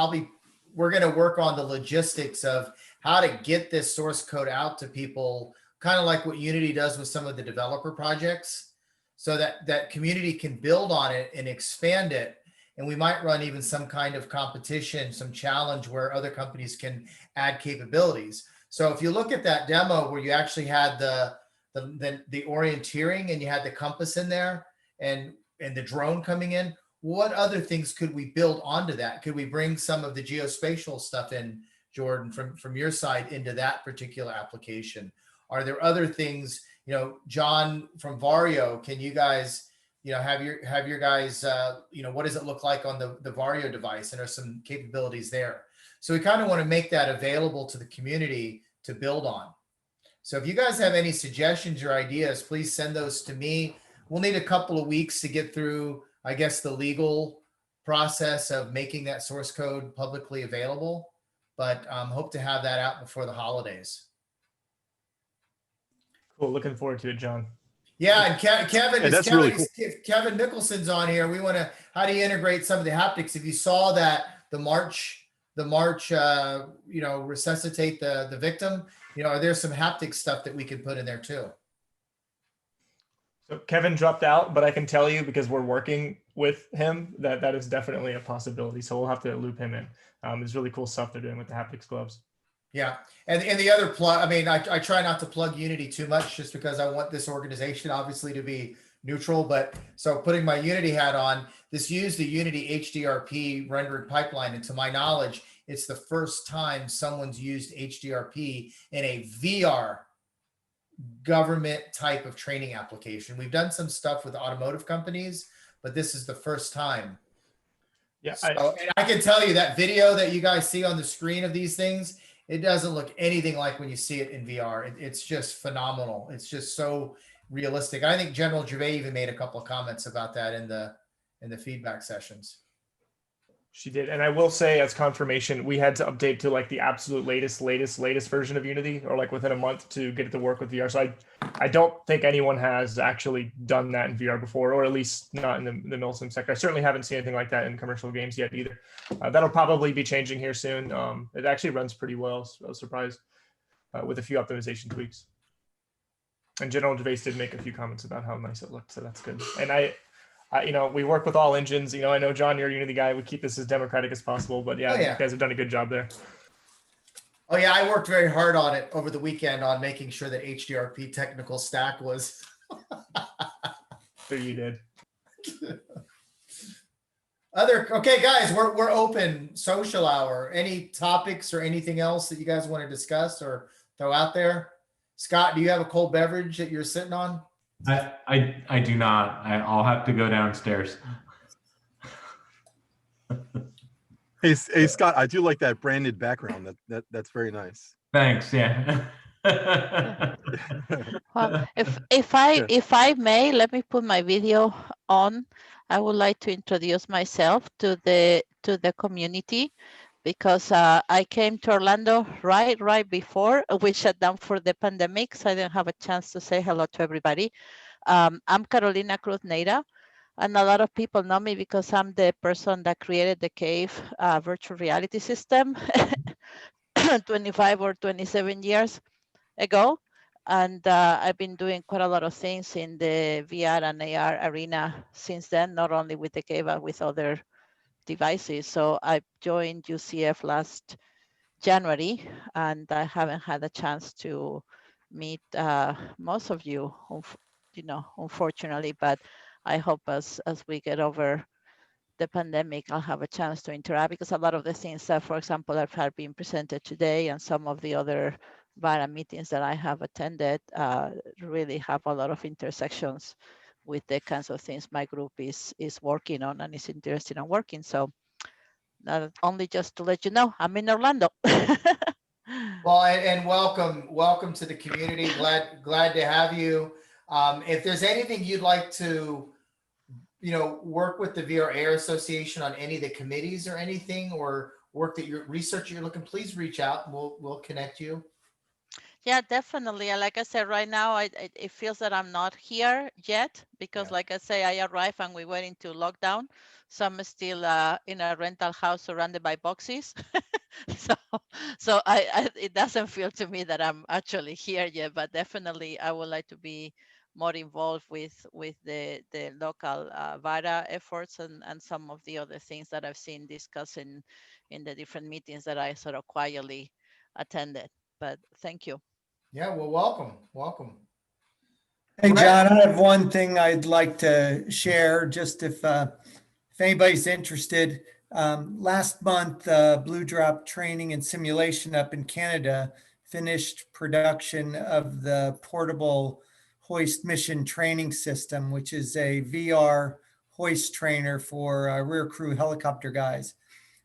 We're going to work on the logistics of how to get this source code out to people, kind of like what Unity does with some of the developer projects, so that community can build on it and expand it. And we might run even some kind of competition, some challenge where other companies can add capabilities. So if you look at that demo where you actually had the orienteering and you had the compass in there and the drone coming in, what other things could we build onto that? Could we bring some of the geospatial stuff in, Jordan, from your side into that particular application? Are there other things, John from VARJO, can you guys have your guys, what does it look like on the VARJO device? And there's some capabilities there. So we kind of want to make that available to the community to build on. So if you guys have any suggestions or ideas, please send those to me. We'll need a couple of weeks to get through, I guess, the legal process of making that source code publicly available, but hope to have that out before the holidays. Cool. Looking forward to it, John. Yeah, and Kevin, that's really cool. Kevin Nicholson's on here. We want to, how do you integrate some of the haptics? If you saw that the march, resuscitate the victim, are there some haptic stuff that we could put in there too? So Kevin dropped out, but I can tell you, because we're working with him, that is definitely a possibility. So we'll have to loop him in. There's really cool stuff they're doing with the haptics gloves. Yeah. And the other plug, I try not to plug Unity too much just because I want this organization obviously to be neutral, but so putting my Unity hat on, this used the Unity HDRP rendered pipeline. And to my knowledge, it's the first time someone's used HDRP in a VR government type of training application. We've done some stuff with automotive companies, but this is the first time. Yeah. And I can tell you that video that you guys see on the screen of these things, it doesn't look anything like when you see it in VR. It's just phenomenal. It's just so realistic. I think General Gervais even made a couple of comments about that in the feedback sessions. She did. And I will say, as confirmation, we had to update to like the absolute latest version of Unity, or like within a month, to get it to work with VR. So I don't think anyone has actually done that in VR before, or at least not in the milsim sector. I certainly haven't seen anything like that in commercial games yet either. That'll probably be changing here soon. It actually runs pretty well. So I was surprised with a few optimization tweaks. And General Gervais did make a few comments about how nice it looked. So that's good. And we work with all engines. I know, John, you're a Unity guy. We keep this as democratic as possible, but yeah, you guys have done a good job there. Oh yeah, I worked very hard on it over the weekend on making sure that HDRP technical stack was. Sure you did. Okay, guys, we're open. Social hour. Any topics or anything else that you guys want to discuss or throw out there? Scott, do you have a cold beverage that you're sitting on? I do not. I'll have to go downstairs. Hey, Scott, I do like that branded background. That's very nice. Thanks. Yeah. Well, if I may, let me put my video on. I would like to introduce myself to the community, because I came to Orlando right before we shut down for the pandemic, so I didn't have a chance to say hello to everybody. I'm Carolina Cruz Neira, and a lot of people know me because I'm the person that created the CAVE virtual reality system 25 or 27 years ago. And I've been doing quite a lot of things in the VR and AR arena since then, not only with the CAVE, but with other devices. So I joined UCF last January, and I haven't had a chance to meet most of you, unfortunately, but I hope as we get over the pandemic, I'll have a chance to interact, because a lot of the things that, for example, have had been presented today, and some of the other VARA meetings that I have attended really have a lot of intersections with the kinds of things my group is working on and is interested in working. So not only just to let you know, I'm in Orlando. Well, and welcome to the community. Glad to have you. If there's anything you'd like to, work with the VRARA Association on, any of the committees or anything, or work that research you're looking, please reach out and we'll connect you. Yeah, definitely. And like I said, right now, it feels that I'm not here yet, because like I say, I arrived and we went into lockdown. So I'm still in a rental house surrounded by boxes. so it doesn't feel to me that I'm actually here yet, but definitely I would like to be more involved with the local VARA efforts and some of the other things that I've seen discussed in the different meetings that I sort of quietly attended. But thank you. Yeah, well, welcome. Hey, John, I have one thing I'd like to share, just if anybody's interested. Last month, Blue Drop Training and Simulation up in Canada finished production of the portable hoist mission training system, which is a VR hoist trainer for rear crew helicopter guys.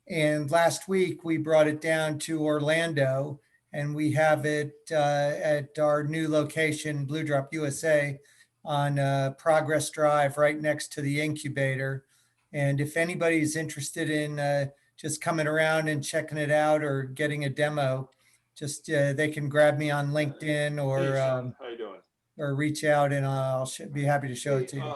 And last week we brought it down to Orlando, and we have it at our new location, Blue Drop USA, on Progress Drive right next to the incubator. And if anybody's interested in just coming around and checking it out or getting a demo, just they can grab me on LinkedIn or Hey, Sean, how you doing? or reach out, and I'll be happy to show it to you.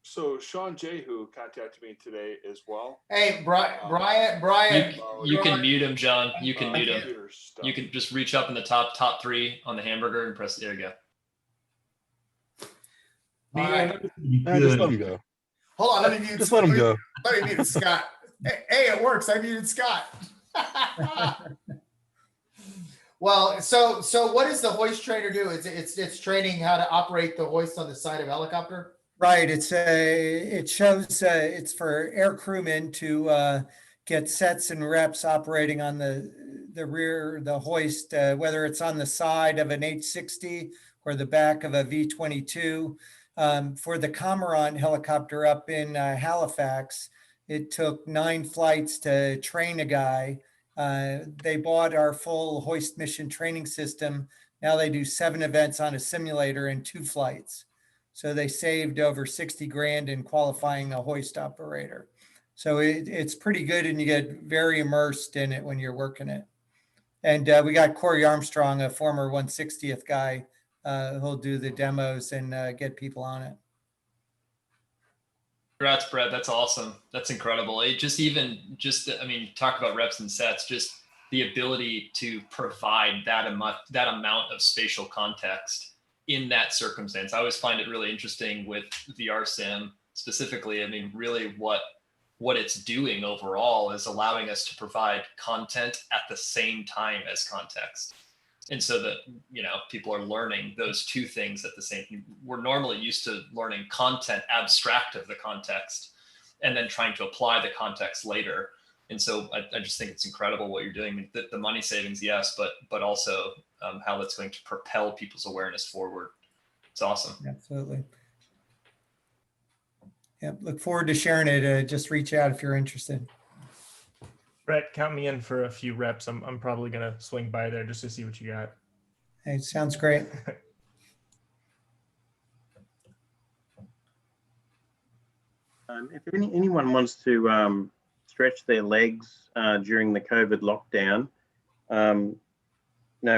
So Sean Jehu contacted me today as well. Hey, Brian, You can mute him, John. You can mute him. You can just reach up in the top 3 on the hamburger and press. There you go. All right. Just let him go. Hold on, let me mute. Just let him go. Let me mute Scott. Hey, it works. I muted Scott. Well, so what does the hoist trainer do? It's training how to operate the hoist on the side of a helicopter? Right. It shows it's for air crewmen to get sets and reps operating on the rear, the hoist, whether it's on the side of an H-60 or the back of a V-22. For the Cormorant helicopter up in Halifax, it took 9 flights to train a guy. They bought our full hoist mission training system. Now they do 7 events on a simulator and 2 flights. So they saved over 60 grand in qualifying a hoist operator. So it's pretty good, and you get very immersed in it when you're working it. And we got Corey Armstrong, a former 160th guy, who'll do the demos and get people on it. Congrats, Brett. That's awesome. That's incredible. It I mean, talk about reps and sets, just the ability to provide that amount of spatial context in that circumstance. I always find it really interesting with VR sim specifically. I mean, really what it's doing overall is allowing us to provide content at the same time as context. And so that, people are learning those 2 things at the same time. We're normally used to learning content abstract of the context and then trying to apply the context later. And so I just think it's incredible what you're doing. I mean, the money savings, yes, but also how that's going to propel people's awareness forward. It's awesome. Absolutely. Yeah, look forward to sharing it. Just reach out if you're interested. Brett, count me in for a few reps. I'm probably going to swing by there just to see what you got. Hey, sounds great. If anyone wants to stretch their legs during the COVID lockdown,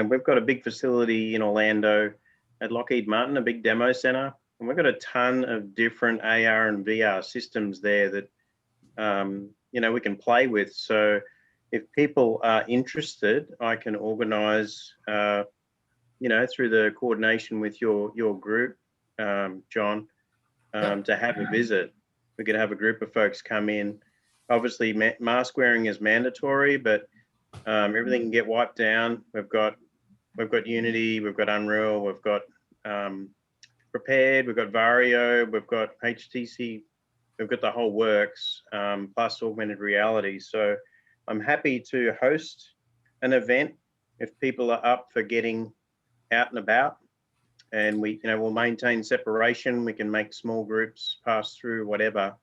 we've got a big facility in Orlando at Lockheed Martin, a big demo center, and we've got a ton of different AR and VR systems there that we can play with. So if people are interested, I can organize, through the coordination with your group, John, to have a visit. We could have a group of folks come in. Obviously, mask wearing is mandatory, but everything can get wiped down. We've got Unity, we've got Unreal, we've got Prepared, we've got VARJO, we've got HTC, we've got the whole works, plus augmented reality. So I'm happy to host an event if people are up for getting out and about, and we'll maintain separation. We can make small groups pass through whatever.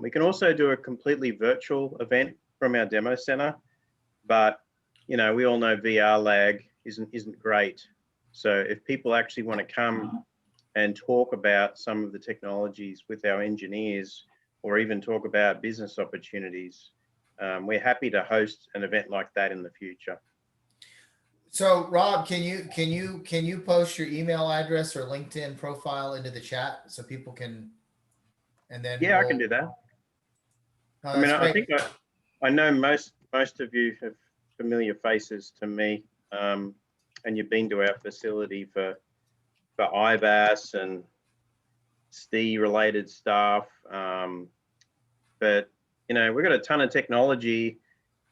We can also do a completely virtual event from our demo center, but we all know VR lag isn't great. So if people actually want to come and talk about some of the technologies with our engineers, or even talk about business opportunities, we're happy to host an event like that in the future. So Rob, can you post your email address or LinkedIn profile into the chat so people can, and then I can do that. I think I know most of you have familiar faces to me, and you've been to our facility for IBAS and STI related stuff, but we've got a ton of technology,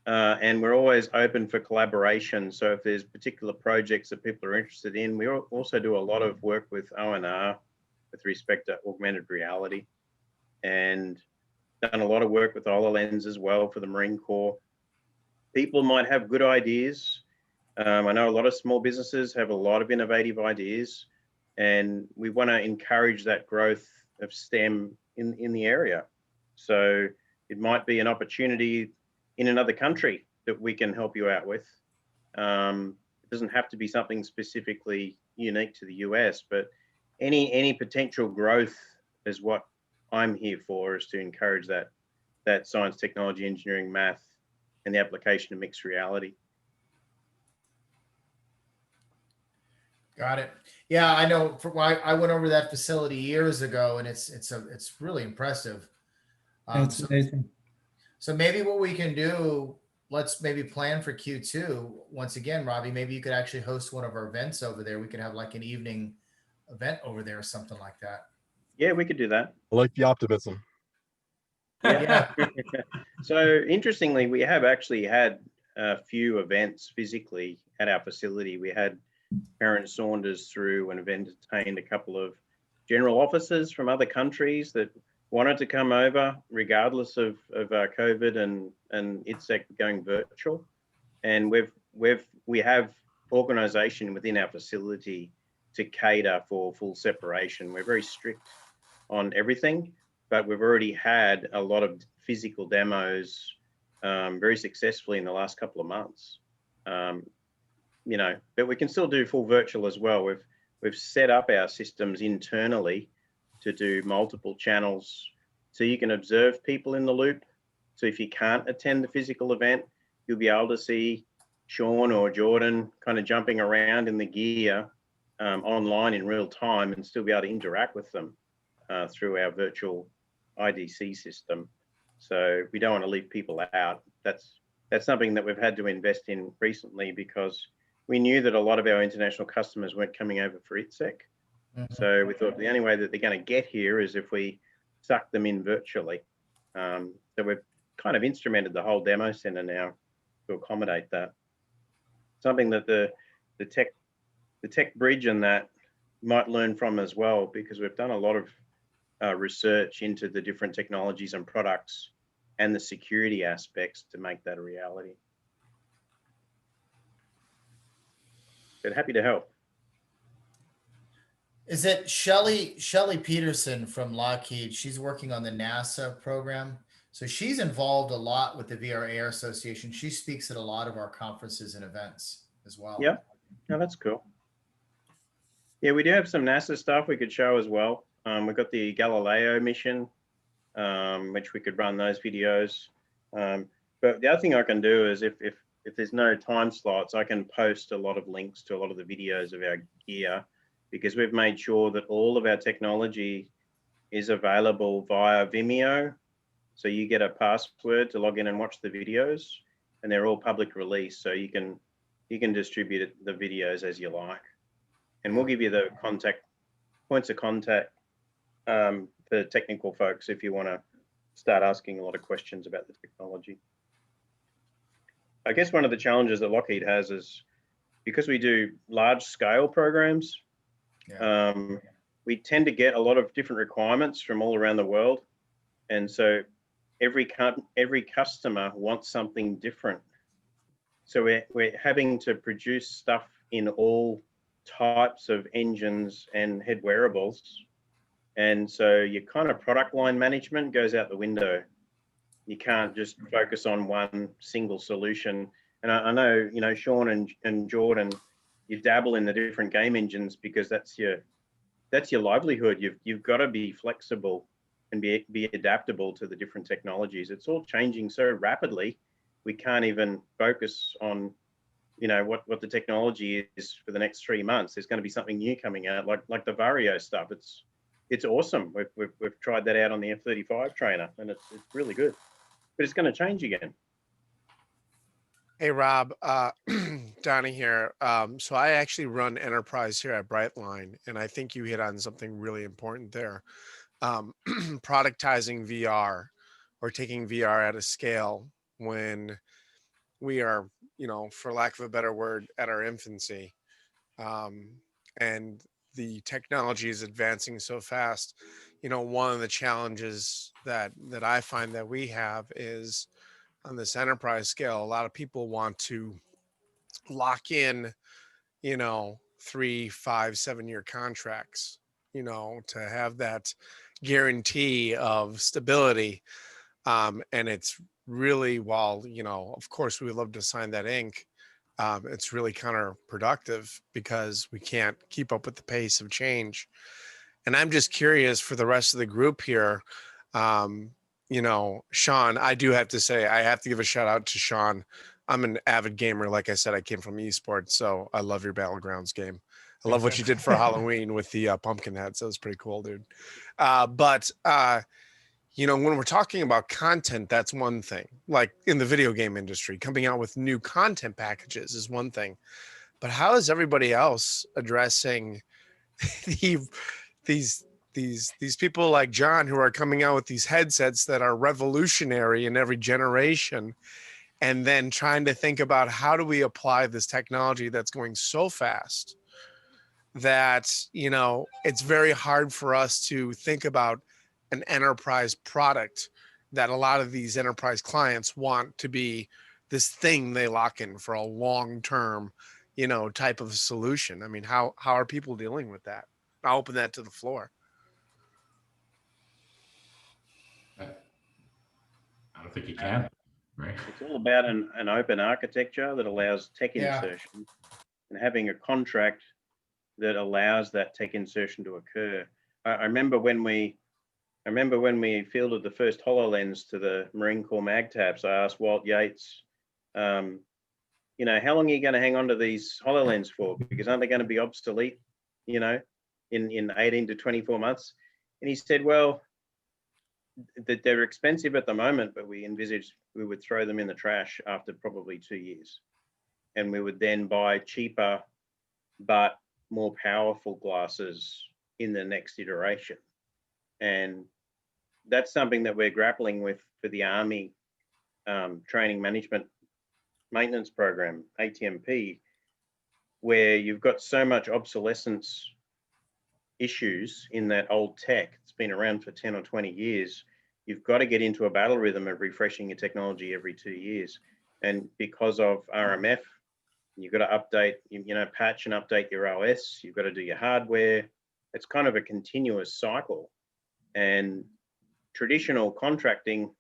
and we're always open for collaboration. So if there's particular projects that people are interested in, we also do a lot of work with ONR with respect to augmented reality, and done a lot of work with HoloLens as well for the Marine Corps. People might have good ideas. I know a lot of small businesses have a lot of innovative ideas, and we want to encourage that growth of STEM in the area. So it might be an opportunity in another country that we can help you out with. It doesn't have to be something specifically unique to the US, but any potential growth is what I'm here for, is to encourage that science, technology, engineering, math, and the application of mixed reality. Got it. Yeah, I know. I went over that facility years ago, and it's really impressive. That's amazing. So maybe what we can do, let's maybe plan for Q2. Once again, Robbie, maybe you could actually host one of our events over there. We could have like an evening event over there or something like that. Yeah, we could do that. I like the optimism. Yeah. So interestingly, we have actually had a few events physically at our facility. We had Aaron Saunders through and have entertained a couple of general officers from other countries that wanted to come over regardless of COVID and VIITSEC going virtual. And we have organization within our facility to cater for full separation. We're very strict on everything, but we've already had a lot of physical demos very successfully in the last couple of months. You know, but we can still do full virtual as well. We've set up our systems internally to do multiple channels, so you can observe people in the loop. So if you can't attend the physical event, you'll be able to see Sean or Jordan kind of jumping around in the gear online in real time, and still be able to interact with them through our virtual IDC system. So we don't want to leave people out. That's something that we've had to invest in recently, because we knew that a lot of our international customers weren't coming over for VIITSEC. So we thought the only way that they're going to get here is if we suck them in virtually. So we've kind of instrumented the whole demo center now to accommodate that. Something that the tech bridge and that might learn from as well, because we've done a lot of research into the different technologies and products and the security aspects to make that a reality. But happy to help. Is it Shelley Peterson from Lockheed? She's working on the NASA program. So she's involved a lot with the VRARA Association. She speaks at a lot of our conferences and events as well. Yeah, no, that's cool. Yeah, we do have some NASA stuff we could show as well. We've got the Galileo mission, which we could run those videos. But the other thing I can do is if there's no time slots, I can post a lot of links to a lot of the videos of our gear, because we've made sure that all of our technology is available via Vimeo. So you get a password to log in and watch the videos, and they're all public release. So you can distribute the videos as you like. And we'll give you the points of contact for technical folks if you want to start asking a lot of questions about the technology. I guess one of the challenges that Lockheed has is, because we do large scale programs, we tend to get a lot of different requirements from all around the world. And so every customer wants something different. So we're having to produce stuff in all types of engines and head wearables. And so your kind of product line management goes out the window. You can't just focus on one single solution. And I know, you know, Sean and Jordan, you dabble in the different game engines because that's your livelihood. You've got to be flexible and be adaptable to the different technologies. It's all changing so rapidly. We can't even focus on, you know, what the technology is for the next 3 months. There's going to be something new coming out, like the VARJO stuff. It's awesome. We've tried that out on the F-35 trainer, and it's really good. But it's going to change again. Hey, Rob, Donnie here. So I actually run enterprise here at Brightline, and I think you hit on something really important there. Productizing VR, or taking VR at a scale when we are, you know, for lack of a better word, at our infancy. And the technology is advancing so fast. You know, one of the challenges that I find that we have is, on this enterprise scale, a lot of people want to lock in, you know, 3, 5, 7-year contracts, you know, to have that guarantee of stability. And it's really, while, you know, of course we love to sign that ink, it's really counterproductive because we can't keep up with the pace of change. And I'm just curious for the rest of the group here, you know, Sean, I do have to say, I have to give a shout out to Sean. I'm an avid gamer. Like I said, I came from esports, so I love your Battlegrounds game. I love what you did for Halloween with the pumpkin heads. That was pretty cool, dude. You know, when we're talking about content, that's one thing. Like in the video game industry, coming out with new content packages is one thing. But how is everybody else addressing these people like John who are coming out with these headsets that are revolutionary in every generation, and then trying to think about how do we apply this technology that's going so fast that, you know, it's very hard for us to think about an enterprise product that a lot of these enterprise clients want to be this thing they lock in for a long-term, you know, type of solution. I mean, how are people dealing with that? I'll open that to the floor. I don't think you can, right? It's all about an open architecture that allows tech insertion and having a contract that allows that tech insertion to occur. I remember when we fielded the first HoloLens to the Marine Corps MagTabs, I asked Walt Yates, you know, how long are you going to hang on to these HoloLens for? Because aren't they going to be obsolete, you know, in 18 to 24 months? And he said, well, that they're expensive at the moment, but we envisaged we would throw them in the trash after probably 2 years. And we would then buy cheaper, but more powerful glasses in the next iteration. And that's something that we're grappling with for the Army Training Management Maintenance Program, ATMP, where you've got so much obsolescence issues in that old tech. It's been around for 10 or 20 years. You've got to get into a battle rhythm of refreshing your technology every 2 years. And because of RMF, you've got to update, you know, patch and update your OS. You've got to do your hardware. It's kind of a continuous cycle. And traditional contracting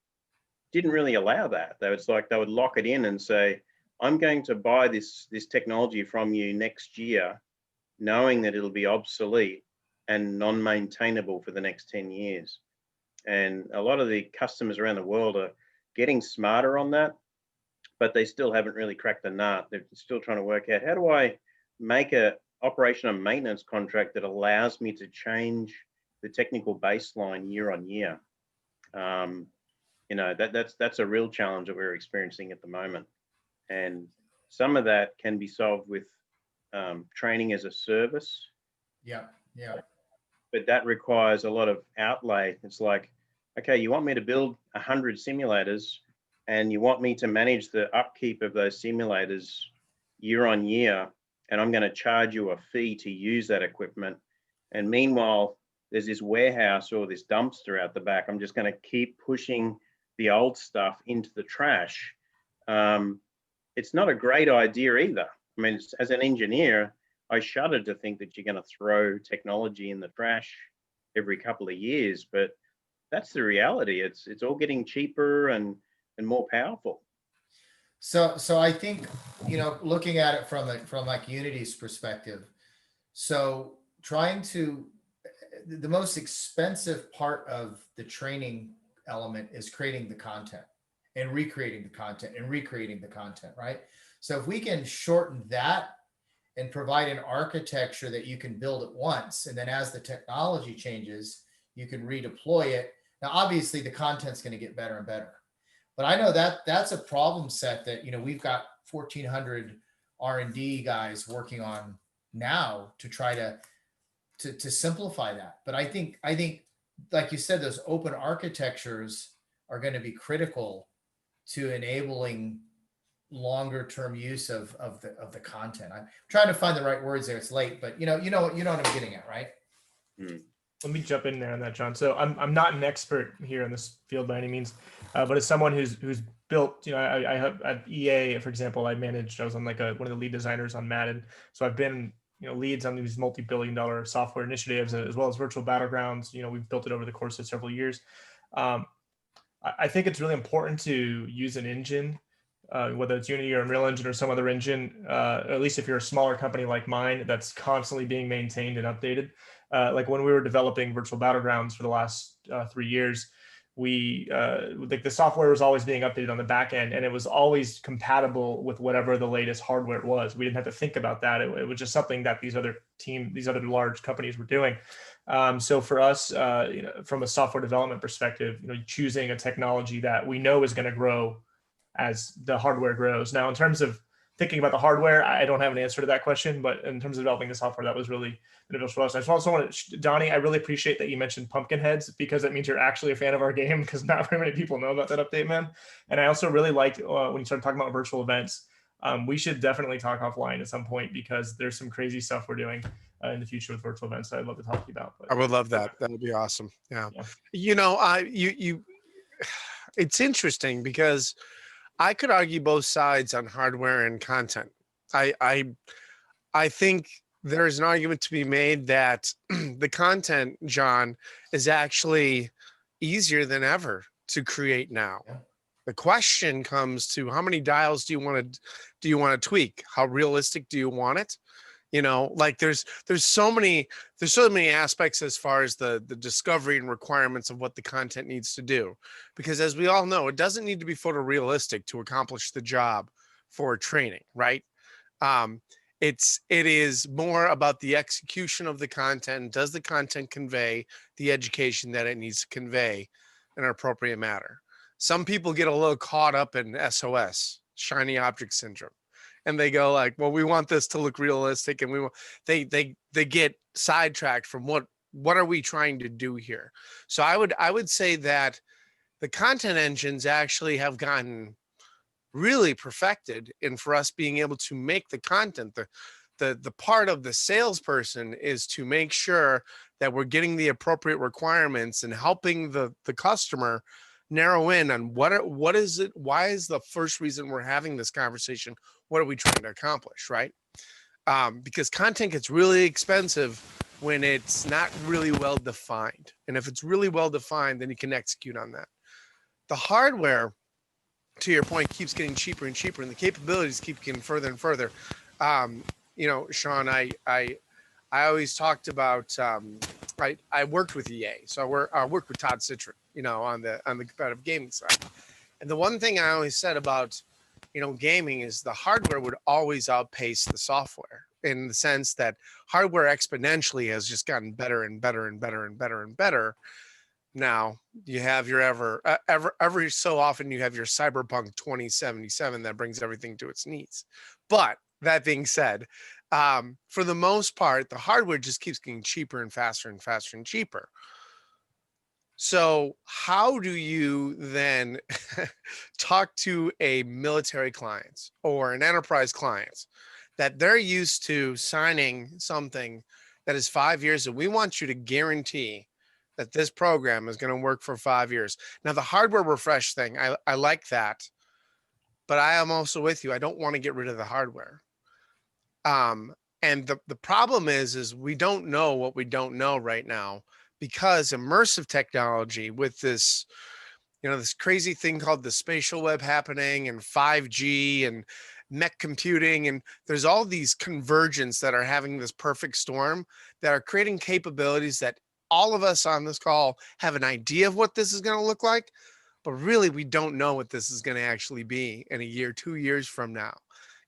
didn't really allow that. It's like they would lock it in and say, I'm going to buy this technology from you next year, knowing that it'll be obsolete and non-maintainable for the next 10 years. And a lot of the customers around the world are getting smarter on that, but they still haven't really cracked the nut. They're still trying to work out, how do I make a operation and maintenance contract that allows me to change the technical baseline year on year? You know, that's a real challenge that we're experiencing at the moment. And some of that can be solved with training as a service. Yeah. But that requires a lot of outlay. It's like, okay, you want me to build 100 simulators and you want me to manage the upkeep of those simulators year on year, and I'm going to charge you a fee to use that equipment. And meanwhile, there's this warehouse or this dumpster out the back. I'm just going to keep pushing the old stuff into the trash. It's not a great idea either. I mean, as an engineer, I shudder to think that you're going to throw technology in the trash every couple of years, but that's the reality. It's all getting cheaper and more powerful. So I think, you know, looking at it from like Unity's perspective, so the most expensive part of the training element is creating the content and recreating the content and recreating the content, right? So if we can shorten that and provide an architecture that you can build at once, and then as the technology changes, you can redeploy it. Now, obviously the content's going to get better and better, but I know that that's a problem set that, you know, we've got 1,400 R&D guys working on now to try to simplify that. But I think, like you said, those open architectures are going to be critical to enabling longer term use of the content. I'm trying to find the right words there. It's late, but you know what I'm getting at, right? Let me jump in there on that, John. So I'm not an expert here in this field by any means, but as someone who's built, you know, I have at EA, for example, I was on like one of the lead designers on Madden. So I've been, leads on these multi-billion-dollar software initiatives, as well as virtual battlegrounds. We've built it over the course of several years. I think it's really important to use an engine, whether it's Unity or Unreal Engine or some other engine, at least if you're a smaller company like mine, that's constantly being maintained and updated. Like when we were developing virtual battlegrounds for the last 3 years, the software was always being updated on the back end, and it was always compatible with whatever the latest hardware was. We didn't have to think about that. It was just something that these other large companies were doing. So for us, from a software development perspective, choosing a technology that we know is going to grow as the hardware grows. Now, in terms of thinking about the hardware, I don't have an answer to that question, but in terms of developing the software, that was really beneficial for us. I just also want to, Donnie, I really appreciate that you mentioned Pumpkinheads, because that means you're actually a fan of our game, because not very many people know about that update, man. And I also really liked when you started talking about virtual events. We should definitely talk offline at some point, because there's some crazy stuff we're doing in the future with virtual events that I'd love to talk to you about. But, I would love that. That would be awesome. Yeah. It's interesting because I could argue both sides on hardware and content. I think there's an argument to be made that the content, John, is actually easier than ever to create now. Yeah. The question comes to how many dials do you want to tweak? How realistic do you want it? Like there's so many aspects as far as the discovery and requirements of what the content needs to do, because as we all know, it doesn't need to be photorealistic to accomplish the job for training, right? It is more about the execution of the content. Does the content convey the education that it needs to convey in an appropriate manner? Some people get a little caught up in SOS, shiny object syndrome. And they go like, well, we want this to look realistic, and they get sidetracked from what are we trying to do here? So I would say that the content engines actually have gotten really perfected in for us being able to make the content. The part of the salesperson is to make sure that we're getting the appropriate requirements and helping the customer narrow in on what is it, why is the first reason we're having this conversation, what are we trying to accomplish, right? Because content gets really expensive when it's not really well defined. And if it's really well defined, then you can execute on that. The hardware, to your point, keeps getting cheaper and cheaper, and the capabilities keep getting further and further. Sean, I always talked about, I worked with EA, so I worked with Todd Citron, on the competitive gaming side. And the one thing I always said about, gaming is the hardware would always outpace the software, in the sense that hardware exponentially has just gotten better and better and better and better and better. Now you have your every so often you have your Cyberpunk 2077 that brings everything to its knees. But that being said, for the most part, the hardware just keeps getting cheaper and faster and faster and cheaper. So how do you then talk to a military client or an enterprise client that they're used to signing something that is 5 years, and we want you to guarantee that this program is going to work for 5 years? Now, the hardware refresh thing, I like that, but I am also with you. I don't want to get rid of the hardware. And the problem is we don't know what we don't know right now, because immersive technology with this, this crazy thing called the spatial web happening, and 5G and mech computing, and there's all these convergence that are having this perfect storm that are creating capabilities that all of us on this call have an idea of what this is going to look like, but really we don't know what this is going to actually be in a year, 2 years from now.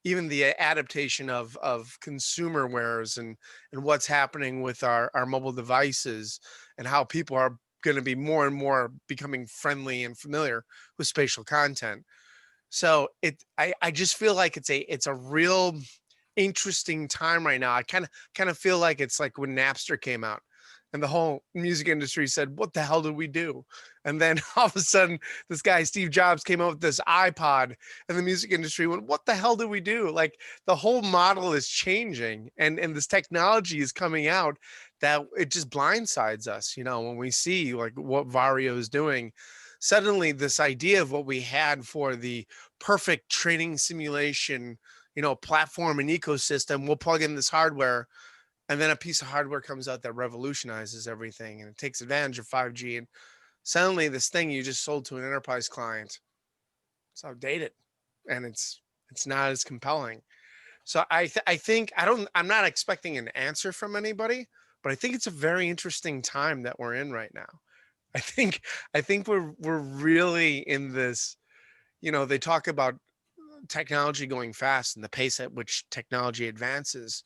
Even the adaptation of consumer wares and what's happening with our mobile devices, and how people are going to be more and more becoming friendly and familiar with spatial content. So I just feel like it's a real interesting time right now. I kind of feel like it's like when Napster came out, and the whole music industry said, what the hell did we do? And then all of a sudden, this guy, Steve Jobs, came out with this iPod, and the music industry went, what the hell did we do? Like, the whole model is changing, and this technology is coming out that it just blindsides us, when we see like what VARJO is doing. Suddenly this idea of what we had for the perfect training simulation, platform and ecosystem. We'll plug in this hardware, and then a piece of hardware comes out that revolutionizes everything, and it takes advantage of 5G. And suddenly this thing you just sold to an enterprise client, it's outdated, and it's not as compelling. So I think I'm not expecting an answer from anybody, but I think it's a very interesting time that we're in right now. I think we're really in this, they talk about technology going fast and the pace at which technology advances.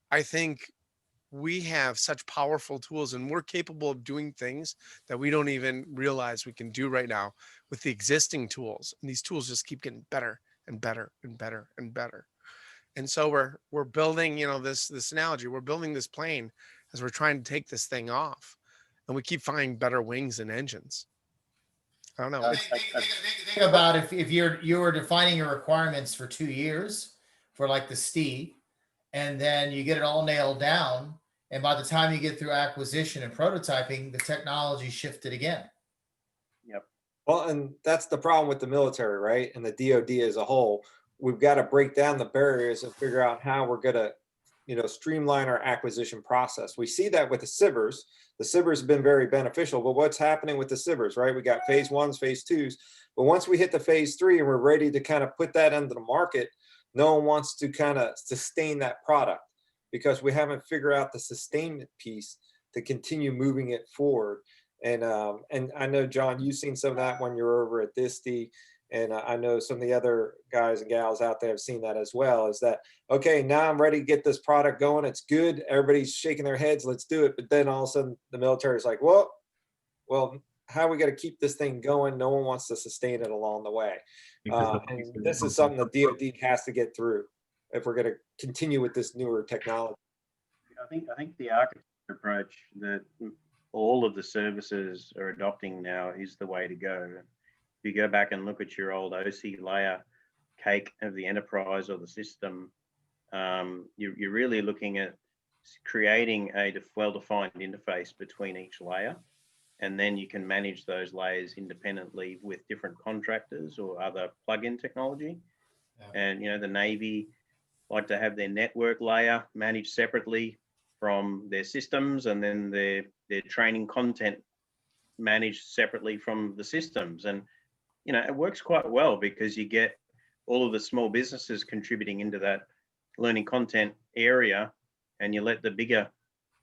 I think we have such powerful tools, and we're capable of doing things that we don't even realize we can do right now with the existing tools. And these tools just keep getting better and better and better and better. And so we're building, this analogy, we're building this plane as we're trying to take this thing off, and we keep finding better wings and engines. I don't know. Think about if you were defining your requirements for 2 years for like the STI, and then you get it all nailed down, and by the time you get through acquisition and prototyping, the technology shifted again. Yep. Well, and that's the problem with the military, right? And the DoD as a whole. We've got to break down the barriers and figure out how we're going to, streamline our acquisition process. We see that with the SBIRs. The SBIRs have been very beneficial, but what's happening with the SBIRs, right? We got phase 1s, phase 2s, but once we hit the phase 3 and we're ready to kind of put that into the market, no one wants to kind of sustain that product because we haven't figured out the sustainment piece to continue moving it forward. And I know, John, you've seen some of that when you're over at DISTI. And I know some of the other guys and gals out there have seen that as well, is that, okay, now I'm ready to get this product going. It's good. Everybody's shaking their heads. Let's do it. But then all of a sudden the military is like, well, how are we going to keep this thing going? No one wants to sustain it along the way. And this is something the DoD has to get through if we're going to continue with this newer technology. I think the architecture approach that all of the services are adopting now is the way to go. If you go back and look at your old OC layer cake of the enterprise or the system, you're really looking at creating a well-defined interface between each layer, and then you can manage those layers independently with different contractors or other plug-in technology. Yeah. And the Navy like to have their network layer managed separately from their systems, and then their training content managed separately from the systems. And it works quite well because you get all of the small businesses contributing into that learning content area, and you let the bigger,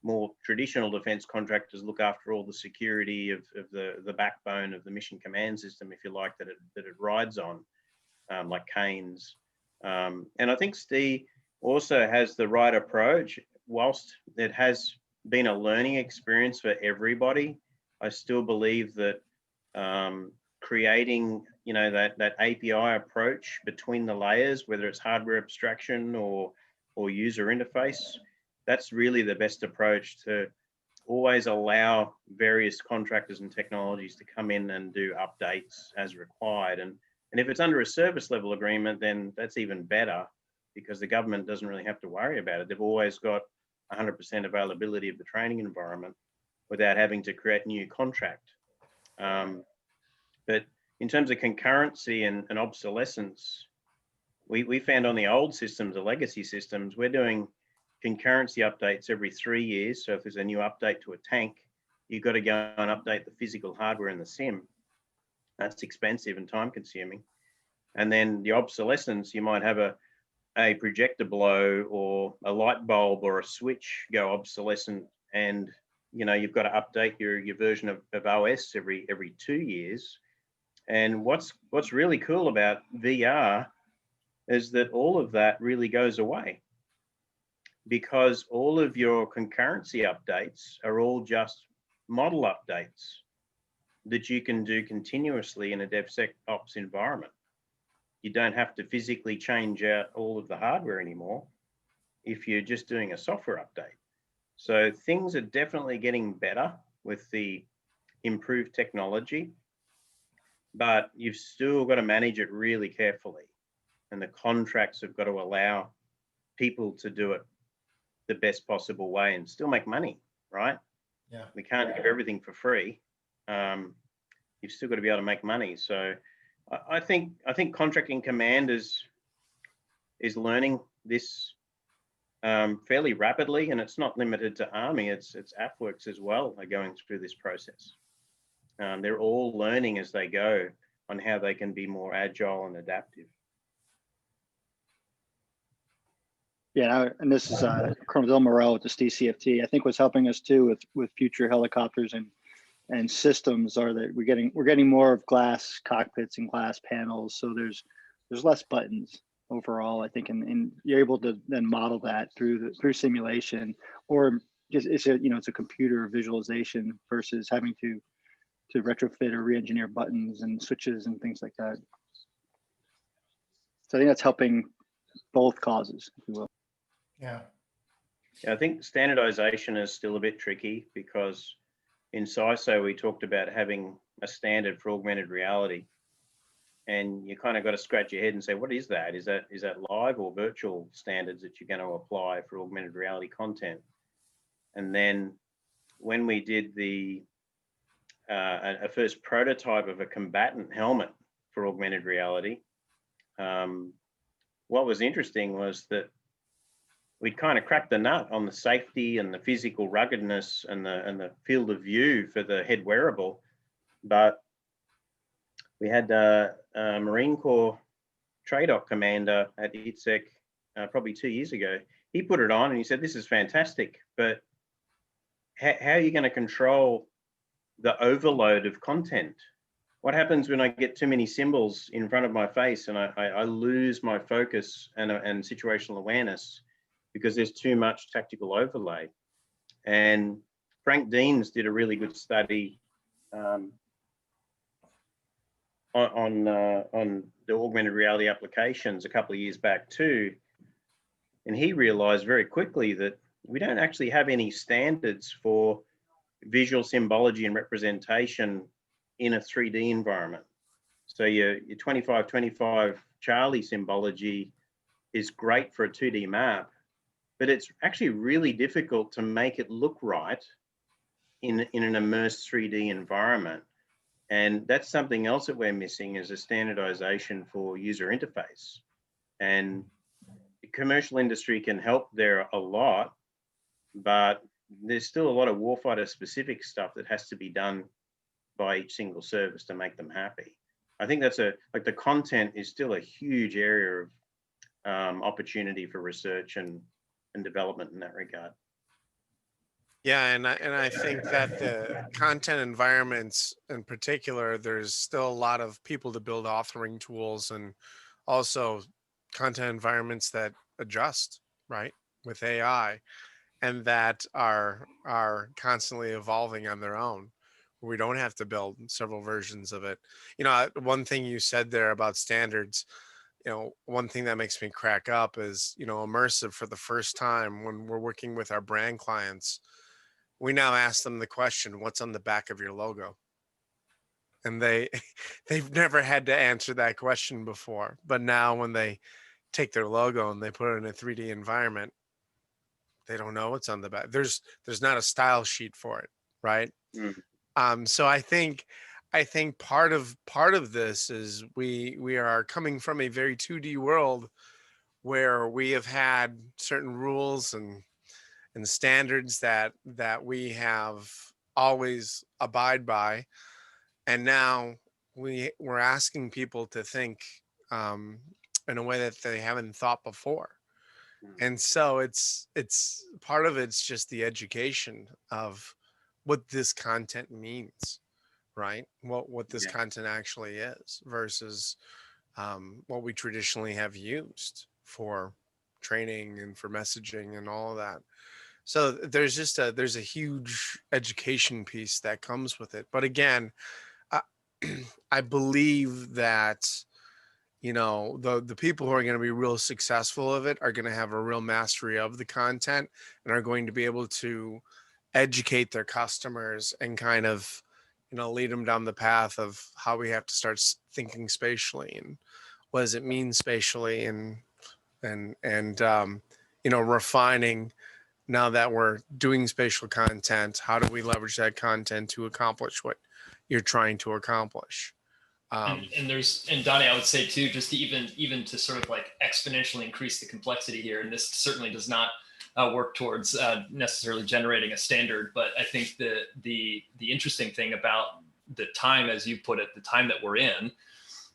more traditional defense contractors look after all the security of the backbone of the mission command system, if you like, that it rides on, like Canes. And I think STI also has the right approach. Whilst it has been a learning experience for everybody, I still believe that creating, that API approach between the layers, whether it's hardware abstraction or user interface, that's really the best approach to always allow various contractors and technologies to come in and do updates as required. And if it's under a service level agreement, then that's even better because the government doesn't really have to worry about it. They've always got 100% availability of the training environment without having to create new contract. But in terms of concurrency and obsolescence, we found on the old systems, the legacy systems, we're doing concurrency updates every 3 years. So if there's a new update to a tank, you've got to go and update the physical hardware in the sim. That's expensive and time consuming. And then the obsolescence, you might have a projector blow or a light bulb or a switch go obsolescent, and you've got to update your version of OS every 2 years. And what's really cool about VR is that all of that really goes away, because all of your concurrency updates are all just model updates that you can do continuously in a DevSecOps environment. You don't have to physically change out all of the hardware anymore if you're just doing a software update. So things are definitely getting better with the improved technology, but you've still got to manage it really carefully. And the contracts have got to allow people to do it the best possible way and still make money, right? Yeah. We can't give everything for free. You've still got to be able to make money. So I think contracting command is is learning this fairly rapidly, and it's not limited to Army, it's AFWorks as well are going through this process. They're all learning as they go on how they can be more agile and adaptive. Yeah, and this is Colonel Bill Morrell with the DCFT. I think what's helping us too with future helicopters and systems are that we're getting more of glass cockpits and glass panels, so there's less buttons overall, I think, and you're able to then model that through simulation, or just it's a computer visualization versus having to retrofit or re-engineer buttons and switches and things like that. So I think that's helping both causes, if you will. Yeah. I think standardization is still a bit tricky because in CISO we talked about having a standard for augmented reality. And you kind of got to scratch your head and say, what is that? Is that live or virtual standards that you're going to apply for augmented reality content? And then when we did a first prototype of a combatant helmet for augmented reality, what was interesting was that we'd kind of cracked the nut on the safety and the physical ruggedness and the field of view for the head wearable, but we had a Marine Corps TRADOC commander at vIITSEC probably 2 years ago. He put it on and he said, this is fantastic, but how are you going to control the overload of content? What happens when I get too many symbols in front of my face and I lose my focus and situational awareness because there's too much tactical overlay? And Frank Deans did a really good study on the augmented reality applications a couple of years back too. And he realized very quickly that we don't actually have any standards for visual symbology and representation in a 3D environment. So your 2525 Charlie symbology is great for a 2D map, but it's actually really difficult to make it look right in an immersed 3D environment. And that's something else that we're missing, is a standardization for user interface. And the commercial industry can help there a lot, but there's still a lot of warfighter specific stuff that has to be done by each single service to make them happy. I think that's like the content is still a huge area of opportunity for research and development in that regard. Yeah, and I think that the content environments in particular, there's still a lot of people to build authoring tools and also content environments that adjust, right, with AI, and that are constantly evolving on their own. We don't have to build several versions of it. You know, one thing you said there about standards, you know, one thing that makes me crack up is, you know, immersive for the first time when we're working with our brand clients, we now ask them the question, what's on the back of your logo? And they've never had to answer that question before. But now when they take their logo and they put it in a 3D environment, they don't know what's on the back. There's not a style sheet for it, right? So I think part of this is we are coming from a very 2D world where we have had certain rules and standards that we have always abide by, and now we're asking people to think in a way that they haven't thought before. And so it's part of it's just the education of what this content means, right? What this content actually is versus what we traditionally have used for training and for messaging and all of that. So there's just there's a huge education piece that comes with it. But again, I believe that, you know, the people who are going to be real successful of it are going to have a real mastery of the content and are going to be able to educate their customers and kind of, you know, lead them down the path of how we have to start thinking spatially and what does it mean spatially, and you know, refining. Now that we're doing spatial content, how do we leverage that content to accomplish what you're trying to accomplish? And Donnie, I would say too, just to even to sort of like exponentially increase the complexity here, and this certainly does not work towards necessarily generating a standard, but I think the interesting thing about the time, as you put it, the time that we're in,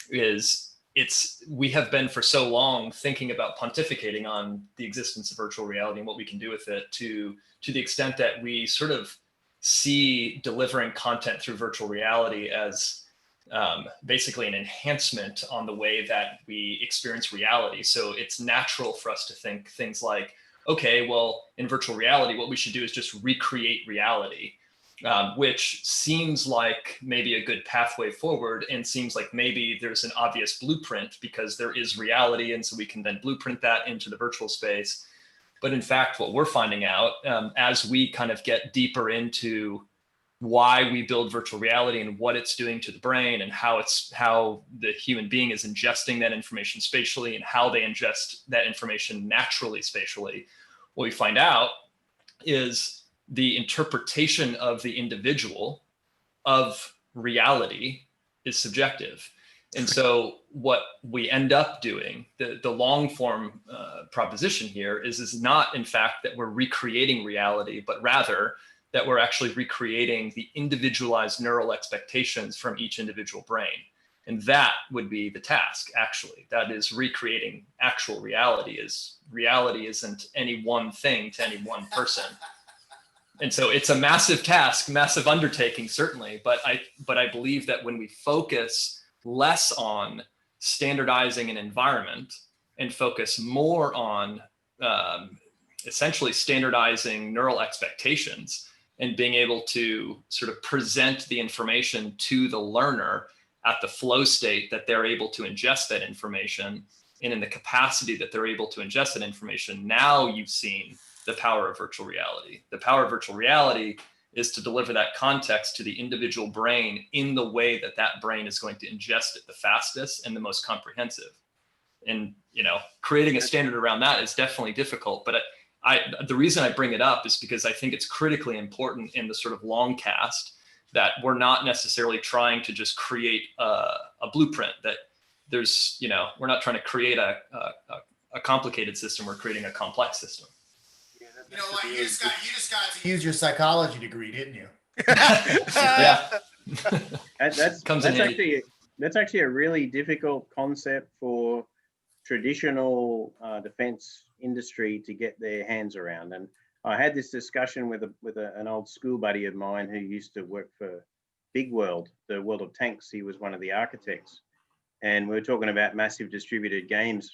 is we have been for so long thinking about pontificating on the existence of virtual reality and what we can do with it to the extent that we sort of see delivering content through virtual reality as basically an enhancement on the way that we experience reality. So it's natural for us to think things like, okay, well, in virtual reality, what we should do is just recreate reality, which seems like maybe a good pathway forward, and seems like maybe there's an obvious blueprint because there is reality, and so we can then blueprint that into the virtual space. But in fact, what we're finding out as we kind of get deeper into why we build virtual reality and what it's doing to the brain, and how the human being is ingesting that information spatially, and how they ingest that information naturally spatially, what we find out is the interpretation of the individual of reality is subjective. And so what we end up doing, the long form proposition here is not in fact that we're recreating reality, but rather that we're actually recreating the individualized neural expectations from each individual brain. And that would be the task, actually. That is recreating actual reality. Reality isn't any one thing to any one person. And so it's a massive task, massive undertaking, certainly. But I believe that when we focus less on standardizing an environment and focus more on essentially standardizing neural expectations, and being able to sort of present the information to the learner at the flow state that they're able to ingest that information, and in the capacity that they're able to ingest that information, now you've seen the power of virtual reality. The power of virtual reality is to deliver that context to the individual brain in the way that that brain is going to ingest it the fastest and the most comprehensive. And, creating a standard around that is definitely difficult, but the reason I bring it up is because I think it's critically important in the sort of long cast that we're not necessarily trying to just create a blueprint, that there's, we're not trying to create a complicated system, we're creating a complex system. You know what, you just got to use your psychology degree, didn't you? Yeah. That's actually a really difficult concept for traditional defense industry to get their hands around. And I had this discussion with an old school buddy of mine who used to work for Big World, the World of Tanks. He was one of the architects, and we were talking about massive distributed games,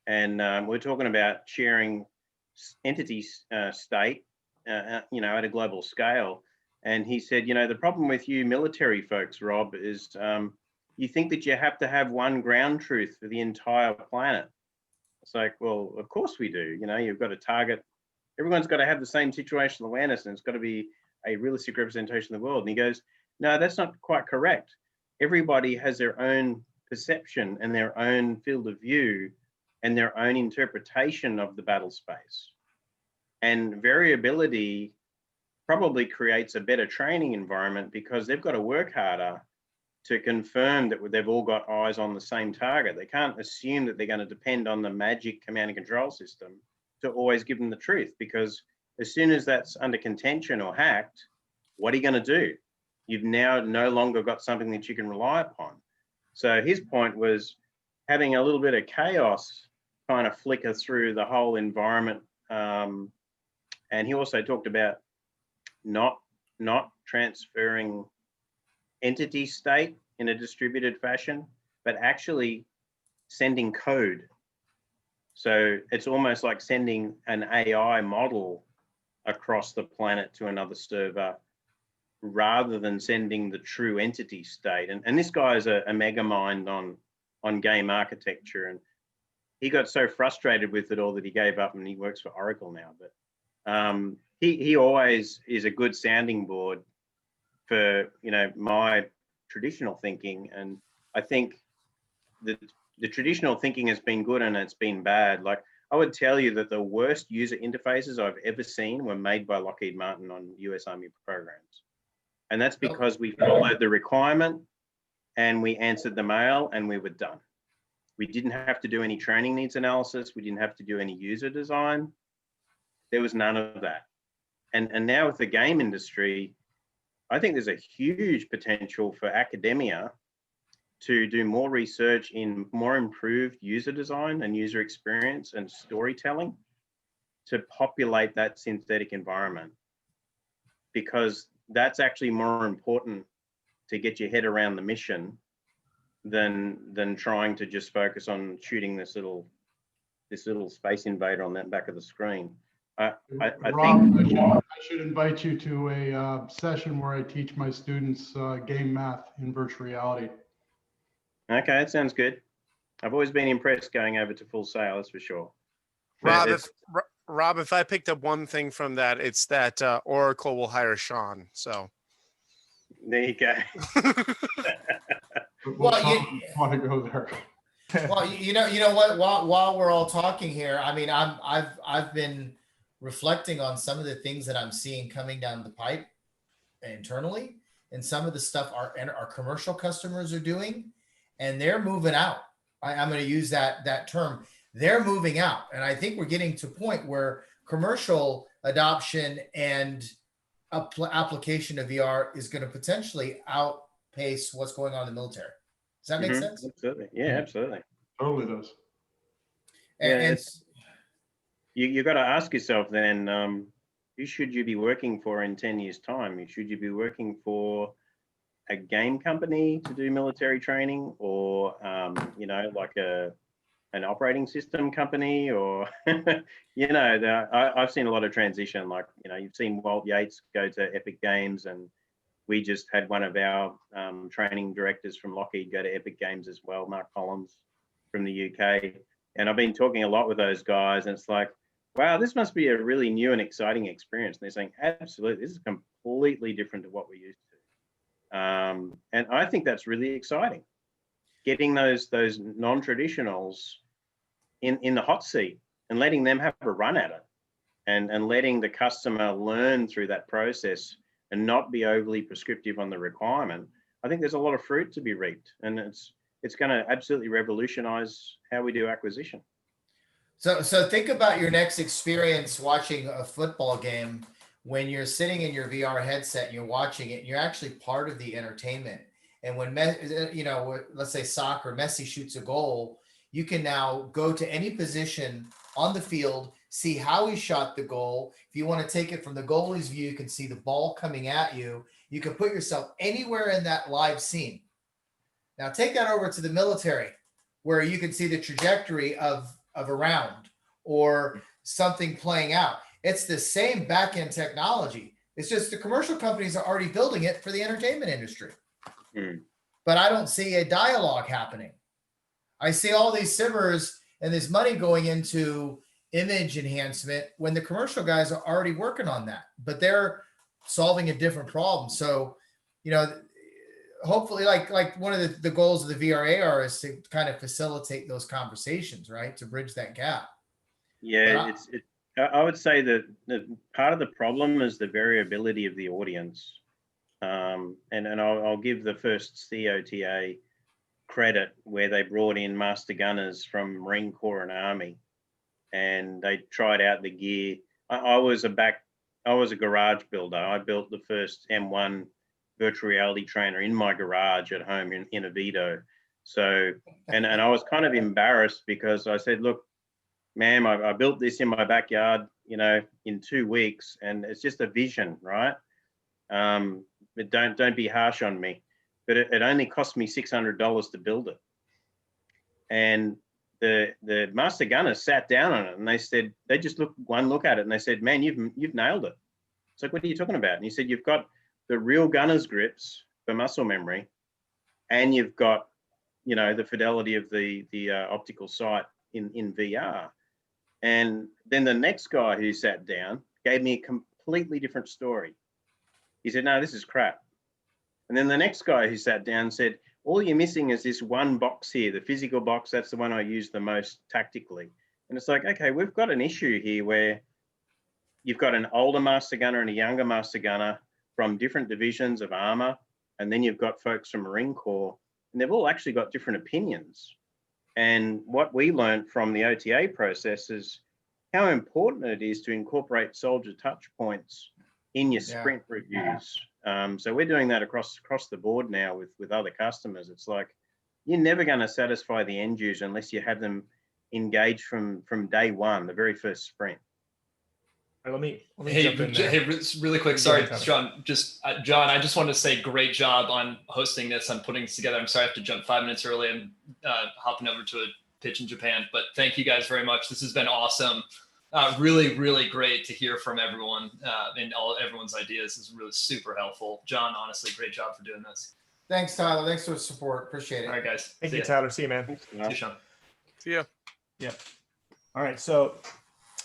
and we're talking about sharing entity state, at a global scale. And he said, the problem with you military folks, Rob, is you think that you have to have one ground truth for the entire planet. It's like, well, of course we do. You've got to target, everyone's got to have the same situational awareness, and it's got to be a realistic representation of the world. And he goes, no, that's not quite correct. Everybody has their own perception and their own field of view and their own interpretation of the battle space. And variability probably creates a better training environment because they've got to work harder to confirm that they've all got eyes on the same target. They can't assume that they're going to depend on the magic command and control system to always give them the truth, because as soon as that's under contention or hacked, what are you going to do? You've now no longer got something that you can rely upon. So his point was having a little bit of chaos kind of flicker through the whole environment. And he also talked about not transferring entity state in a distributed fashion, but actually sending code. So it's almost like sending an AI model across the planet to another server rather than sending the true entity state. And this guy is a mega mind on game architecture, and he got so frustrated with it all that he gave up, and he works for Oracle now. But he always is a good sounding board for my traditional thinking. And I think the traditional thinking has been good and it's been bad. Like, I would tell you that the worst user interfaces I've ever seen were made by Lockheed Martin on US Army programs. And that's because we followed the requirement and we answered the mail and we were done. We didn't have to do any training needs analysis. We didn't have to do any user design. There was none of that. And now with the game industry, I think there's a huge potential for academia to do more research in more improved user design and user experience and storytelling to populate that synthetic environment, because that's actually more important to get your head around the mission than trying to just focus on shooting this little space invader on that back of the screen. I Rob, think I should invite you to a session where I teach my students game math in virtual reality. Okay, that sounds good. I've always been impressed going over to Full Sail, that's for sure. Rob, if I picked up one thing from that, it's that Oracle will hire Sean. So there you go. Well, you want to go there. Well, you know what? While we're all talking here, I mean, I've been reflecting on some of the things that I'm seeing coming down the pipe internally, and some of the stuff our commercial customers are doing, and they're moving out. I'm going to use that term. They're moving out, and I think we're getting to a point where commercial adoption and application of VR is going to potentially outpace what's going on in the military. Does that make sense? Absolutely. Yeah, absolutely. Totally does. And you got to ask yourself then, who should you be working for in 10 years' time? Should you be working for a game company to do military training, or like an operating system company, or I've seen a lot of transition. Like you've seen Walt Yates go to Epic Games, and we just had one of our training directors from Lockheed go to Epic Games as well, Mark Collins from the UK. And I've been talking a lot with those guys, and it's like, wow, this must be a really new and exciting experience. And they're saying, absolutely, this is completely different to what we're used to. And I think that's really exciting. Getting those non-traditionals in the hot seat and letting them have a run at it, and letting the customer learn through that process and not be overly prescriptive on the requirement. I think there's a lot of fruit to be reaped, and it's going to absolutely revolutionize how we do acquisition. So think about your next experience watching a football game when you're sitting in your VR headset and you're watching it, and you're actually part of the entertainment. And when, let's say soccer, Messi shoots a goal, you can now go to any position on the field, see how he shot the goal. If you want to take it from the goalie's view, you can see the ball coming at you. You can put yourself anywhere in that live scene. Now take that over to the military, where you can see the trajectory of a round or something playing out. It's the same back-end technology. It's just the commercial companies are already building it for the entertainment industry. But I don't see a dialogue happening. I see all these simmers and this money going into image enhancement when the commercial guys are already working on that, but they're solving a different problem. So, hopefully like one of the goals of the VRAR is to kind of facilitate those conversations, right? To bridge that gap. Yeah, I would say that part of the problem is the variability of the audience. And I'll give the first COTA credit where they brought in master gunners from Marine Corps and Army, and they tried out the gear. I was a garage builder. I built the first M1 virtual reality trainer in my garage at home in a Vito. So, and I was kind of embarrassed because I said, look, ma'am, I built this in my backyard, in 2 weeks, and it's just a vision, right? But don't be harsh on me. But it only cost me $600 to build it. And the master gunners sat down on it, and they said, they just look at it and they said, man, you've nailed it. It's like, what are you talking about? And he said, you've got the real gunner's grips for muscle memory, and you've got, the fidelity of the optical sight in VR. And then the next guy who sat down gave me a completely different story. He said, no, this is crap. And then the next guy who sat down said, all you're missing is this one box here, the physical box. That's the one I use the most tactically. And it's like, okay, we've got an issue here where you've got an older master gunner and a younger master gunner from different divisions of armor. And then you've got folks from Marine Corps. and they've all actually got different opinions. And what we learned from the OTA process is how important it is to incorporate soldier touch points in your sprint reviews. So we're doing that across the board now with other customers. It's like, you're never going to satisfy the end user unless you have them engaged from day one, the very first sprint. Let me Hey, jump in there. hey, really quick. Sorry, Go ahead, John. John, I just want to say great job on hosting this, on putting this together. I'm sorry I have to jump 5 minutes early. I'm hopping over to a pitch in Japan, but thank you guys very much. This has been awesome. Really, really great to hear from everyone and everyone's ideas. This is really super helpful. John, honestly, great job for doing this. Thanks, Tyler. Thanks for the support. Appreciate it. All right, guys. Thank See you, ya. Tyler. See you, man. See you, Sean. See ya. Yeah. All right. So,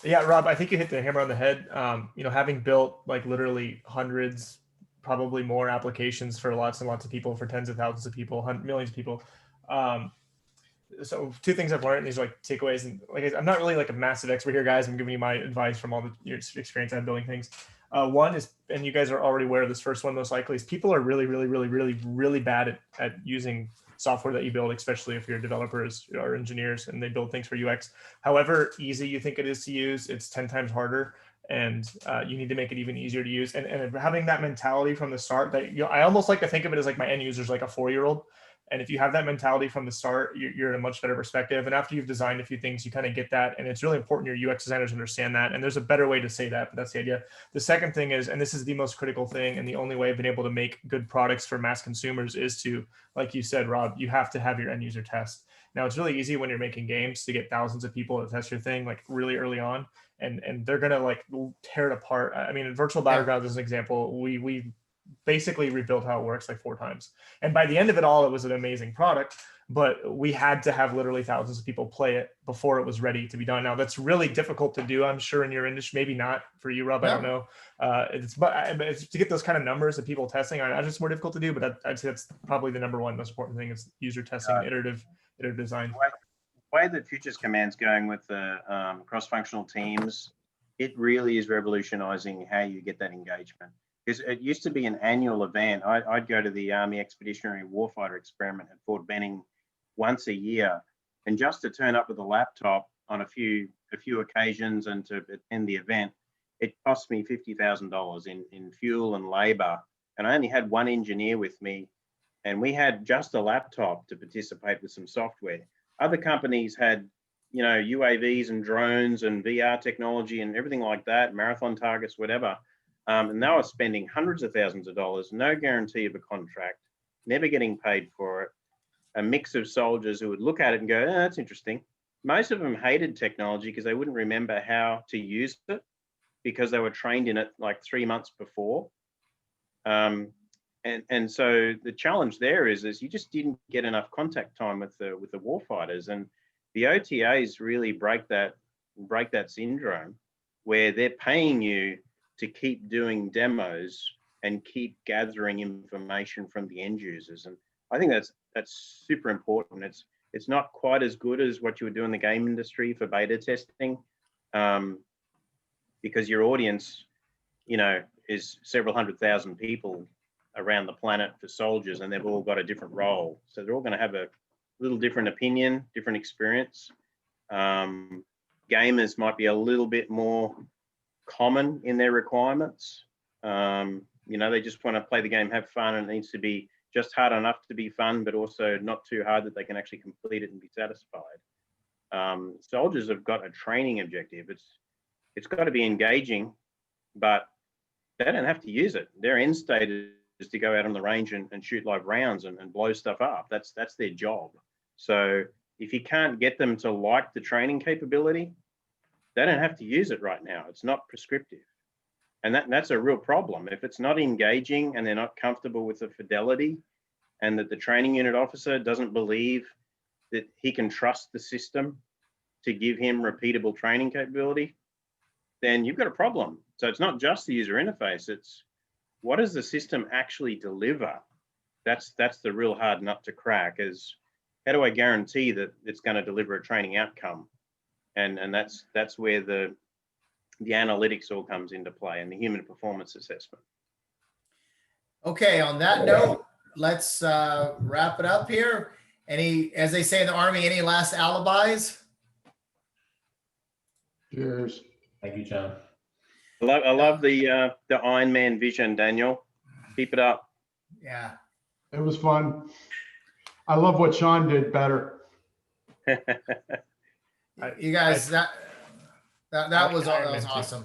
yeah, Rob, I think you hit the hammer on the head. Having built like literally hundreds, probably more applications for lots and lots of people, for tens of thousands of people, millions of people. So two things I've learned, and these are like takeaways. And like, I'm not really like a massive expert here, guys. I'm giving you my advice from all the years of experience I've building things. One is, and you guys are already aware of this first one, most likely, is people are really, really, really, really, really bad at using software that you build, especially if you're developers or engineers and they build things for UX. However easy you think it is to use, it's 10 times harder. And you need to make it even easier to use. And having that mentality from the start, that I almost like to think of it as like my end user is like a 4-year-old. And if you have that mentality from the start, you're in a much better perspective. And after you've designed a few things, you kind of get that. And it's really important your UX designers understand that. And there's a better way to say that, but that's the idea. The second thing is, and this is the most critical thing, and the only way I've been able to make good products for mass consumers is to, like you said, Rob, you have to have your end user test. Now, it's really easy when you're making games to get thousands of people to test your thing like really early on. And they're going to like tear it apart. I mean, in Virtual Battlegrounds, as an example, we basically rebuilt how it works like 4 times. And by the end of it all, it was an amazing product, but we had to have literally thousands of people play it before it was ready to be done. Now that's really difficult to do, I'm sure, in your industry, maybe not for you, Rob, I don't know. It's to get those kind of numbers of people testing on it, it's more difficult to do, but I'd say that's probably the number one most important thing is user testing and iterative design. The way that Futures Command's going with the cross-functional teams, it really is revolutionizing how you get that engagement. Because it used to be an annual event. I'd go to the Army Expeditionary Warfighter Experiment at Fort Benning once a year, and just to turn up with a laptop on a few occasions and to attend the event, it cost me $50,000 in fuel and labor. And I only had one engineer with me, and we had just a laptop to participate with some software. Other companies had, UAVs and drones and VR technology and everything like that, marathon targets, whatever. And they were spending hundreds of thousands of dollars, no guarantee of a contract, never getting paid for it. A mix of soldiers who would look at it and go, that's interesting. Most of them hated technology because they wouldn't remember how to use it because they were trained in it like 3 months before. And so the challenge there is you just didn't get enough contact time with the warfighters. And the OTAs really break that syndrome where they're paying you to keep doing demos and keep gathering information from the end users. And I think that's super important. It's not quite as good as what you would do in the game industry for beta testing, because your audience, is several 100,000 people around the planet for soldiers, and they've all got a different role. So they're all going to have a little different opinion, different experience. Gamers might be a little bit more common in their requirements. They just want to play the game, have fun, and it needs to be just hard enough to be fun, but also not too hard that they can actually complete it and be satisfied. Soldiers have got a training objective. It's got to be engaging, but they don't have to use it. Their end state is to go out on the range and shoot live rounds and blow stuff up. That's their job. So if you can't get them to like the training capability, they don't have to use it right now. It's not prescriptive. And that's a real problem. If it's not engaging and they're not comfortable with the fidelity, and that the training unit officer doesn't believe that he can trust the system to give him repeatable training capability, then you've got a problem. So it's not just the user interface, it's what does the system actually deliver? That's the real hard nut to crack, is how do I guarantee that it's going to deliver a training outcome? And that's where the analytics all comes into play, and the human performance assessment. Okay, on that note, let's wrap it up here. Any, as they say in the Army, any last alibis? Cheers. Thank you, John. I love the Iron Man vision, Daniel. Keep it up. Yeah. It was fun. I love what Sean did better. You guys, that was awesome.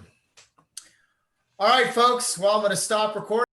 All right, folks. Well, I'm going to stop recording.